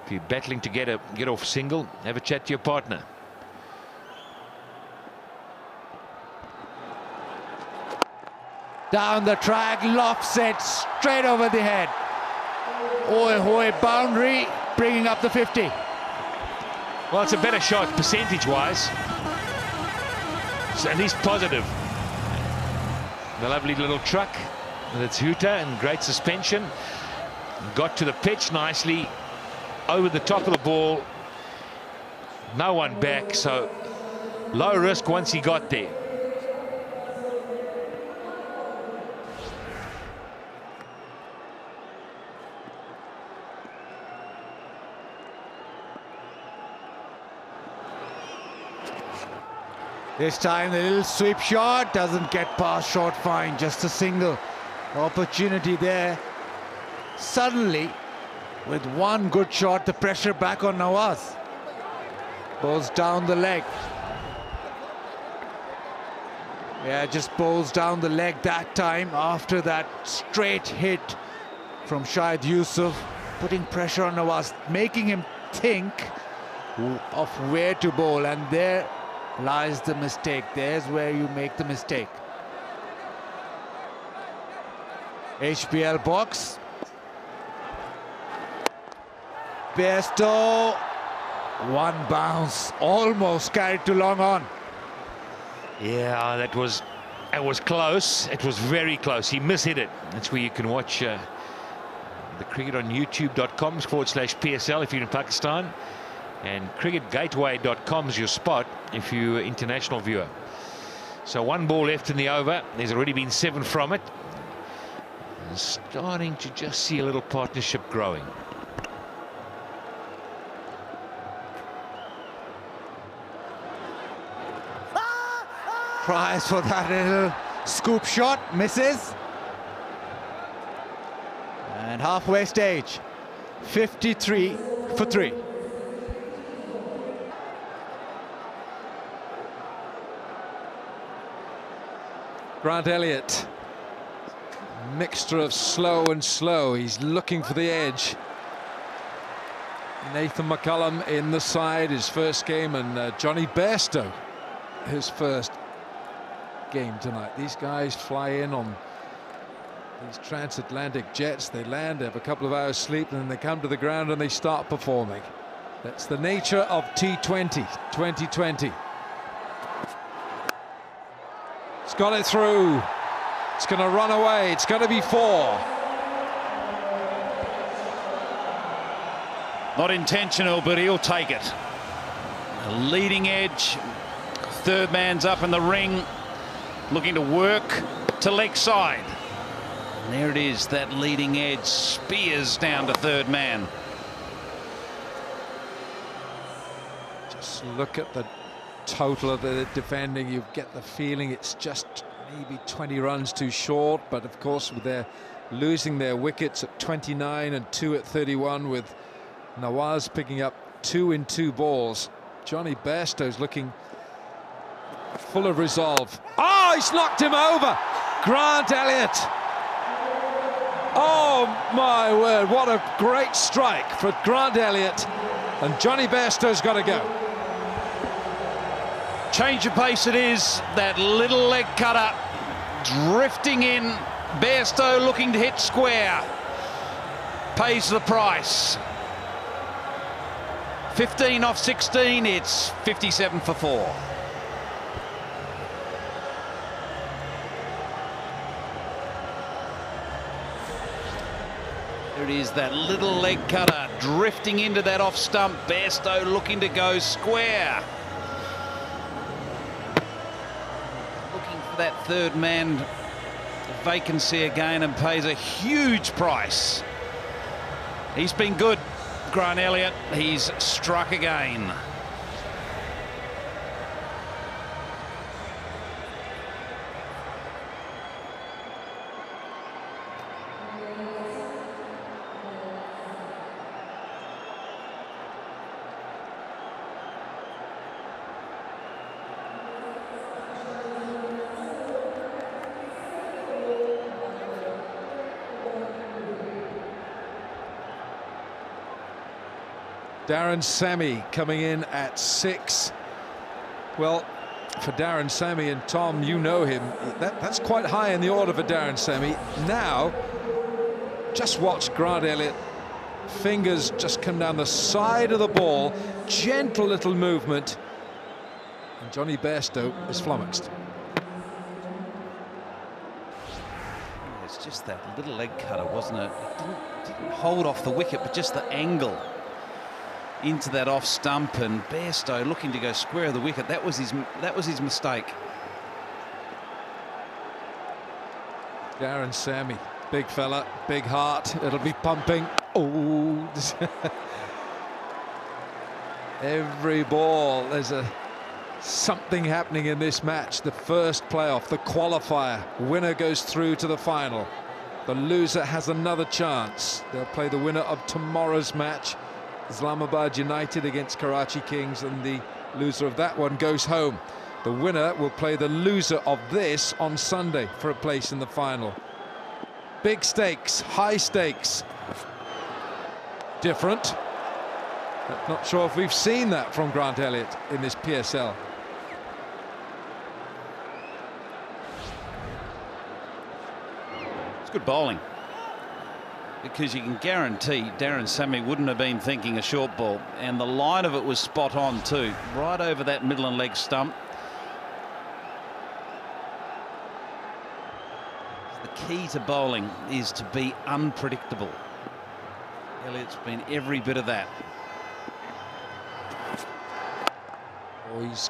If you're battling to get off single, have a chat to your partner. Down the track, lofts it straight over the head. Oi hoy, boundary, bringing up the 50. Well, it's a better shot percentage-wise. It's at least positive. The lovely little truck with its hooter and great suspension. Got to the pitch nicely. Over the top of the ball, no one back, so low risk once he got there. This time the little sweep shot doesn't get past short fine, just a single opportunity there. Suddenly, with one good shot, the pressure back on Nawaz. Bowls down the leg. Yeah, just bowls down the leg that time after that straight hit from Shahid Yusuf, putting pressure on Nawaz, making him think of where to bowl, and there lies the mistake. There's where you make the mistake. HBL box. Bairstow, one bounce, almost carried to long on. Yeah, that was close. It was very close. He mishit it. That's where you can watch the cricket on youtube.com/PSL if you're in Pakistan, and cricketgateway.com is your spot if you're an international viewer. So one ball left in the over. There's already been 7 from it. And starting to just see a little partnership growing. Tries for that little scoop shot, misses. And halfway stage, 53 for 3. Grant Elliott, mixture of slow and slow. He's looking for the edge. Nathan McCullum in the side, his first game, and Johnny Bairstow, his first game tonight. These guys fly in on these transatlantic jets. They land, they have a couple of hours sleep, and then they come to the ground and they start performing. That's the nature of T20 2020. It's got it through. It's going to run away. It's going to be 4. Not intentional, but he'll take it. A leading edge. Third man's up in the ring, looking to work to leg side. And there it is, that leading edge spears down to third man. Just look at the total of the defending. You get the feeling it's just maybe 20 runs too short, but of course they're losing their wickets at 29 and 2 at 31, with Nawaz picking up 2 in 2 balls. Johnny Bairstow's looking full of resolve. Oh, he's knocked him over. Grant Elliott. Oh my word, what a great strike for Grant Elliott, and Johnny Bairstow's got to go. Change of pace it is. That little leg cutter drifting in. Bairstow looking to hit square. Pays the price. 15 off 16. It's 57 for 4. There it is, that little leg cutter drifting into that off stump. Bairstow looking to go square. That third man vacancy again, and pays a huge price. He's been good, Grant Elliott. He's struck again. Darren Sammy coming in at 6. Well, for Darren Sammy, and Tom, you know him, that's quite high in the order for Darren Sammy. Now, just watch Grant Elliott. Fingers just come down the side of the ball. Gentle little movement. And Johnny Bairstow is flummoxed. It's just that little leg cutter, wasn't it? It didn't hold off the wicket, but just the angle into that off stump, and Bairstow looking to go square of the wicket. That was his mistake. Darren Sammy, big fella, big heart. It'll be pumping. Oh, every ball there's something happening in this match. The first playoff, the qualifier, winner goes through to the final. The loser has another chance. They'll play the winner of tomorrow's match, Islamabad United against Karachi Kings, and the loser of that one goes home. The winner will play the loser of this on Sunday for a place in the final. Big stakes, high stakes. Different. Not sure if we've seen that from Grant Elliott in this PSL. It's good bowling. because you can guarantee Darren Sammy wouldn't have been thinking a short ball, and the line of it was spot on too, right over that middle and leg stump. The key to bowling is to be unpredictable. Elliott's been every bit of that. Oh, he's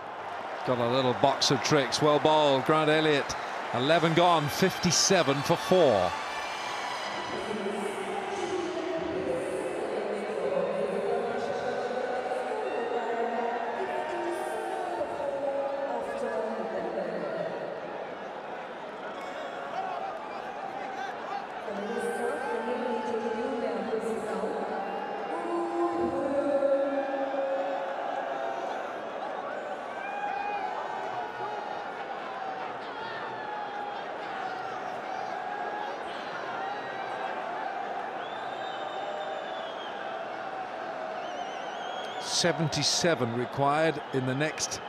got a little box of tricks. Well bowled, Grant Elliott. 11 gone, 57 for 4. .77 required in the next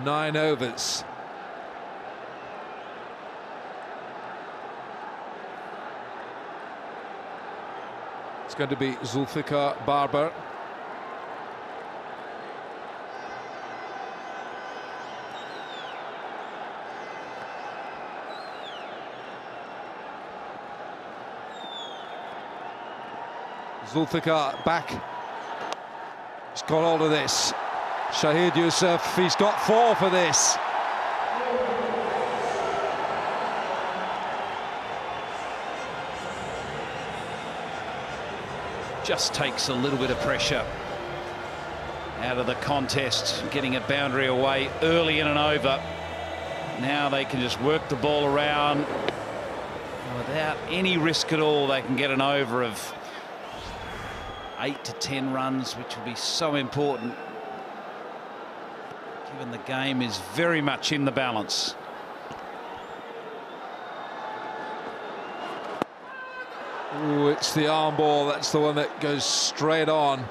9 overs. It's going to be Zulfikar Barber. Zulfikar back. He's got hold of this. Shahid Yusuf, he's got 4 for this. Just takes a little bit of pressure out of the contest, getting a boundary away early in and over. Now they can just work the ball around without any risk at all. They can get an over of 8 to 10 runs, which will be so important, given the game is very much in the balance. Ooh, it's the arm ball. That's the one that goes straight on.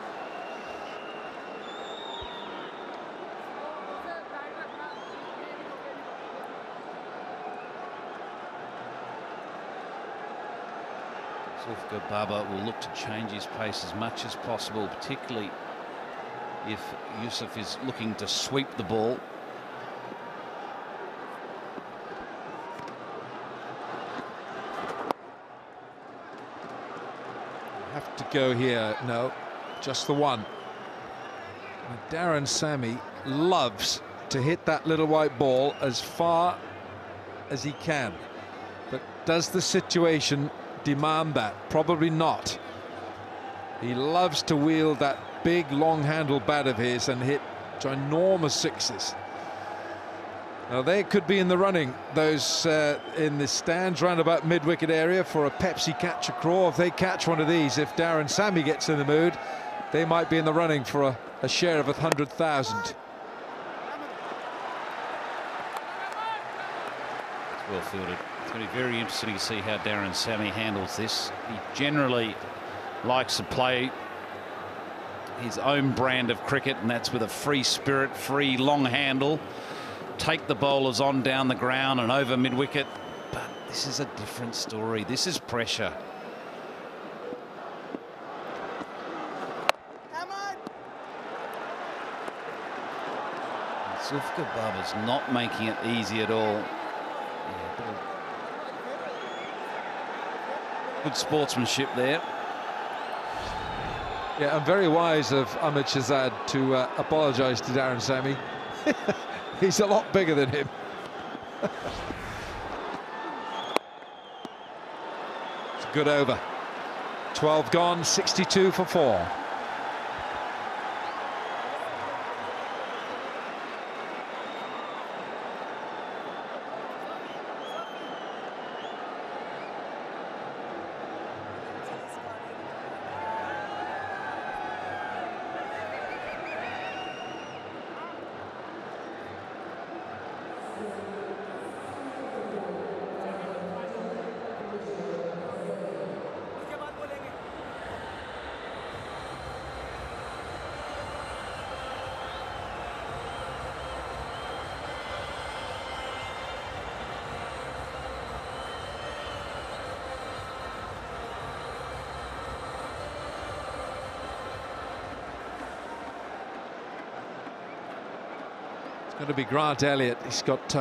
Zulfikar Barber will look to change his pace as much as possible, particularly if Yusuf is looking to sweep the ball. Have to go here. No, just the one. And Darren Sammy loves to hit that little white ball as far as he can, but does the situation demand that? Probably not. He loves to wield that big long handle bat of his and hit ginormous sixes. Now they could be in the running, those in the stands round about mid-wicket area, for a Pepsi catch a craw. If they catch one of these, if Darren Sammy gets in the mood, they might be in the running for a share of 100,000. It's well fielded. It's going to be very interesting to see how Darren Sammy handles this. He generally likes to play his own brand of cricket, and that's with a free spirit, free long handle. Take the bowlers on down the ground and over mid-wicket, but this is a different story. This is pressure. Zulfikar Barber's not making it easy at all. Yeah, good sportsmanship there. Yeah, and very wise of Ahmed Shahzad to apologise to Darren Sammy. He's a lot bigger than him. It's a good over. 12 gone, 62 for 4. going to be Grant Elliott. He's got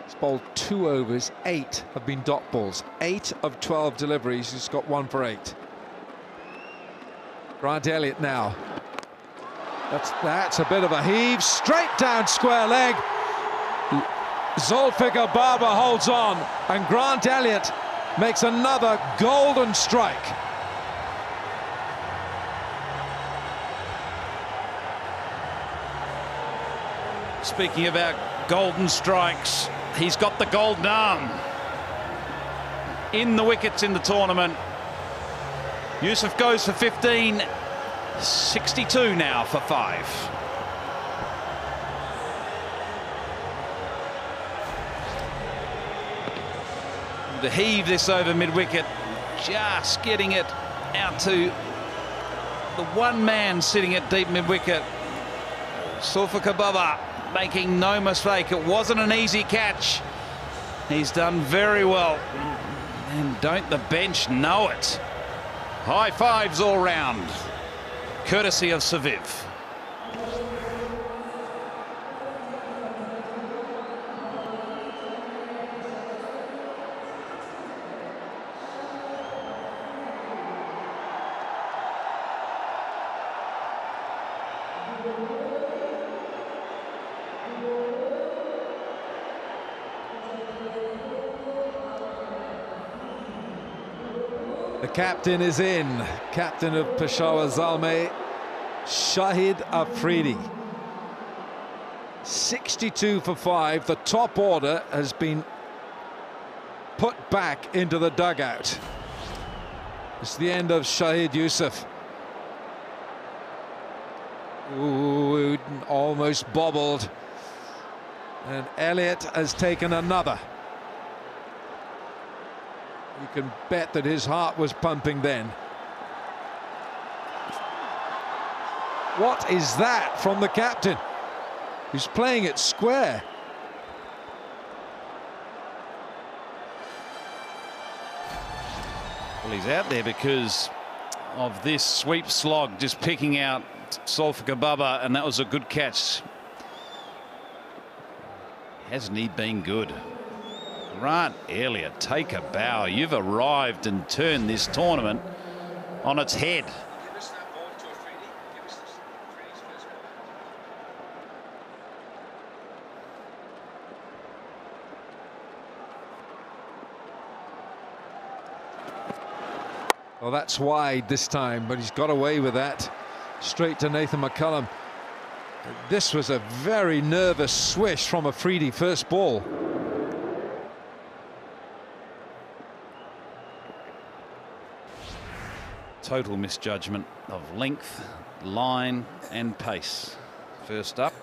he's bowled 2 overs, 8 have been dot balls. 8 of 12 deliveries, he's got 1 for 8. Grant Elliott now. That's a bit of a heave, straight down square leg. Zulfikar Baba holds on, and Grant Elliott makes another golden strike. Speaking about golden strikes, he's got the golden arm in the wickets in the tournament. Yusuf goes for 15, 62 now for 5. To heave this over mid-wicket, just getting it out to the one man sitting at deep mid-wicket. Zulfikar Baba making no mistake, it wasn't an easy catch. He's done very well, and don't the bench know it? High fives all round, courtesy of Saviv. The captain is in. Captain of Peshawar Zalmi, Shahid Afridi. 62 for 5. The top order has been put back into the dugout. It's the end of Shahid Yusuf. Ooh, almost bobbled. And Elliott has taken another. You can bet that his heart was pumping then. What is that from the captain? He's playing it square. Well, he's out there because of this sweep slog, just picking out Zulfikar Baba, and that was a good catch. Hasn't he been good? Grant Elliott, take a bow. You've arrived and turned this tournament on its head. Well, that's wide this time, but he's got away with that. Straight to Nathan McCullum. This was a very nervous swish from Afridi first ball. Total misjudgment of length, line and pace. First up.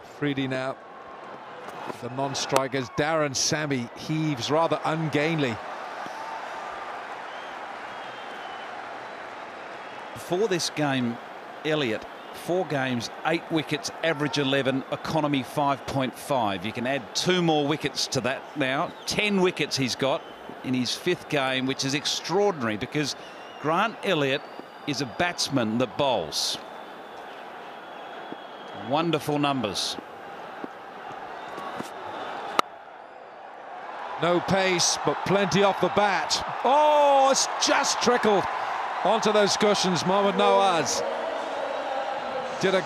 Afridi now. The non-strikers. Darren Sammy heaves rather ungainly. For this game, Elliott, 4 games, 8 wickets, average 11, economy 5.5. You can add 2 more wickets to that now. 10 wickets he's got in his 5th game, which is extraordinary because Grant Elliott is a batsman that bowls. Wonderful numbers. No pace, but plenty off the bat. Oh, it's just trickled onto those cushions. Mohammad Nawaz did a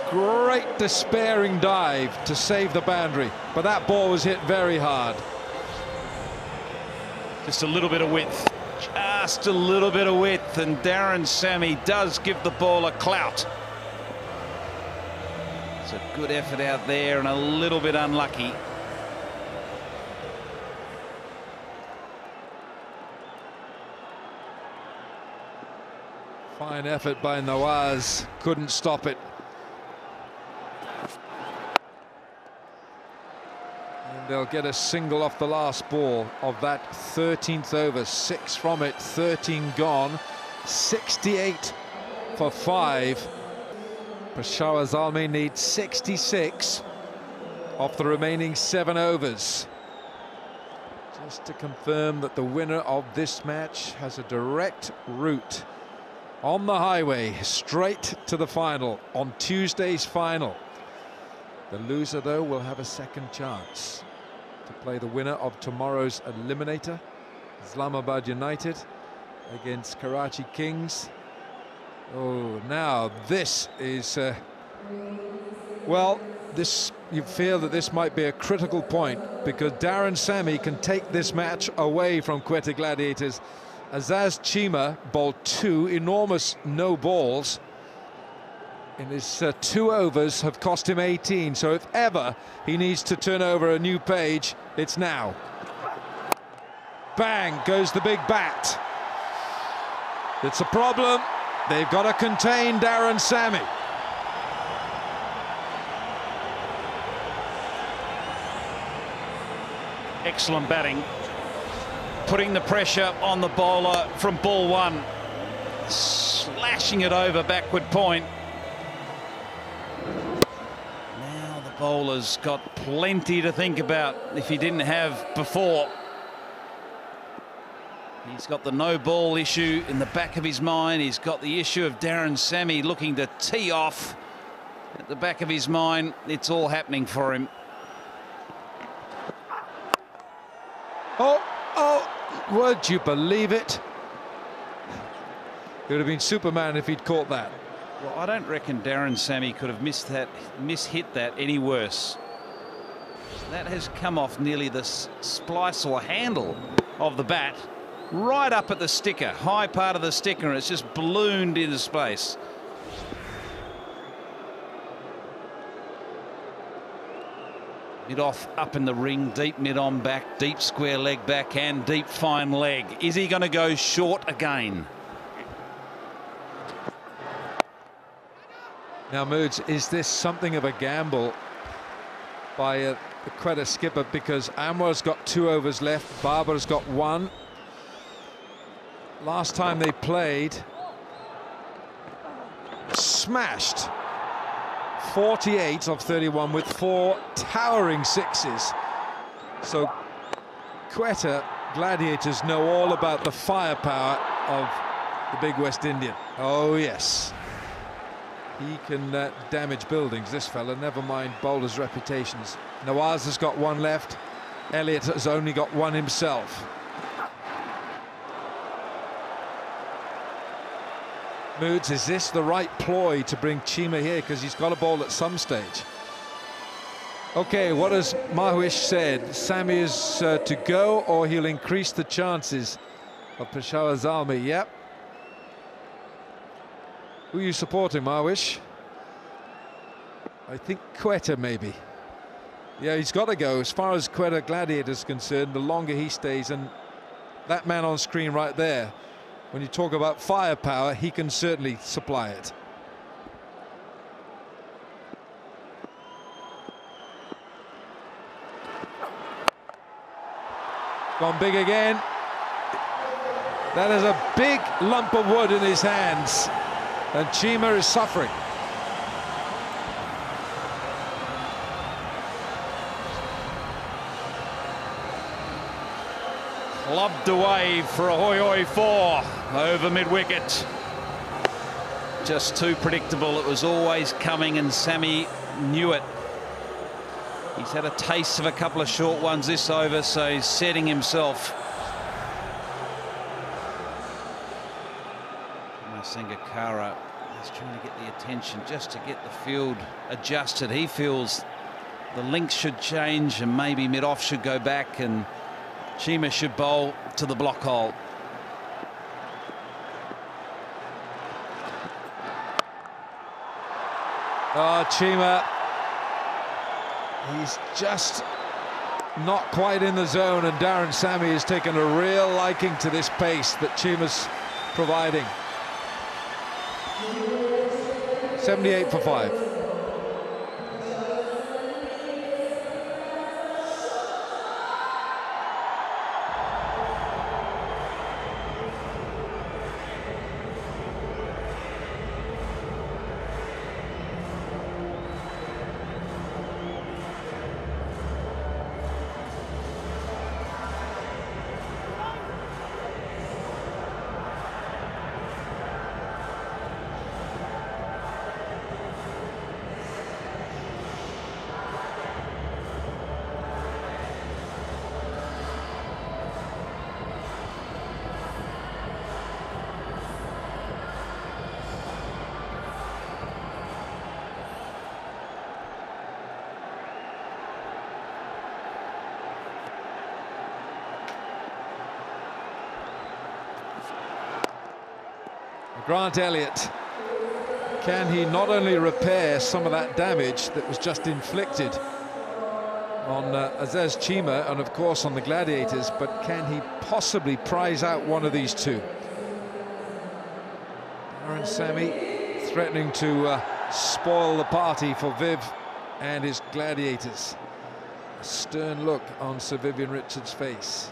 great despairing dive to save the boundary, but that ball was hit very hard. Just a little bit of width. Just a little bit of width, and Darren Sammy does give the ball a clout. It's a good effort out there and a little bit unlucky. Fine effort by Nawaz, couldn't stop it. And they'll get a single off the last ball of that 13th over. 6 from it, 13 gone. 68 for 5. Peshawar Zalmi needs 66 off the remaining 7 overs. Just to confirm that the winner of this match has a direct route on the highway straight to the final on Tuesday's final. The loser, though, will have a second chance to play the winner of tomorrow's eliminator, Islamabad United against Karachi Kings. Oh, now this is well, this, you feel that this might be a critical point, because Darren Sammy can take this match away from Quetta Gladiators. Azaz Chima bowled 2 enormous no balls in his 2 overs, have cost him 18. So if ever he needs to turn over a new page, it's now. Bang goes the big bat. It's a problem. They've got to contain Darren Sammy. Excellent batting, putting the pressure on the bowler from ball 1, slashing it over backward point. Now the bowler's got plenty to think about if he didn't have before. He's got the no ball issue in the back of his mind. He's got the issue of Darren Sammy looking to tee off at the back of his mind. It's all happening for him. Oh, would you believe it? He would have been Superman if he'd caught that. Well, I don't reckon Darren Sammy could have mishit that any worse. That has come off nearly the splice or handle of the bat, right up at the sticker, high part of the sticker, and it's just ballooned into space. Mid-off up in the ring, deep mid-on back, deep square leg back and deep fine leg. Is he going to go short again? Now, Moods, is this something of a gamble by the Quetta skipper? Because Anwar's got 2 overs left, Barber's got 1. Last time they played, smashed 48 of 31 with 4 towering 6s. So Quetta Gladiators know all about the firepower of the big West Indian. Oh yes, he can damage buildings, this fella, never mind bowlers' reputations. Nawaz has got 1 left. Elliott has only got 1 himself. Moods, is this the right ploy to bring Chima here? Because he's got a ball at some stage. Okay, what has Mahuish said? Sammy is to go, or he'll increase the chances of Peshawar Zalmi. Yep. Who are you supporting, Mahuish? I think Quetta, maybe. Yeah, he's got to go. As far as Quetta Gladiators is concerned, the longer he stays, and that man on screen right there, when you talk about firepower, he can certainly supply it. Gone big again. That is a big lump of wood in his hands, and Chima is suffering. Lobbed away for a hoi 4 over mid-wicket. Just too predictable. It was always coming, and Sammy knew it. He's had a taste of a couple of short ones this over, so he's setting himself. Sangakkara is trying to get the attention just to get the field adjusted. He feels the links should change and maybe mid-off should go back, and Chima should bowl to the block hole. Oh, Chima, he's just not quite in the zone, and Darren Sammy has taken a real liking to this pace that Chima's providing. 78 for 5. Grant Elliott. Can he not only repair some of that damage that was just inflicted on Aziz Chima and of course on the Gladiators, but can he possibly prize out one of these two? Darren Sammy threatening to spoil the party for Viv and his Gladiators. A stern look on Sir Vivian Richards' face.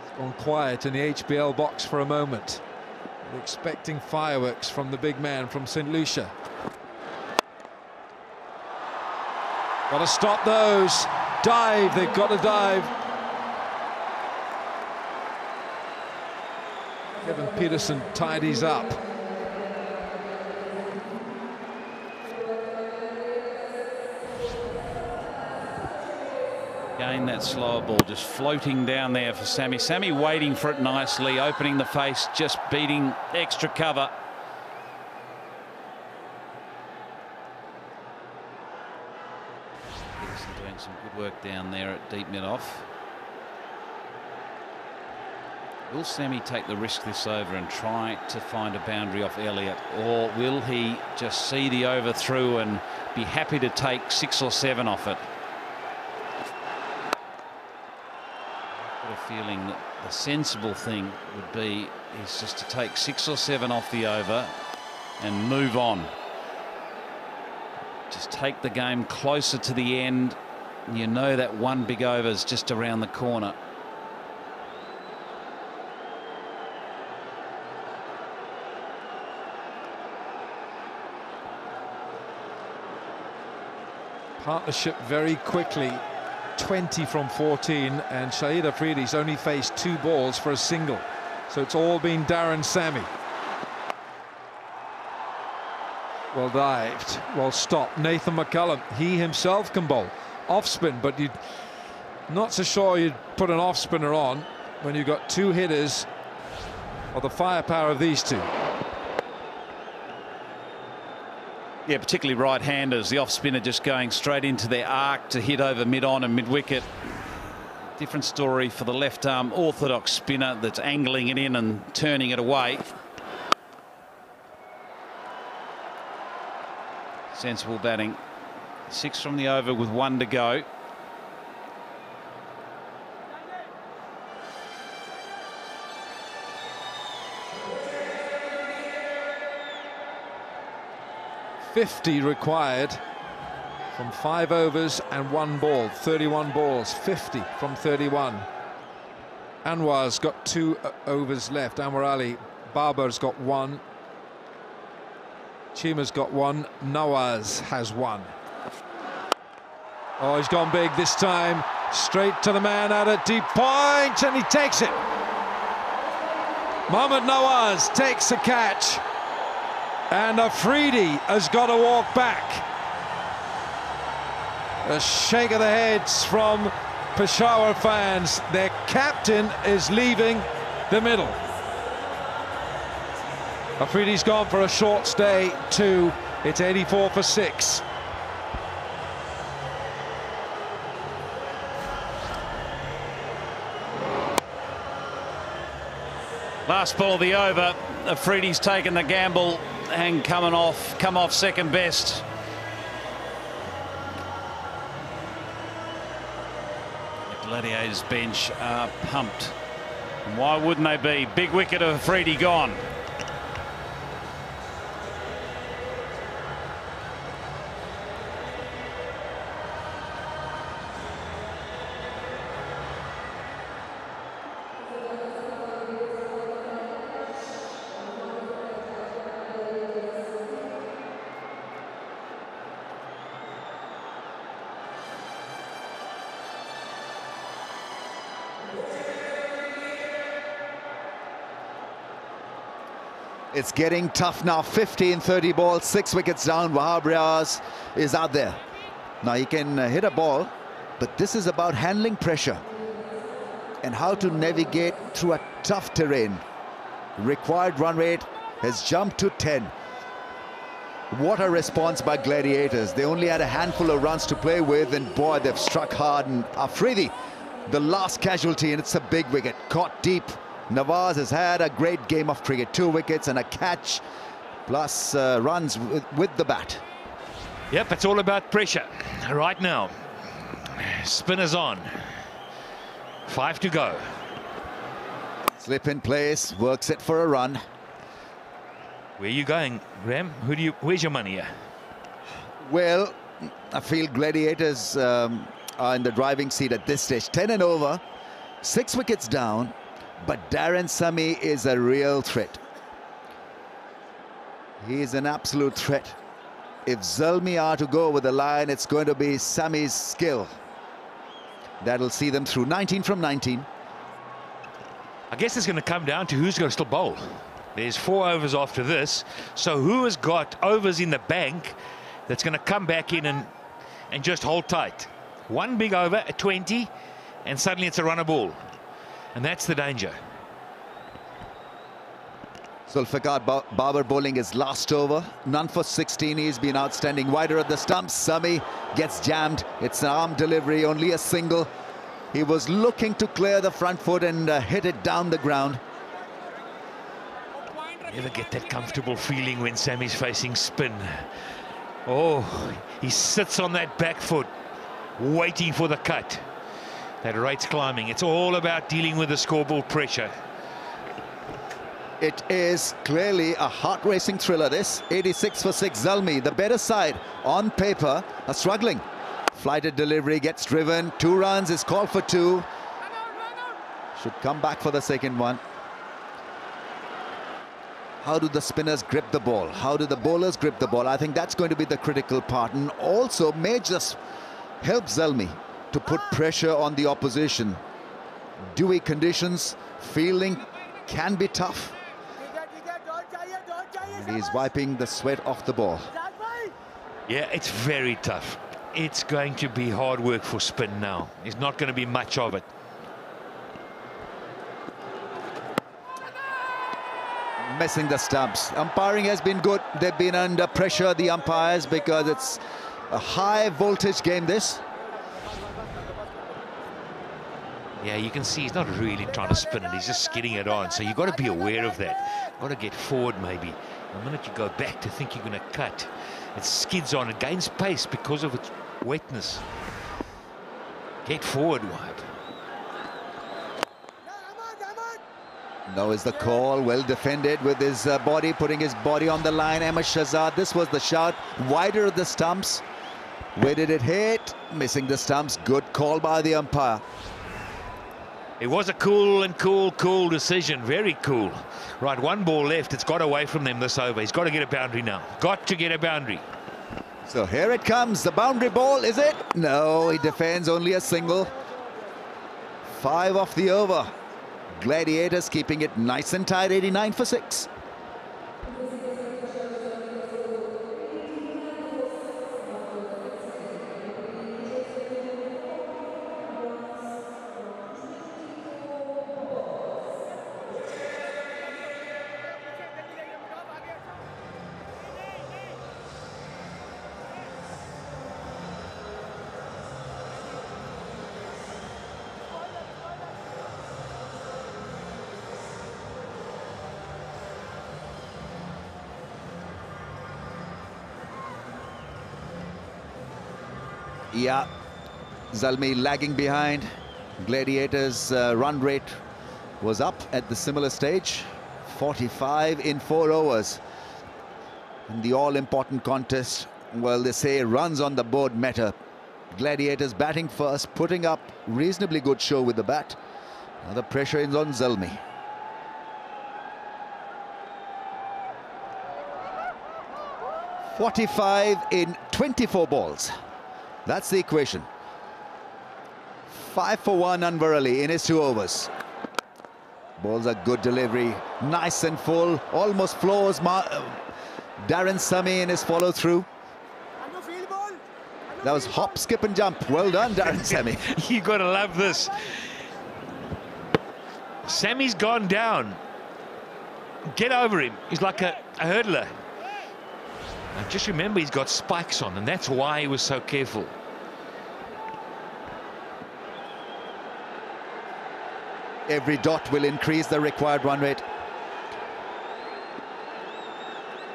It's gone quiet in the HBL box for a moment. We're expecting fireworks from the big man from St. Lucia. Got to stop those. Dive, they've got to dive. Kevin Peterson tidies up. Again, that slower ball just floating down there for Sammy. Sammy waiting for it nicely, opening the face, just beating extra cover. Peterson doing some good work down there at deep mid-off. Will Sammy take the risk this over and try to find a boundary off Elliott, or will he just see the over through and be happy to take 6 or 7 off it? Feeling that the sensible thing would be is just to take 6 or 7 off the over and move on. Just take the game closer to the end. You know that one big over is just around the corner. Partnership very quickly. 20 from 14, and Shahid Afridi's only faced 2 balls for a single, so it's all been Darren Sammy. Well dived, well stopped. Nathan McCullum, he himself can bowl off spin, but you're not so sure you'd put an off spinner on when you've got 2 hitters of the firepower of these two. Yeah, particularly right-handers. The off-spinner just going straight into their arc to hit over mid-on and mid-wicket. Different story for the left-arm orthodox spinner that's angling it in and turning it away. Sensible batting. 6 from the over with 1 to go. .50 required from 5 overs and 1 ball. 31 balls, 50 from 31. Anwar's got 2 overs left. Anwar Ali, Babar's got 1. Chima's got 1. Nawaz has 1. Oh, he's gone big this time. Straight to the man out at deep point, and he takes it. Mohammad Nawaz takes the catch. And Afridi has got to walk back. A shake of the heads from Peshawar fans. Their captain is leaving the middle. Afridi's gone for a short stay too. It's 84 for 6. Last ball of the over. Afridi's taken the gamble and come off second best. The Gladiators bench are pumped. And why wouldn't they be? Big wicket of Afridi gone. It's getting tough now. 15, 30 balls, 6 wickets down. Wahab Riaz is out there. Now he can hit a ball, but this is about handling pressure and how to navigate through a tough terrain. Required run rate has jumped to 10. What a response by Gladiators. They only had a handful of runs to play with, and boy, they've struck hard. And Afridi, the last casualty, and it's a big wicket. Caught deep Nawaz has had a great game of cricket. 2 wickets and a catch, plus runs with the bat. Yep, it's all about pressure right now. Spinners on. 5 to go. Slip in place, works it for a run. Where are you going, Graham? Where's your money here? Well, I feel Gladiators are in the driving seat at this stage. 10 and over, 6 wickets down, but Darren Sammy is a real threat. He is an absolute threat. If Zalmi are to go with the line, it's going to be Sammy's skill that'll see them through. 19 from 19. I guess it's going to come down to who's going to still bowl. There's 4 overs after this, so who has got overs in the bank that's going to come back in and just hold tight? One big over at 20, and suddenly it's a runner ball, and that's the danger. Zulfikar Babar bowling his last over, none for 16. He's been outstanding. Wider at the stumps, Sami gets jammed. It's an arm delivery, only a single. He was looking to clear the front foot and hit it down the ground. Never get that comfortable feeling when Sammy's facing spin. Oh, he sits on that back foot, waiting for the cut. That rate's climbing. It's all about dealing with the scoreboard pressure. It is clearly a heart-racing thriller, this. 86 for 6, Zalmi, the better side. On paper, are struggling. Flighted delivery gets driven. 2 runs is called for 2. Should come back for the second one. How do the spinners grip the ball? How do the bowlers grip the ball? I think that's going to be the critical part, and also may just help Zalmi to put pressure on the opposition. Dewy conditions, fielding can be tough. And he's wiping the sweat off the ball. Yeah, it's very tough. It's going to be hard work for spin now. There's not going to be much of it. Missing the stumps. Umpiring has been good. They've been under pressure, the umpires, because it's a high voltage game, this. Yeah, you can see he's not really trying to spin it. He's just skidding it on. So you've got to be aware of that. Got to get forward, maybe. The minute you go back to think you're going to cut, it skids on. It gains pace because of its wetness. Get forward, Wahab. Now is the call, well defended with his body, putting his body on the line. Ahmed Shahzad, this was the shot, wider of the stumps. Where did it hit? Missing the stumps. Good call by the umpire. It was a cool decision. Very cool. Right, 1 ball left. It's got away from them this over. He's got to get a boundary now. Got to get a boundary. So here it comes. The boundary ball, is it? No, he defends only a single. 5 off the over. Gladiators keeping it nice and tight. 89 for 6. Yeah, Zalmi lagging behind. Gladiators' run rate was up at the similar stage. 45 in 4 overs. In the all-important contest, well, they say runs on the board matter. Gladiators batting first, putting up reasonably good show with the bat. Now the pressure is on Zalmi. .45 in 24 balls. That's the equation. 5 for 1 Anwar Ali in his 2 overs. Ball's a good delivery, nice and full, almost floors Darren Sammy in his follow-through. That was hop, skip and jump. Well done, Darren Sammy. You got to love this. Sammy's gone down. Get over him. He's like a hurdler. Now just remember, he's got spikes on, and that's why he was so careful. Every dot will increase the required run rate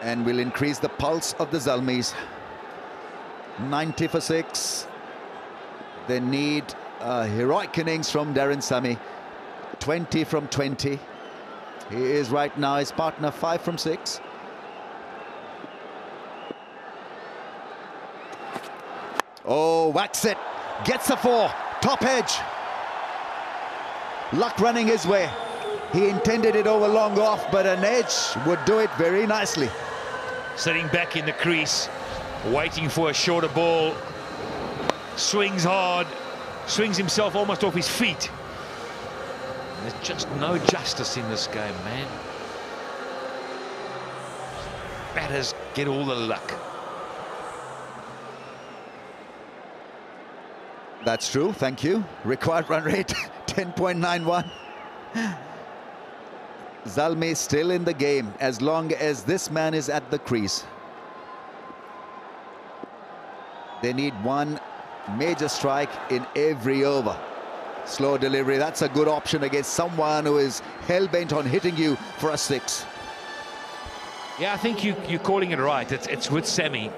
and will increase the pulse of the Zalmis. 90 for 6. They need a heroic innings from Darren Sammy. 20 from 20. He is right now his partner 5 from 6. Oh, whacks it. Gets a 4. Top edge. Luck running his way. He intended it over long off, but an edge would do it very nicely. Sitting back in the crease, waiting for a shorter ball. Swings hard, swings himself almost off his feet. There's just no justice in this game, man. Batters get all the luck. That's true, thank you. Required run rate 10.91. Zalmi still in the game as long as this man is at the crease. They need one major strike in every over. Slow delivery, that's a good option against someone who is hell-bent on hitting you for a 6. Yeah, I think you're calling it right. It's with Sammy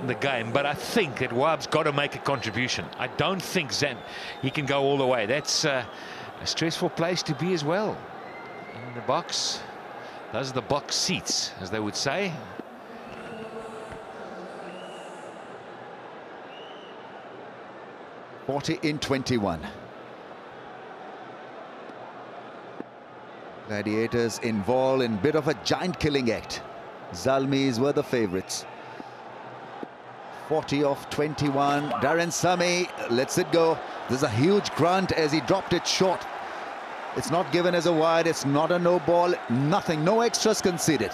in the game, but I think that Wab's got to make a contribution. I don't think he can go all the way. That's a stressful place to be as well. In the box, those are the box seats, as they would say. $40 in 21. Gladiators involved in a bit of a giant killing act. Zalmis were the favourites. 40 off 21. Darren Sammy lets it go. There's a huge grunt as he dropped it short. It's not given as a wide. It's not a no ball. Nothing. No extras conceded.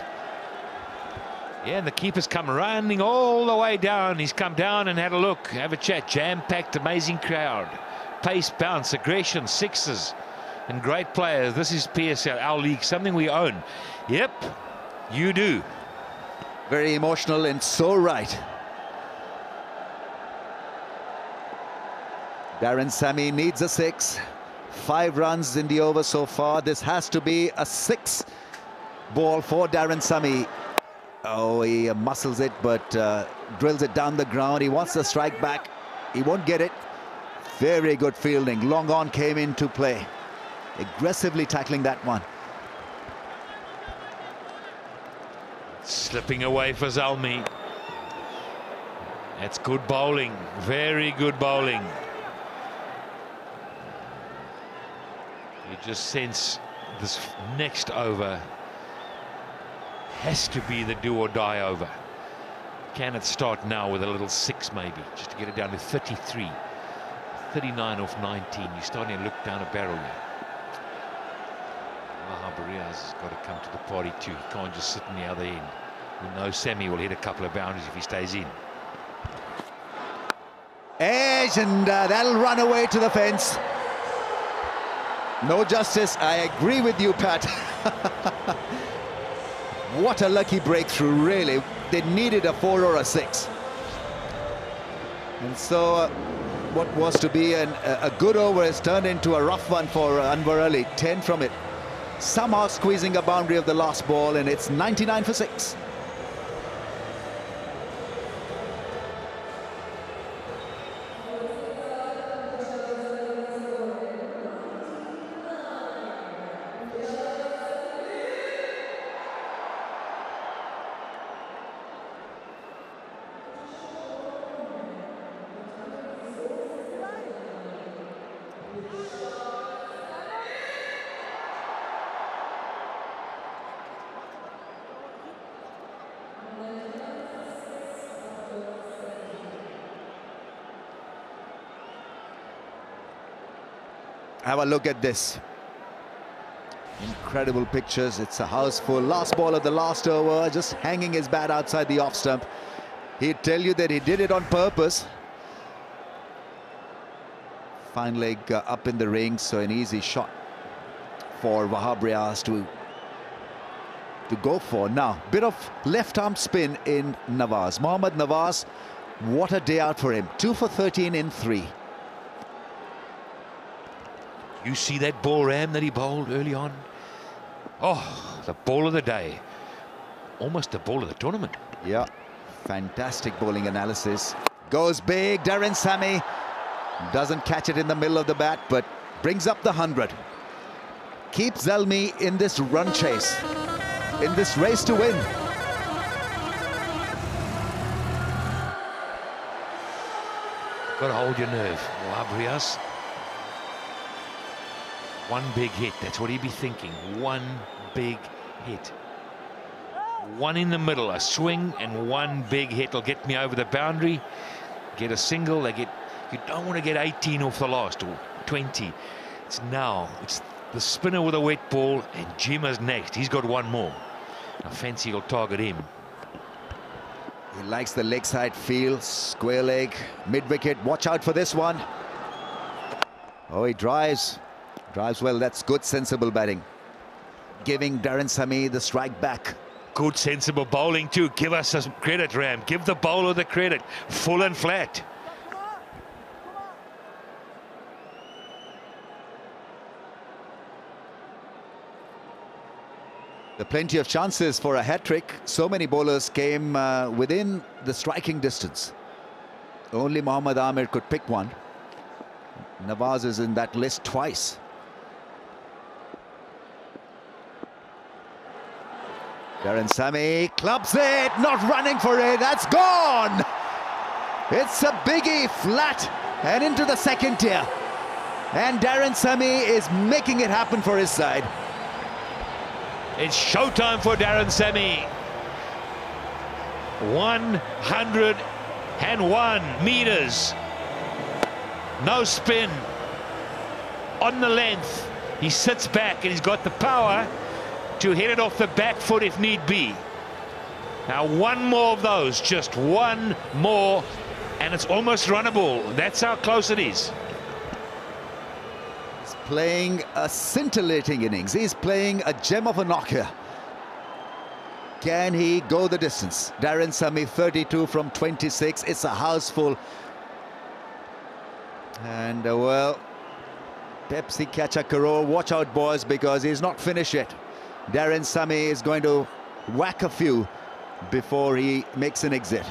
Yeah, and the keeper's come running all the way down. He's come down and had a look, have a chat. Jam-packed, amazing crowd. Pace, bounce, aggression, sixes, and great players. This is PSL, our league, something we own. Yep, you do. Very emotional and so right. Darren Sammy needs a 6. 5 runs in the over so far. This has to be a 6 ball for Darren Sammy. Oh, he muscles it, but drills it down the ground. He wants the strike back. He won't get it. Very good fielding. Long on came into play. Aggressively tackling that one. Slipping away for Zalmi. That's good bowling. Very good bowling. You just sense this next over has to be the do or die over. Can it start now with a little 6 maybe, just to get it down to 33. 39 off 19. You're starting to look down a barrel here. Wahab has got to come to the party too. He can't just sit in the other end. We know Sammy will hit a couple of boundaries if he stays in. Edge, and that'll run away to the fence. No justice. I agree with you, Pat. What a lucky breakthrough, really. They needed a 4 or a 6. And so what was to be a good over has turned into a rough one for Anwar Ali. 10 from it. Somehow squeezing a boundary of the last ball, and it's 99 for 6. Have a look at this. Incredible pictures. It's a house full. Last ball of the last over, just hanging his bat outside the off stump. He'd tell you that he did it on purpose. Fine leg up in the ring, so an easy shot for Wahab Riaz to go for. Now, bit of left arm spin in Nawaz. Mohammad Nawaz, what a day out for him. 2 for 13 in 3. You see that ball, Ram, that he bowled early on? Oh, the ball of the day. Almost the ball of the tournament. Yeah, fantastic bowling analysis. Goes big, Darren Sammy. Doesn't catch it in the middle of the bat, but brings up the 100. Keeps Zalmi in this run chase, in this race to win. Got to hold your nerve, Abrias. One big hit, that's what he'd be thinking. One big hit. One in the middle, a swing, and one big hit will get me over the boundary. Get a single, you don't want to get 18 off the last, or 20. It's now, it's the spinner with a wet ball, and Jima's next. He's got one more. I fancy he'll target him. He likes the leg side feel, square leg, mid-wicket. Watch out for this one. Oh, he drives well. That's good, sensible batting. Giving Darren Sammy the strike back. Good, sensible bowling too. Give us some credit, Ram. Give the bowler the credit. Full and flat. There are plenty of chances for a hat-trick. So many bowlers came within the striking distance. Only Mohammad Amir could pick one. Nawaz is in that list twice. Darren Sammy clubs it, not running for it, that's gone! It's a biggie, flat, and into the second tier. And Darren Sammy is making it happen for his side. It's showtime for Darren Sammy. 101 meters. No spin. On the length. He sits back and he's got the power to hit it off the back foot if need be. Now one more of those, just one more, and it's almost runnable. That's how close it is. He's playing a scintillating innings. He's playing a gem of a knocker. Can he go the distance? Darren Sammy, 32 from 26. It's a house full. And well, Pepsi catch a crore. Watch out, boys, because he's not finished yet. Darren Sammy is going to whack a few before he makes an exit.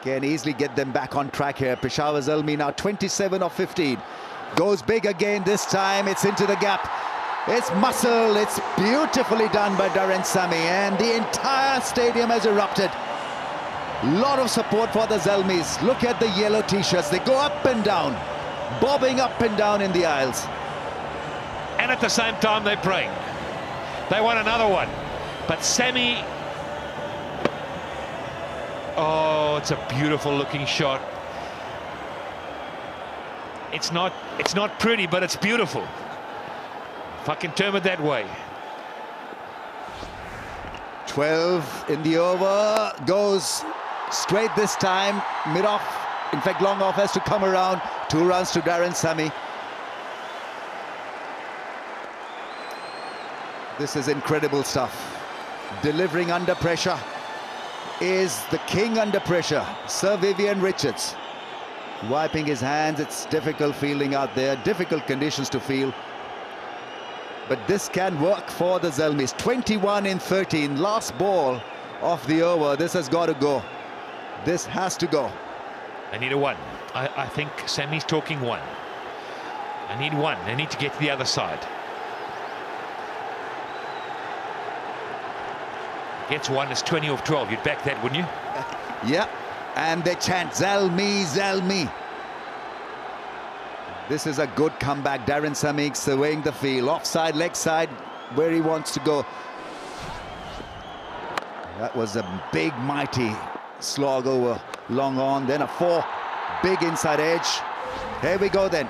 Can easily get them back on track here. Peshawar Zalmi now 27 of 15. Goes big again this time. It's into the gap. It's muscle. It's beautifully done by Darren Sammy, and the entire stadium has erupted. Lot of support for the Zalmis. Look at the yellow t-shirts. They go up and down, bobbing up and down in the aisles. And at the same time they're praying. They want another one. But Sammy... Oh, it's a beautiful looking shot. It's not pretty, but it's beautiful. If I can term it that way. 12 in the over. Goes straight this time. Mid-off. In fact, long off has to come around. 2 runs to Darren Sammy. This is incredible stuff. Delivering under pressure is the king under pressure, Sir Vivian Richards. Wiping his hands. It's difficult fielding out there, difficult conditions to field. But this can work for the Zalmis. 21 in 13, last ball of the over. This has got to go. This has to go. I need a one. I think Sammy's talking one. I need one. I need to get to the other side. Gets one, it's 20 off 12. You'd back that, wouldn't you? Yeah, and they chant Zalmi, Zalmi. This is a good comeback. Darren Sammy surveying the field, offside, leg side, where he wants to go. That was a big, mighty slog over long on. Then a 4, big inside edge. Here we go then.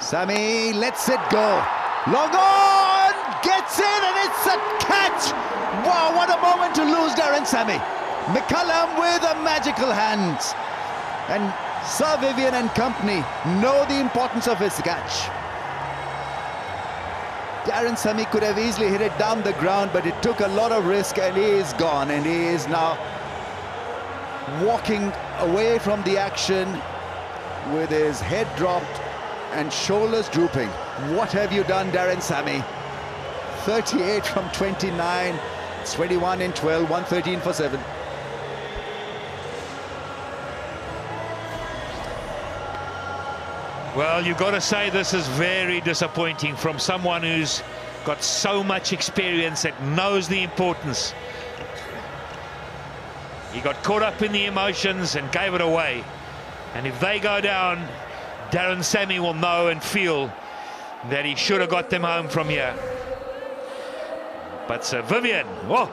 Sammy lets it go. Long on, gets in, and it's a catch. Wow, what a moment to lose Darren Sammy. McCullum with a magical hand. And Sir Vivian and company know the importance of his catch. Darren Sammy could have easily hit it down the ground, but it took a lot of risk, and he is gone. And he is now walking away from the action with his head dropped and shoulders drooping. What have you done, Darren Sammy? 38 from 29. It's 21 in 12, 113 for 7. Well, you've got to say this is very disappointing from someone who's got so much experience, that knows the importance. He got caught up in the emotions and gave it away. And if they go down, Darren Sammy will know and feel that he should have got them home from here. But Sir Vivian, oh,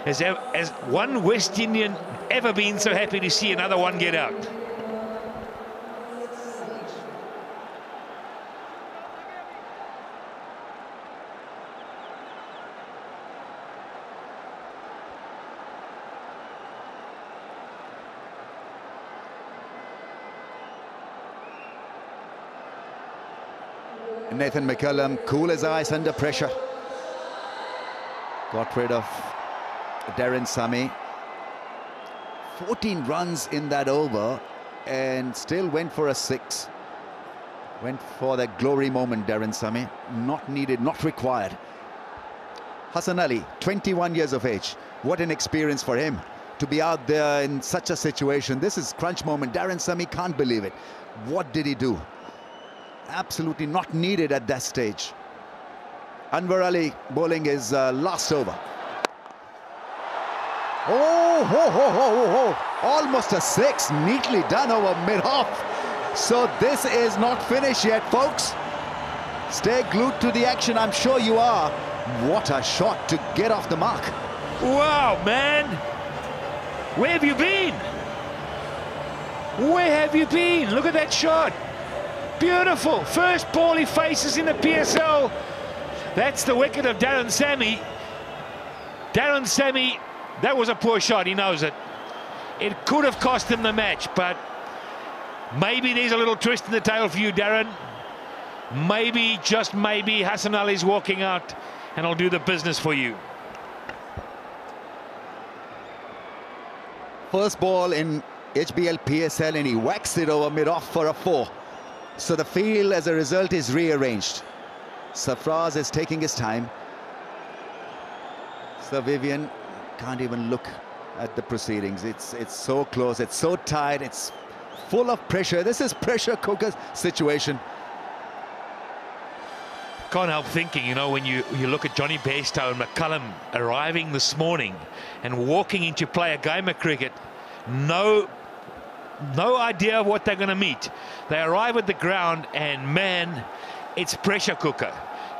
has one West Indian ever been so happy to see another one get out? Nathan McCullum, cool as ice under pressure. Got rid of Darren Sammy. 14 runs in that over and still went for a 6. Went for that glory moment, Darren Sammy. Not needed, not required. Hassan Ali, 21 years of age. What an experience for him to be out there in such a situation. This is crunch moment. Darren Sammy can't believe it. What did he do? Absolutely not needed at that stage. Anwar Ali bowling his last over. Almost a 6, neatly done over mid-off. So this is not finished yet, folks. Stay glued to the action, I'm sure you are. What a shot to get off the mark. Wow, man. Where have you been? Where have you been? Look at that shot. Beautiful. First ball he faces in the PSL. That's the wicket of Darren Sammy. Darren Sammy, that was a poor shot, he knows it. It could have cost him the match, but maybe there's a little twist in the tail for you, Darren. Maybe, just maybe, Hassan Ali's walking out and I'll do the business for you. First ball in HBL PSL and he whacks it over mid-off for a 4. So the field as a result is rearranged. Sarfraz is taking his time. Sir Vivian can't even look at the proceedings. It's so close, it's so tight, it's full of pressure. This is pressure cooker situation. Can't help thinking, you know, when you look at Johnny Bairstow and McCullum arriving this morning and walking in to play a game of cricket, no idea of what they're going to meet. They arrive at the ground and, man, it's pressure cooker.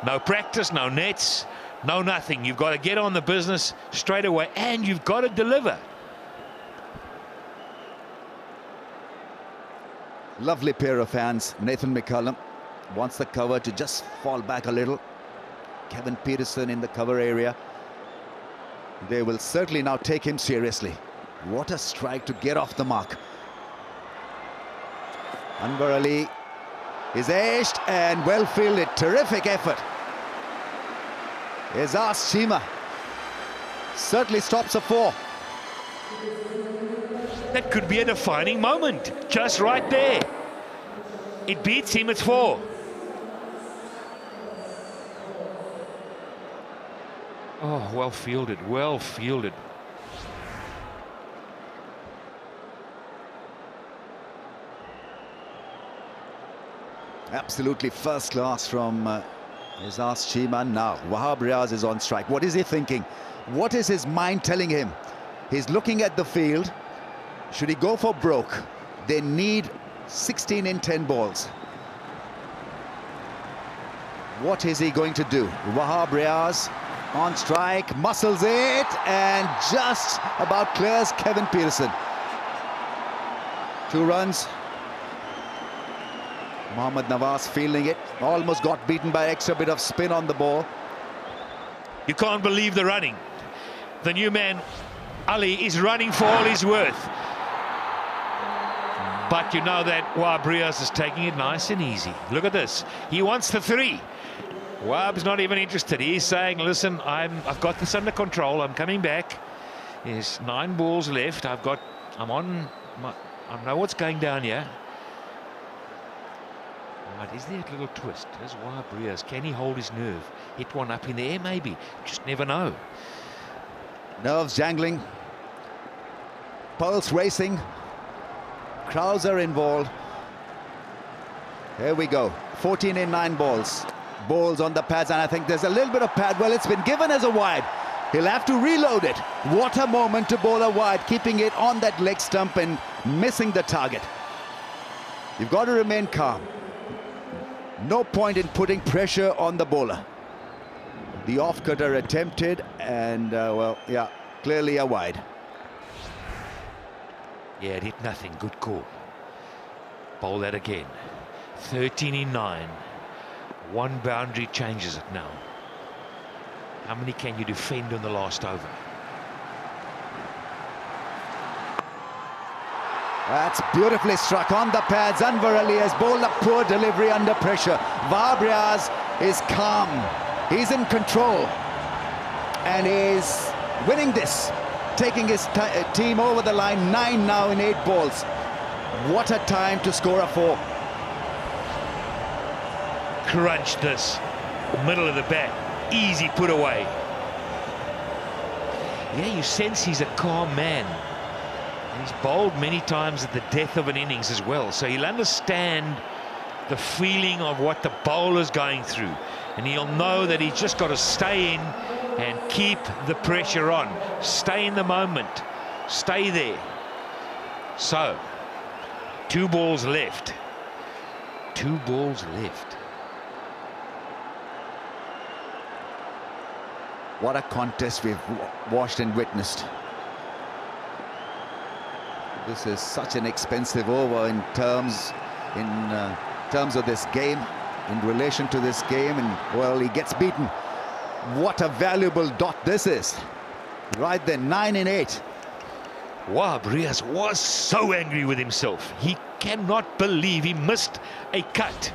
No practice, no nets, no nothing. You've got to get on the business straight away and you've got to deliver. Lovely pair of hands. Nathan McCullum wants the cover to just fall back a little. Kevin Peterson in the cover area. They will certainly now take him seriously. What a strike to get off the mark. Anwar Ali is edged and well fielded. Terrific effort. Azaz Chima certainly stops a 4. That could be a defining moment, just right there. It beats him, it's 4. Oh, well fielded, well fielded. Absolutely first class from Azaz Chima. Now Wahab Riaz is on strike. What is he thinking? What is his mind telling him? He's looking at the field. Should he go for broke? They need 16 in 10 balls. What is he going to do? Wahab Riaz on strike, muscles it and just about clears Kevin Peterson. 2 runs. Mohammad Nawaz fielding it, almost got beaten by extra bit of spin on the ball. You can't believe the running. The new man, Ali, is running for all he's worth. But you know that Wahab Riaz is taking it nice and easy. Look at this. He wants the 3. Wahab's not even interested. He's saying, listen, I've got this under control. I'm coming back. There's 9 balls left. I know what's going down here. Right, is there a little twist? There's Wahab Riaz. Can he hold his nerve? Hit one up in the air, maybe. Just never know. Nerves jangling. Pulse racing. Crowds are involved. Here we go. 14 in 9 balls. Balls on the pads, and I think there's a little bit of pad. Well, it's been given as a wide. He'll have to reload it. What a moment to bowl a wide, keeping it on that leg stump and missing the target. You've got to remain calm. No point in putting pressure on the bowler. The off-cutter attempted, and well, yeah, clearly a wide. Yeah, it hit nothing. Good call. Bowl that again. 13 in 9. One boundary changes it now. How many can you defend on the last over? That's beautifully struck on the pads. Anwar Ali has bowled a poor delivery under pressure. Wahab Riaz is calm. He's in control. And he's winning this. Taking his team over the line. 9 now in 8 balls. What a time to score a 4. Crunch this. Middle of the bat. Easy put away. Yeah, you sense he's a calm man. He's bowled many times at the death of an innings as well, so he'll understand the feeling of what the bowler's going through, and he'll know that he's just got to stay in and keep the pressure on. Stay in the moment. Stay there. So, 2 balls left. 2 balls left. What a contest we've watched and witnessed. This is such an expensive over in terms of this game, in relation to this game, and well, he gets beaten. What a valuable dot this is. Right there, 9 in 8. Wahab Riaz was so angry with himself. He cannot believe he missed a cut.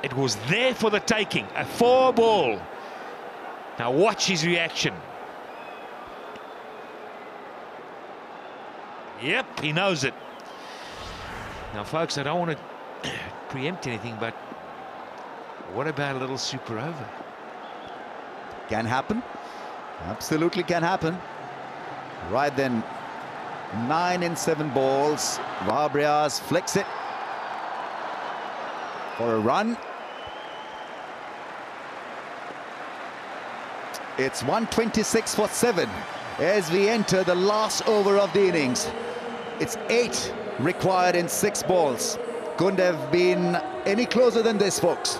It was there for the taking, a 4 ball. Now watch his reaction. Yep, he knows it. Now, folks, I don't want to preempt anything, but what about a little super over? Can happen. Absolutely can happen. Right then, 9 in 7 balls. Wahab Riaz flicks it for a run. It's 126 for 7 as we enter the last over of the innings. It's 8 required in 6 balls. Couldn't have been any closer than this, folks.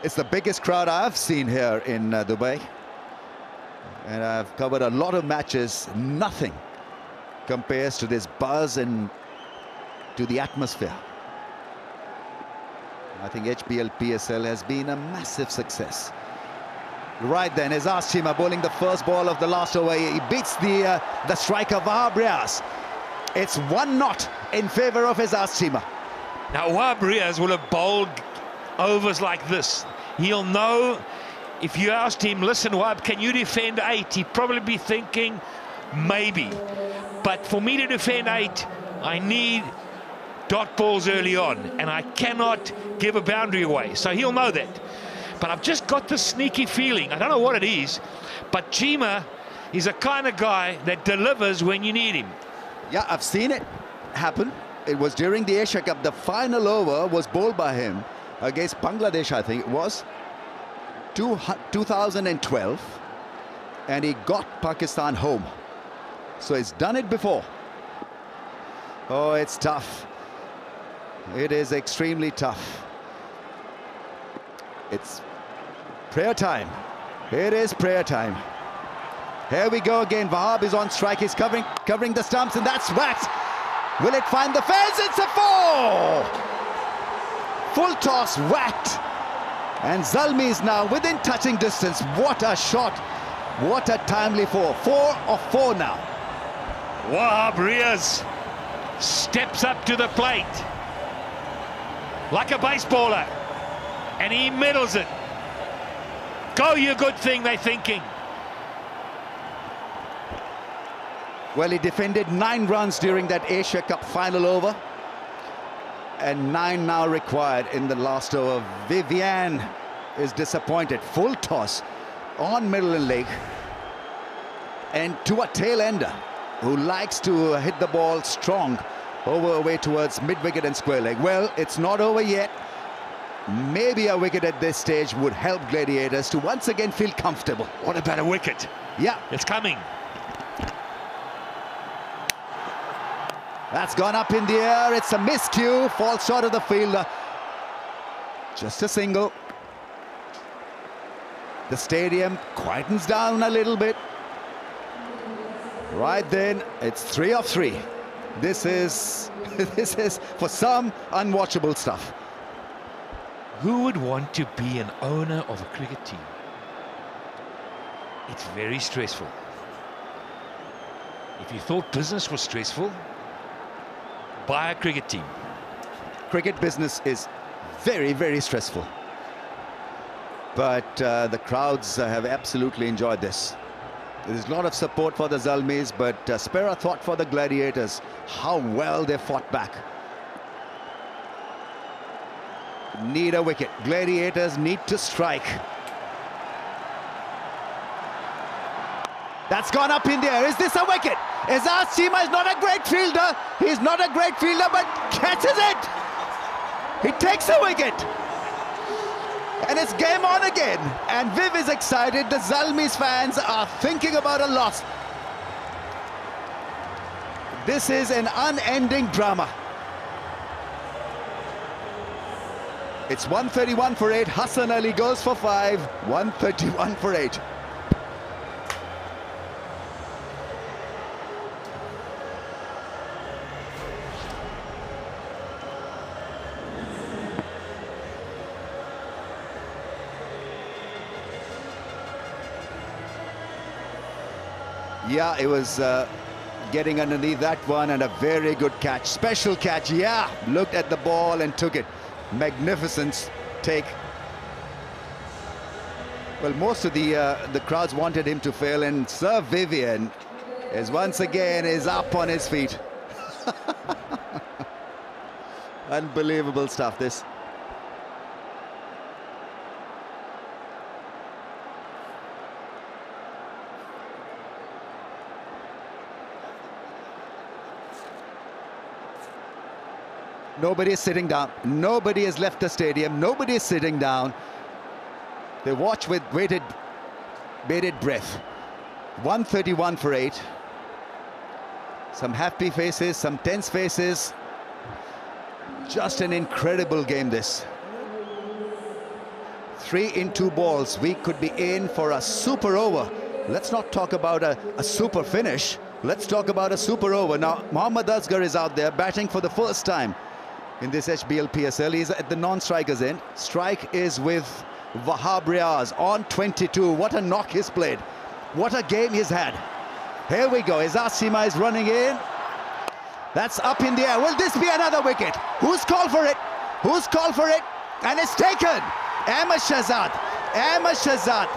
It's the biggest crowd I've seen here in Dubai. And I've covered a lot of matches. Nothing compares to this buzz and to the atmosphere. I think HBL PSL has been a massive success. Right then, Azaz Chima bowling the first ball of the last over. He beats the striker Wahab Riaz. It's 1 not in favour of Azaz Chima. Now, Wahab Riaz will have bowled overs like this. He'll know, if you asked him, listen, Wahab, can you defend 8? He'd probably be thinking, maybe. But for me to defend 8, I need dot balls early on, and I cannot give a boundary away. So he'll know that. But I've just got this sneaky feeling, I don't know what it is, but Chima is a kind of guy that delivers when you need him. Yeah, I've seen it. happen. It was during the Asia Cup. The final over was bowled by him against Bangladesh, I think it was, 2012. And he got Pakistan home. So he's done it before. Oh, it's tough. It is extremely tough. It's prayer time. It is prayer time. Here we go again. Wahab is on strike. He's covering the stumps, and that's whacked. Will it find the fence? It's a 4! Full toss, whacked. And Zalmi is now within touching distance. What a shot. What a timely 4. 4 of 4 now. Wahab Riaz steps up to the plate like a baseballer, and he middles it. Go, you good thing, they're thinking. Well, he defended 9 runs during that Asia Cup final over, and 9 now required in the last over. Vivian is disappointed. Full toss on middle and leg, and to a tail-ender who likes to hit the ball strong away towards mid-wicket and square leg. Well, it's not over yet. Maybe a wicket at this stage would help Gladiators to once again feel comfortable. What about a wicket? Yeah. It's coming. That's gone up in the air. It's a miscue. Falls short of the fielder. Just a single. The stadium quietens down a little bit. Right then, it's 3 of 3. This is for some unwatchable stuff. Who would want to be an owner of a cricket team? It's very stressful. If you thought business was stressful, buy a cricket team. Cricket business is very, very stressful. But the crowds have absolutely enjoyed this. There's a lot of support for the Zalmis, but spare a thought for the Gladiators. How well they fought back. Need a wicket. Gladiators need to strike. That's gone up in the air. Is this a wicket? Azaz Chima is not a great fielder. He's not a great fielder, but catches it. He takes a wicket. And it's game on again. And Viv is excited. The Zalmis fans are thinking about a loss. This is an unending drama. It's 131 for 8. Hassan Ali goes for 5. 131 for 8. Yeah, it was getting underneath that one, and a very good catch. Special catch, yeah. Looked at the ball and took it. Magnificent take. Well, most of the crowds wanted him to fail, and Sir Vivian is once again up on his feet. Unbelievable stuff, this. Nobody is sitting down. Nobody has left the stadium. Nobody is sitting down. They watch with bated breath. 131 for 8. Some happy faces, some tense faces. Just an incredible game, this. 3 in 2 balls. We could be in for a super over. Let's not talk about a super finish. Let's talk about a super over. Now, Mohammad Asghar is out there batting for the first time in this HBL PSL. He's at the non-strikers end. Strike is with Wahab Riaz on 22. What a knock he's played. What a game he's had. Here we go. Azaz Chima is running in. That's up in the air. Will this be another wicket? Who's called for it? Who's called for it? And it's taken. Ahmed Shahzad. Ahmed Shahzad.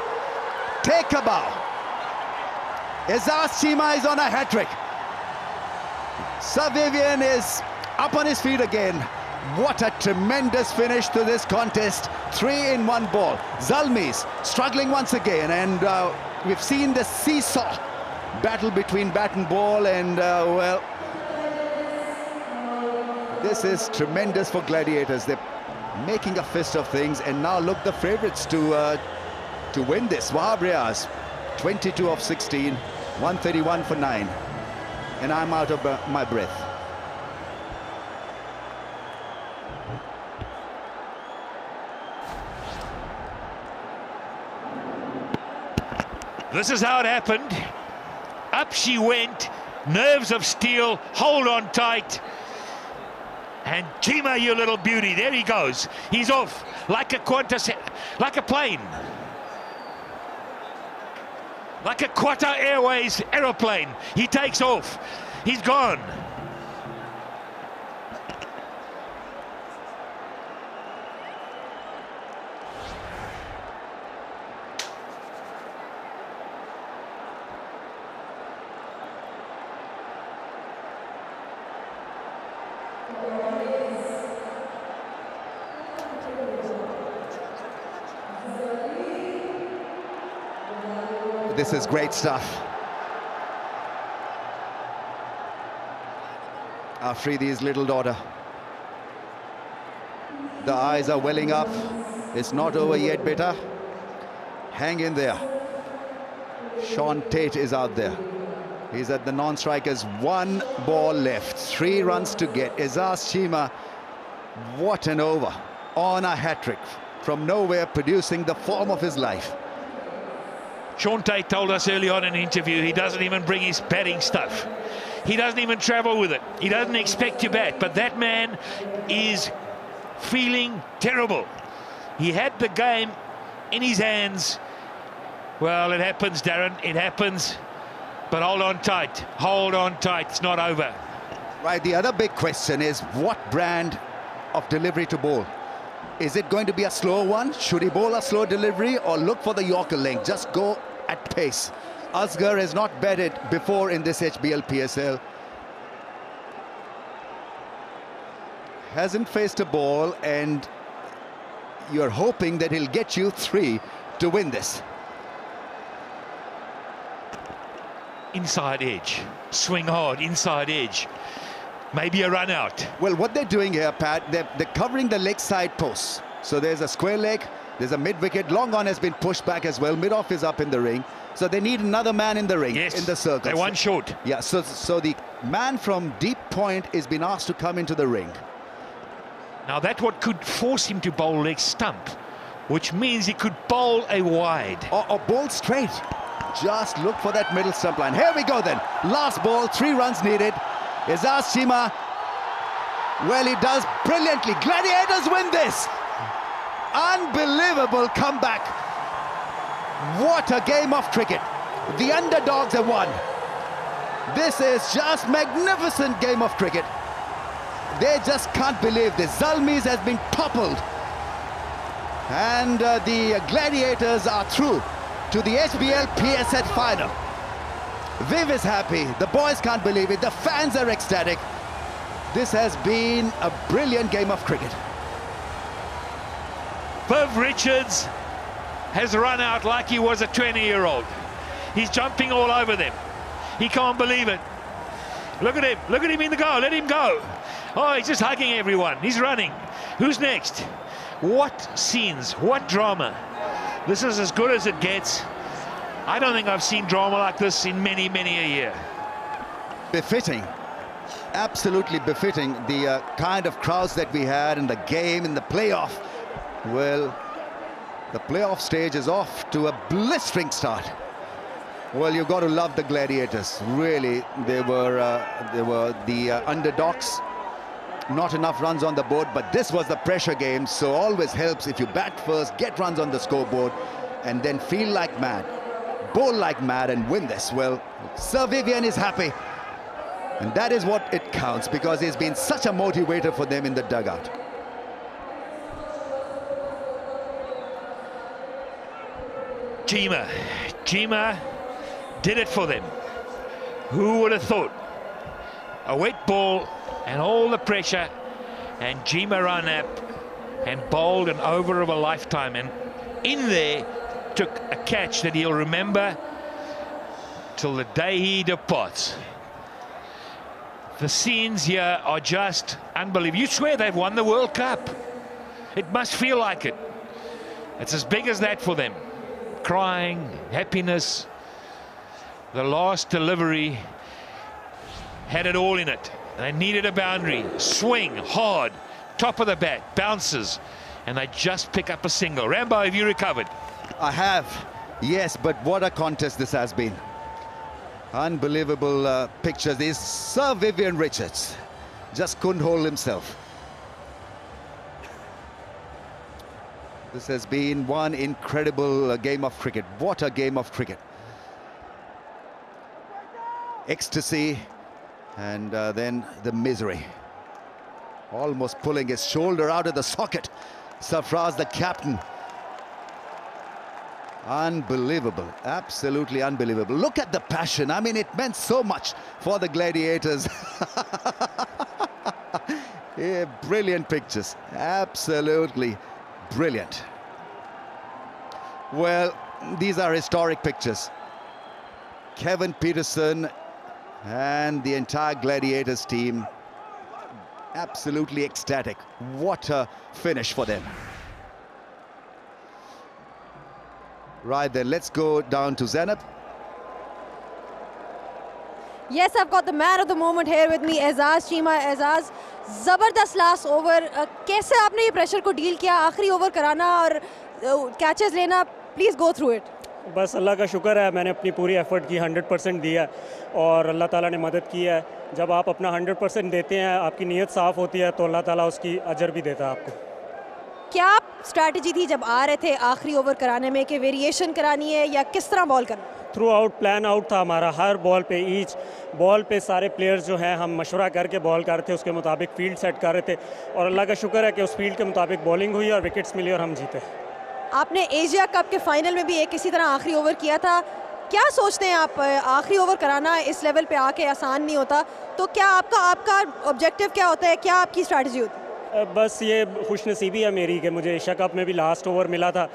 Take a bow. Azaz Chima is on a hat-trick. Sir Vivian is up on his feet again. What a tremendous finish to this contest. 3 in 1 ball. Zalmis struggling once again, and we've seen the seesaw battle between bat and ball, and well, This is tremendous for Gladiators. They're making a fist of things, and now look the favourites to win this. Wahab Riaz, 22 of 16, 131 for 9. And I'm out of my breath. This is how it happened. Up she went, nerves of steel, hold on tight. And Chima, you little beauty, there he goes. He's off like a Qantas, like a plane. Like a Quetta Airways aeroplane. He takes off. He's gone. This is great stuff. Afridi's little daughter. The eyes are welling up. It's not over yet, beta. Hang in there. Sean Tate is out there. He's at the non-strikers. 1 ball left. 3 runs to get. Izaz Chima, what an over. On a hat-trick. From nowhere, producing the form of his life. Sean Tate told us early on in an interview he doesn't even bring his batting stuff. He doesn't even travel with it. He doesn't expect to bat. But that man is feeling terrible. He had the game in his hands. Well, it happens, Darren. It happens. But hold on tight. Hold on tight. It's not over. Right, the other big question is what brand of delivery to bowl? Is it going to be a slow one? Should he bowl a slow delivery or look for the Yorker length? Just go at pace. Asghar has not batted before in this HBL PSL. Hasn't faced a ball, and you're hoping that he'll get you 3 to win this. Inside edge. Swing hard, inside edge. Maybe a run out. Well, what they're doing here, Pat, they're covering the leg side posts. So there's a square leg, there's a mid-wicket. Long on has been pushed back as well. Mid-off is up in the ring. So they need another man in the ring, yes, in the circle. They're one short. Yeah, so the man from deep point is being asked to come into the ring. Now that what could force him to bowl leg stump, which means he could bowl a wide. Or bowl straight. Just look for that middle stump line. Here we go then. Last ball, 3 runs needed. Izaz Chima, well, he does brilliantly. Gladiators win this. Unbelievable comeback. What a game of cricket. The underdogs have won. This is just magnificent game of cricket. They just can't believe this. Zalmi's has been toppled. And the Gladiators are through to the HBL PSL final. Viv is happy. The boys can't believe it. The fans are ecstatic. This has been a brilliant game of cricket. Viv Richards has run out like he was a 20-year-old. He's jumping all over them. He can't believe it. Look at him. Look at him in the goal. Let him go. Oh, he's just hugging everyone. He's running. Who's next? What scenes? What drama? This is as good as it gets. I don't think I've seen drama like this in many, many a year. Befitting. Absolutely befitting the kind of crowds that we had in the game, in the playoff. Well, the playoff stage is off to a blistering start. Well, you've got to love the Gladiators. Really, they were the underdogs. Not enough runs on the board, but this was the pressure game, so always helps if you bat first, get runs on the scoreboard, and then feel like mad, bowl like mad, and win this. Well, Sir Vivian is happy, and that is what it counts, because he's been such a motivator for them in the dugout. Chima did it for them. Who would have thought? A wet ball and all the pressure, and Chima ran up and bowled an over of a lifetime, and in there took a catch that he'll remember till the day he departs. The scenes here are just unbelievable. You swear they've won the World Cup. It must feel like it. It's as big as that for them. Crying, happiness. The last delivery had it all in it. They needed a boundary. Swing, hard, top of the bat, bounces. And they just pick up a single. Rambo, have you recovered? I have, yes, but what a contest this has been. Unbelievable pictures. This Sir Vivian Richards just couldn't hold himself. This has been one incredible game of cricket. What a game of cricket. Ecstasy and then the misery. Almost pulling his shoulder out of the socket. Sarfraz, the captain. Unbelievable, absolutely unbelievable. Look at the passion. I mean, it meant so much for the Gladiators. Yeah, brilliant pictures, absolutely brilliant. Well, these are historic pictures. Kevin Peterson and the entire Gladiators team, absolutely ecstatic. What a finish for them. Right then, let's go down to Zainab. Yes, I've got the man of the moment here with me, Aizaz Cheema. Aizaz, जबरदस्त last over, कैसे आपने ये pressure को deal किया? आखिरी over कराना और catches लेना, प्लीज गो थ्रू इट. बस अल्लाह का शुक्र है, मैंने अपनी पूरी एफर्ट की 100% दिया और अल्लाह ताला ने मदद की है. जब आप अपना 100% देते हैं, आपकी नीयत साफ़ होती है, तो अल्लाह ताला उसकी अजर भी देता है आपको. क्या स्ट्रैटेजी थी जब आ रहे थे आखिरी ओवर कराने में कि वेरिएशन करानी है या किस तरह बॉल करना? थ्रू आउट प्लान आउट था हमारा. हर बॉल पे, ईच बॉल पे सारे प्लेयर्स जो हैं हम मशवरा करके बॉल कर रहे थे, उसके मुताबिक फील्ड सेट कर रहे थे और अल्लाह का शुक्र है कि उस फील्ड के मुताबिक बॉलिंग हुई और विकेट्स मिली और हम जीते. आपने एशिया कप के फाइनल में भी एक इसी तरह आखिरी ओवर किया था. क्या सोचते हैं आप, आखिरी ओवर कराना इस लेवल पे आके आसान नहीं होता, तो क्या आपका ऑब्जेक्टिव क्या होता है, क्या आपकी स्ट्रैटेजी होती है? बस ये खुशनसीबी है मेरी कि मुझे एशिया कप में भी लास्ट ओवर मिला था,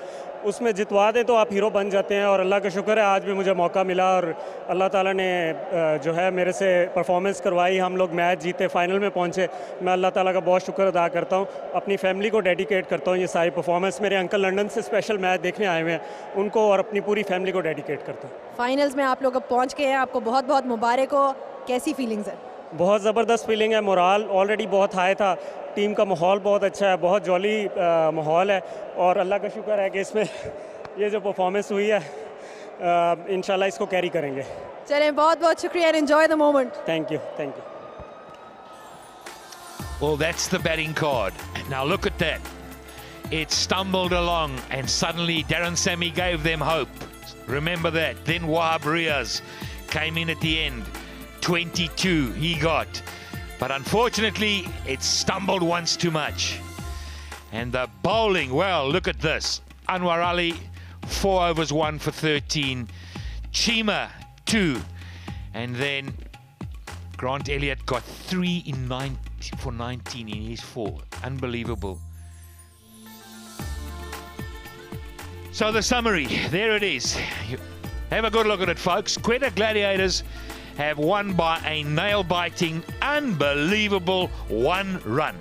उसमें जितवा दें तो आप हीरो बन जाते हैं और अल्लाह का शुक्र है आज भी मुझे मौका मिला और अल्लाह ताला ने जो है मेरे से परफॉर्मेंस करवाई. हम लोग मैच जीते, फाइनल में पहुंचे. मैं अल्लाह ताला का बहुत शुक्र अदा करता हूं, अपनी फैमिली को डेडिकेट करता हूं ये सारी परफॉर्मेंस. मेरे अंकल लंदन से स्पेशल मैच देखने आए हुए हैं, उनको और अपनी पूरी फैमिली को डेडिकेट करता हूँ. फाइनल्स में आप लोग अब पहुँच गए हैं, आपको बहुत बहुत मुबारक हो. कैसी फीलिंग्स है? बहुत ज़बरदस्त फीलिंग है. मोराल ऑलरेडी बहुत हाई था, टीम का माहौल बहुत अच्छा है, बहुत जॉली माहौल है और अल्लाह का शुक्र है कि इसमें ये जो परफॉर्मेंस हुई है इंशाल्लाह इसको कैरी करेंगे. चलें, बहुत बहुत शुक्रिया and enjoy the moment. Thank you. Well, that's the batting card. Now look at that. It stumbled along and suddenly Darren Sammy gave them hope. Remember that. Then Wahab Riaz came in at the end. 22 he got. But unfortunately, it stumbled once too much. And the bowling, well, look at this. Anwar Ali, 4 overs, 1 for 13. Cheema, 2. And then Grant Elliott got 3 for 19 in his 4. Unbelievable. So the summary, there it is. Have a good look at it, folks. Quetta Gladiators have won by a nail-biting, unbelievable 1 run.